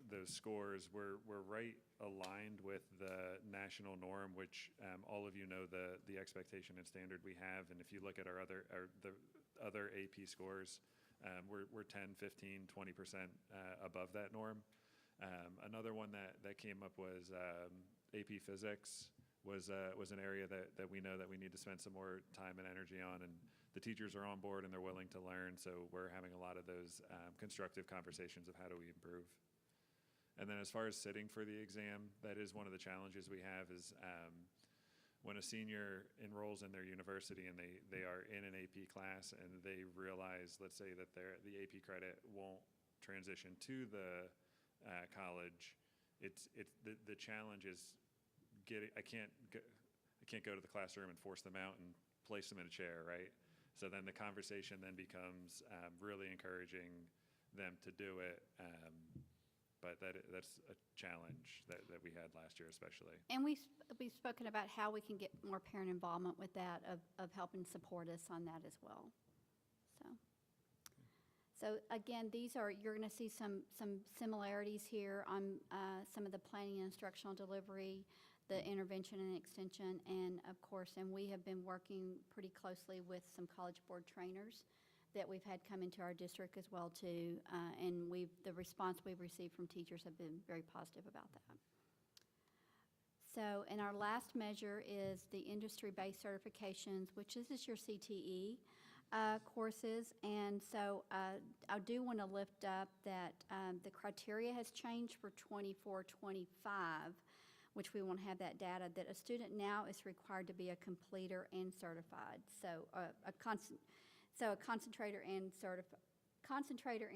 those scores, we're right aligned with the national norm, which all of you know the expectation and standard we have. And if you look at the other AP scores, we're 10, 15, 20% above that norm. Another one that came up was AP Physics. Was an area that we know that we need to spend some more time and energy on, and the teachers are on board and they're willing to learn, so we're having a lot of those constructive conversations of how do we improve. And then as far as sitting for the exam, that is one of the challenges we have is when a senior enrolls in their university and they are in an AP class and they realize, let's say that the AP credit won't transition to the college, the challenge is I can't go to the classroom and force them out and place them in a chair, right? So then the conversation then becomes really encouraging them to do it. But that's a challenge that we had last year especially. And we've spoken about how we can get more parent involvement with that, of helping support us on that as well. So again, you're going to see some similarities here on some of the planning and instructional delivery, the intervention and extension, and of course, and we have been working pretty closely with some College Board trainers that we've had come into our district as well too. And the response we've received from teachers have been very positive about that. So, and our last measure is the industry-based certifications, which is your CTE courses. And so I do want to lift up that the criteria has changed for 24-25, which we won't have that data, that a student now is required to be a completer and certified. So a concentrator and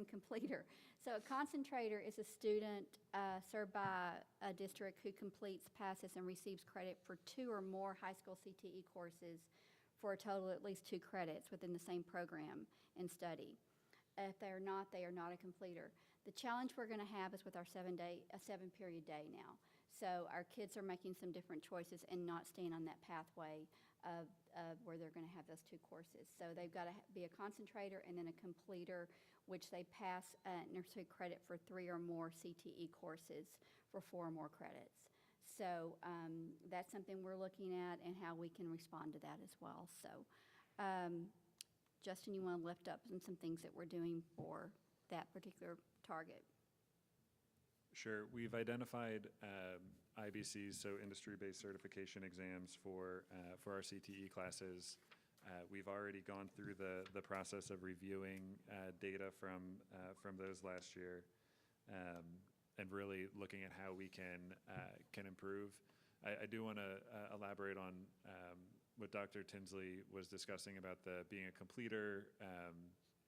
completer. So a concentrator is a student served by a district who completes, passes, and receives credit for 2 or more high school CTE courses for a total of at least 2 credits within the same program and study. If they are not a completer. The challenge we're going to have is with our 7-period day now. So our kids are making some different choices and not staying on that pathway of where they're going to have those 2 courses. So they've got to be a concentrator and then a completer, which they pass and receive credit for 3 or more CTE courses for 4 or more credits. So that's something we're looking at and how we can respond to that as well. So Justin, you want to lift up some things that we're doing for that particular target? Sure. We've identified IBCs, so industry-based certification exams for our CTE classes. We've already gone through the process of reviewing data from those last year, and really looking at how we can improve. I do want to elaborate on what Dr. Tinsley was discussing about being a completer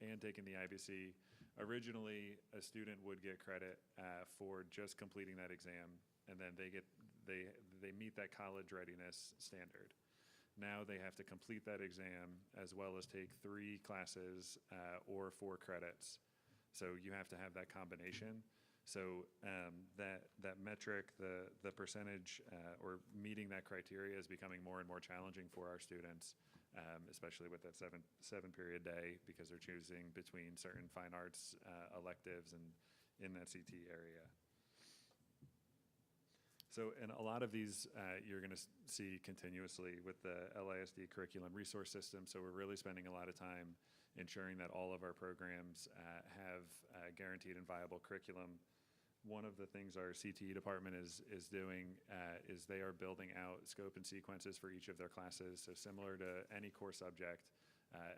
and taking the IBC. Originally, a student would get credit for just completing that exam, and then they meet that college readiness standard. Now they have to complete that exam as well as take 3 classes or 4 credits. So you have to have that combination. So that metric, the percentage or meeting that criteria is becoming more and more challenging for our students, especially with that 7-period day, because they're choosing between certain fine arts electives and in that CT area. So in a lot of these, you're going to see continuously with the LISD curriculum resource system. So we're really spending a lot of time ensuring that all of our programs have guaranteed and viable curriculum. One of the things our CTE department is doing is they are building out scope and sequences for each of their classes. So similar to any core subject,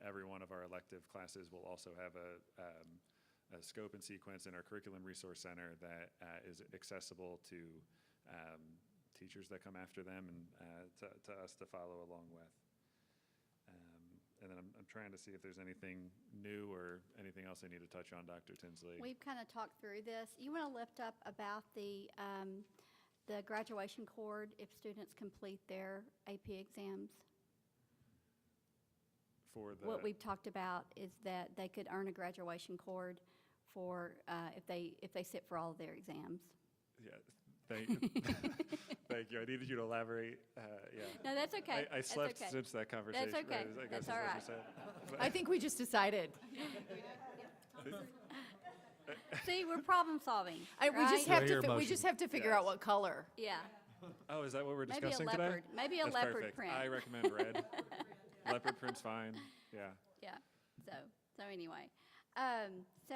every one of our elective classes will also have a scope and sequence in our curriculum resource center that is accessible to teachers that come after them and to us to follow along with. And then I'm trying to see if there's anything new or anything else I need to touch on, Dr. Tinsley. We've kind of talked through this. You want to lift up about the graduation cord if students complete their AP exams? For the What we've talked about is that they could earn a graduation cord for if they sit for all of their exams. Yeah, thank you. I needed you to elaborate. Yeah. No, that's okay. I That's slept okay. since that conversation. That's okay. I guess That's is all what you right. said. I think we just decided. See, we're problem solving. We just right? have Your to we motion. just have to figure out what color. Yeah, Oh, is that what we're maybe a discussing leopard. today? Maybe a That's leopard perfect. print. I recommend red. Leopard print's fine. Yeah. Yeah. So anyway, so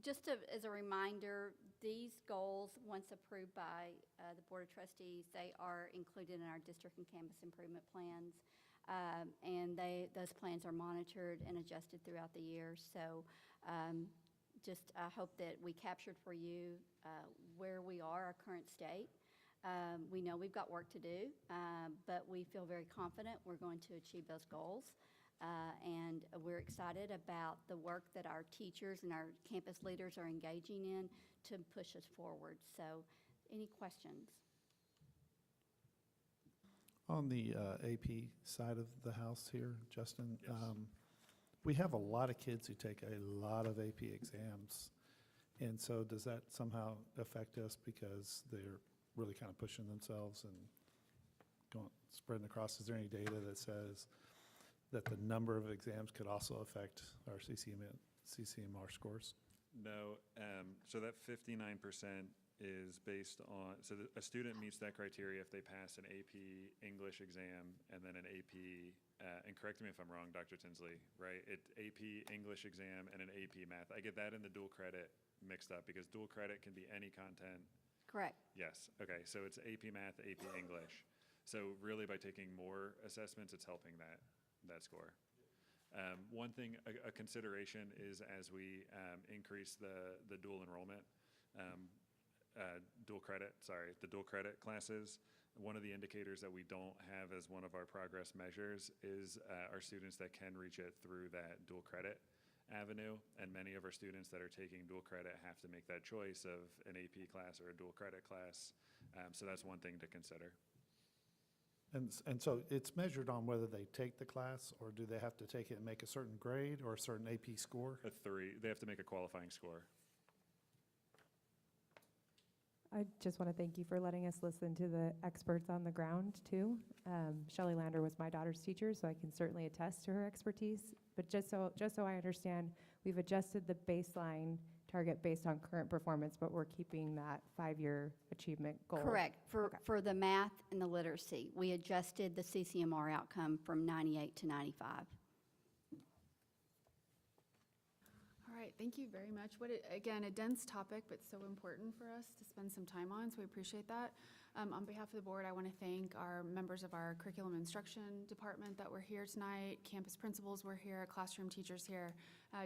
just as a reminder, these goals, once approved by the Board of Trustees, they are included in our district and campus improvement plans. And those plans are monitored and adjusted throughout the year. So just I hope that we captured for you where we are, our current state. We know we've got work to do, but we feel very confident we're going to achieve those goals. And we're excited about the work that our teachers and our campus leaders are engaging in to push us forward. So any questions? On the AP side of the house here, Justin, Yes. We have a lot of kids who take a lot of AP exams. And so does that somehow affect us because they're really kind of pushing themselves and spreading across? Is there any data that says that the number of exams could also affect our CCMR scores? No. So that 59% is based on, so a student meets that criteria if they pass an AP English exam and then an AP, and correct me if I'm wrong, Dr. Tinsley, right? AP English exam and an AP math. I get that in the dual credit mixed up because dual credit can be any content. Correct. Yes, okay, so it's AP math, AP English. So really by taking more assessments, it's helping that score. One thing, a consideration is as we increase the dual enrollment, the dual credit classes, one of the indicators that we don't have as one of our progress measures is our students that can reach it through that dual credit avenue, and many of our students that are taking dual credit have to make that choice of an AP class or a dual credit class, so that's one thing to consider. And so it's measured on whether they take the class, or do they have to take it and make a certain grade or a certain AP score? They have to make a qualifying score. I just want to thank you for letting us listen to the experts on the ground, too. Shelley Lander was my daughter's teacher, so I can certainly attest to her expertise. But just so I understand, we've adjusted the baseline target based on current performance, but we're keeping that 5-year achievement goal. Correct. Okay. For the math and the literacy, we adjusted the CCMR outcome from 98 to 95. All right, thank you very much. Again, a dense topic, but so important for us to spend some time on, so we appreciate that. On behalf of the board, I want to thank our members of our curriculum instruction department that were here tonight, campus principals were here, classroom teachers here,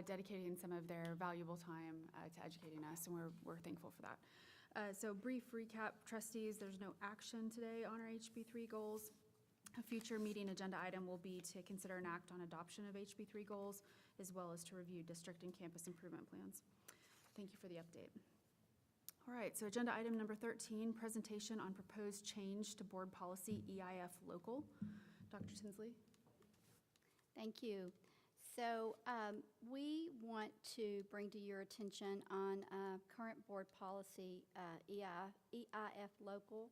dedicating some of their valuable time to educating us, and we're thankful for that. So brief recap, trustees, there's no action today on our HB3 goals. A future meeting agenda item will be to consider an act on adoption of HB3 goals, as well as to review district and campus improvement plans. Thank you for the update. All right, so agenda item number 13, presentation on proposed change to board policy EIF local. Dr. Tinsley? Thank you. So we want to bring to your attention on current board policy EIF local.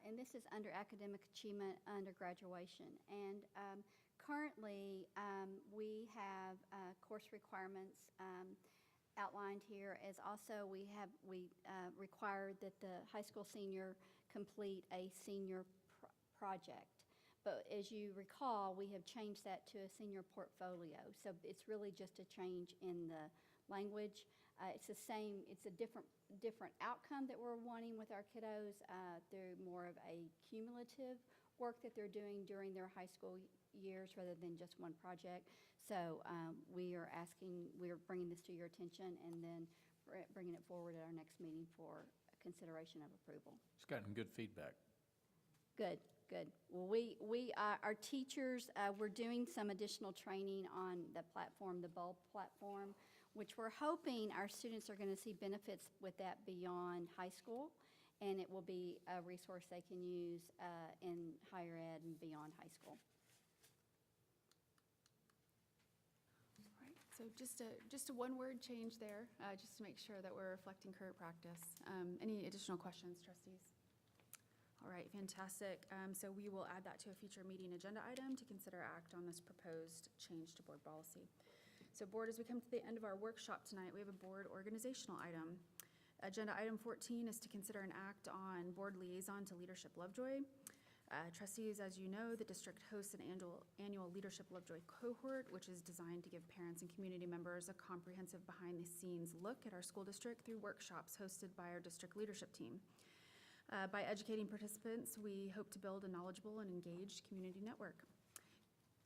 And this is under academic achievement under graduation. And currently, we have course requirements outlined here, as also we require that the high school senior complete a senior project. But as you recall, we have changed that to a senior portfolio. So it's really just a change in the language. It's the same, it's a different outcome that we're wanting with our kiddos. They're more of a cumulative work that they're doing during their high school years rather than just one project. So we're bringing this to your attention and then bringing it forward at our next meeting for consideration of approval. It's gotten good feedback. Good. Well, our teachers, we're doing some additional training on the platform, the Bulb platform, which we're hoping our students are going to see benefits with that beyond high school, and it will be a resource they can use in higher ed and beyond high school. All right, so just a one-word change there, just to make sure that we're reflecting current practice. Any additional questions, trustees? All right, fantastic. So we will add that to a future meeting agenda item to consider act on this proposed change to board policy. So board, as we come to the end of our workshop tonight, we have a board organizational item. Agenda item 14 is to consider an act on board liaison to Leadership Lovejoy. Trustees, as you know, the district hosts an annual Leadership Lovejoy cohort, which is designed to give parents and community members a comprehensive behind-the-scenes look at our school district through workshops hosted by our district leadership team. By educating participants, we hope to build a knowledgeable and engaged community network.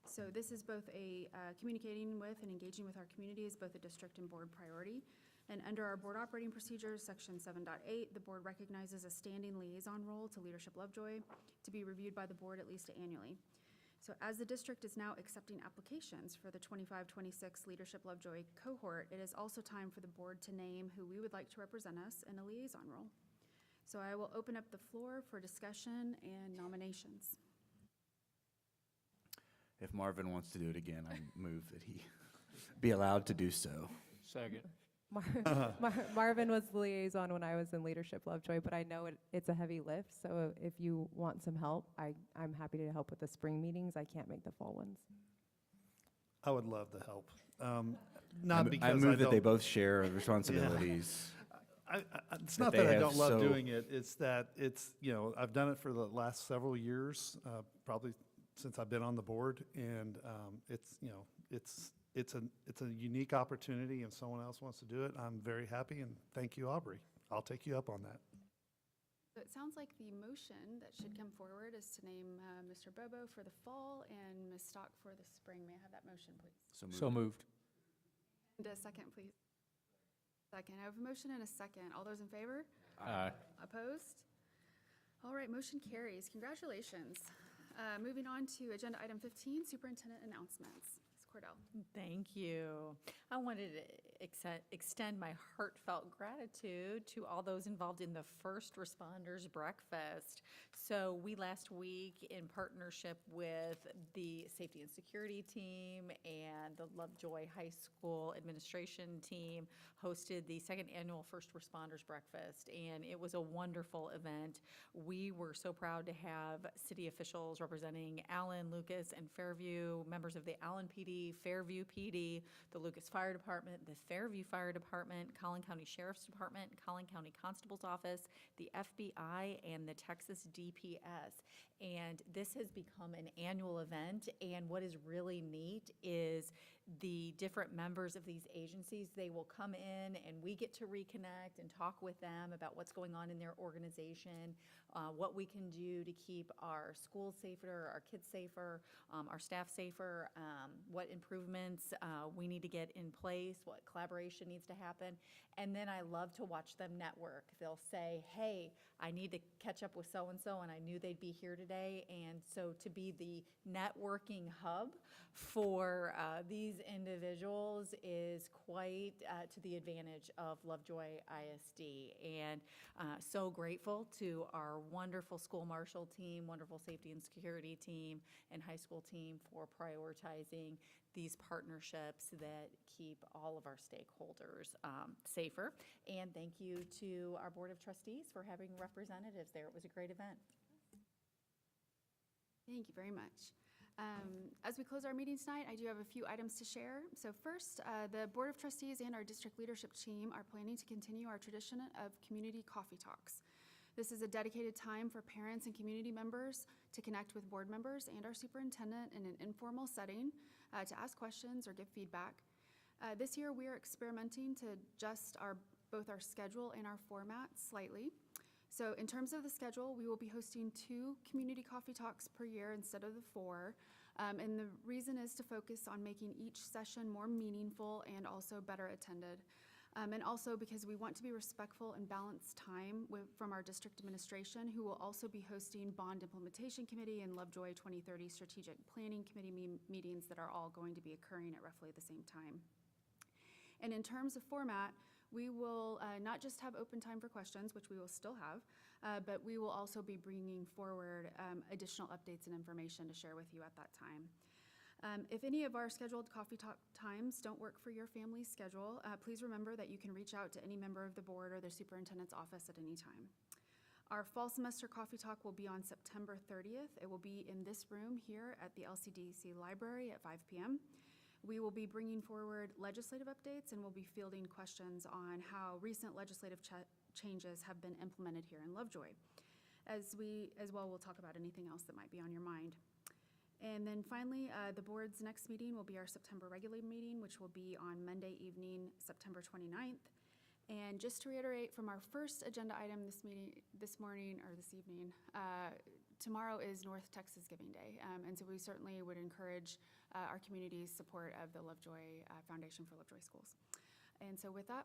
So this is both communicating with and engaging with our community is both a district and board priority. And under our board operating procedures, section 7.8, the board recognizes a standing liaison role to Leadership Lovejoy to be reviewed by the board at least annually. So as the district is now accepting applications for the 25-26 Leadership Lovejoy cohort, it is also time for the board to name who we would like to represent us in a liaison role. So I will open up the floor for discussion and nominations. If Marvin wants to do it again, I move that he be allowed to do so. Second. Marvin was the liaison when I was in Leadership Lovejoy, but I know it's a heavy lift, so if you want some help, I'm happy to help with the spring meetings. I can't make the fall ones. I would love the help. Not because I move that they don't- both share responsibilities. It's that not they that I have don't love so- doing it, it's that it's, I've done it for the last several years, probably since I've been on the board, and it's a unique opportunity, and someone else wants to do it. I'm very happy, and thank you, Aubrey. I'll take you up on that. So it sounds like the motion that should come forward is to name Mr. Bobo for the fall and Ms. Stock for the spring. May I have that motion, please? So moved. And a second, please. Second. I have a motion and a second. All those in favor? Aye. Opposed? All right, motion carries. Congratulations. Moving on to agenda item 15, superintendent announcements. Ms. Cordell. Thank you. I wanted to extend my heartfelt gratitude to all those involved in the First Responders Breakfast. So we last week, in partnership with the Safety and Security team and the Lovejoy High School administration team, hosted the second annual First Responders Breakfast, and it was a wonderful event. We were so proud to have city officials representing Allen, Lucas, and Fairview, members of the Allen PD, Fairview PD, the Lucas Fire Department, the Fairview Fire Department, Collin County Sheriff's Department, Collin County Constable's Office, the FBI, and the Texas DPS. And this has become an annual event, and what is really neat is the different members of these agencies, they will come in and we get to reconnect and talk with them about what's going on in their organization, what we can do to keep our schools safer, our kids safer, our staff safer, what improvements we need to get in place, what collaboration needs to happen. And then I love to watch them network. They'll say, hey, I need to catch up with so-and-so, and I knew they'd be here today. And so to be the networking hub for these individuals is quite to the advantage of Lovejoy ISD. And so grateful to our wonderful school marshal team, wonderful safety and security team, and high school team for prioritizing these partnerships that keep all of our stakeholders safer. And thank you to our Board of Trustees for having representatives there. It was a great event. Thank you very much. As we close our meeting tonight, I do have a few items to share. So first, the Board of Trustees and our district leadership team are planning to continue our tradition of community coffee talks. This is a dedicated time for parents and community members to connect with board members and our superintendent in an informal setting to ask questions or give feedback. This year, we are experimenting to adjust both our schedule and our format slightly. So in terms of the schedule, we will be hosting 2 community coffee talks per year instead of the 4. And the reason is to focus on making each session more meaningful and also better attended. And also because we want to be respectful and balance time from our district administration, who will also be hosting Bond Implementation Committee and Lovejoy 2030 Strategic Planning Committee meetings that are all going to be occurring at roughly the same time. And in terms of format, we will not just have open time for questions, which we will still have, but we will also be bringing forward additional updates and information to share with you at that time. If any of our scheduled coffee talk times don't work for your family's schedule, please remember that you can reach out to any member of the board or the superintendent's office at any time. Our fall semester coffee talk will be on September 30th. It will be in this room here at the LCDC library at 5 p.m. We will be bringing forward legislative updates, and we'll be fielding questions on how recent legislative changes have been implemented here in Lovejoy. As well, we'll talk about anything else that might be on your mind. And then finally, the board's next meeting will be our September regular meeting, which will be on Monday evening, September 29th. And just to reiterate from our first agenda item this evening, tomorrow is North Texas Giving Day. And so we certainly would encourage our community's support of the Lovejoy Foundation for Lovejoy Schools. And so with that,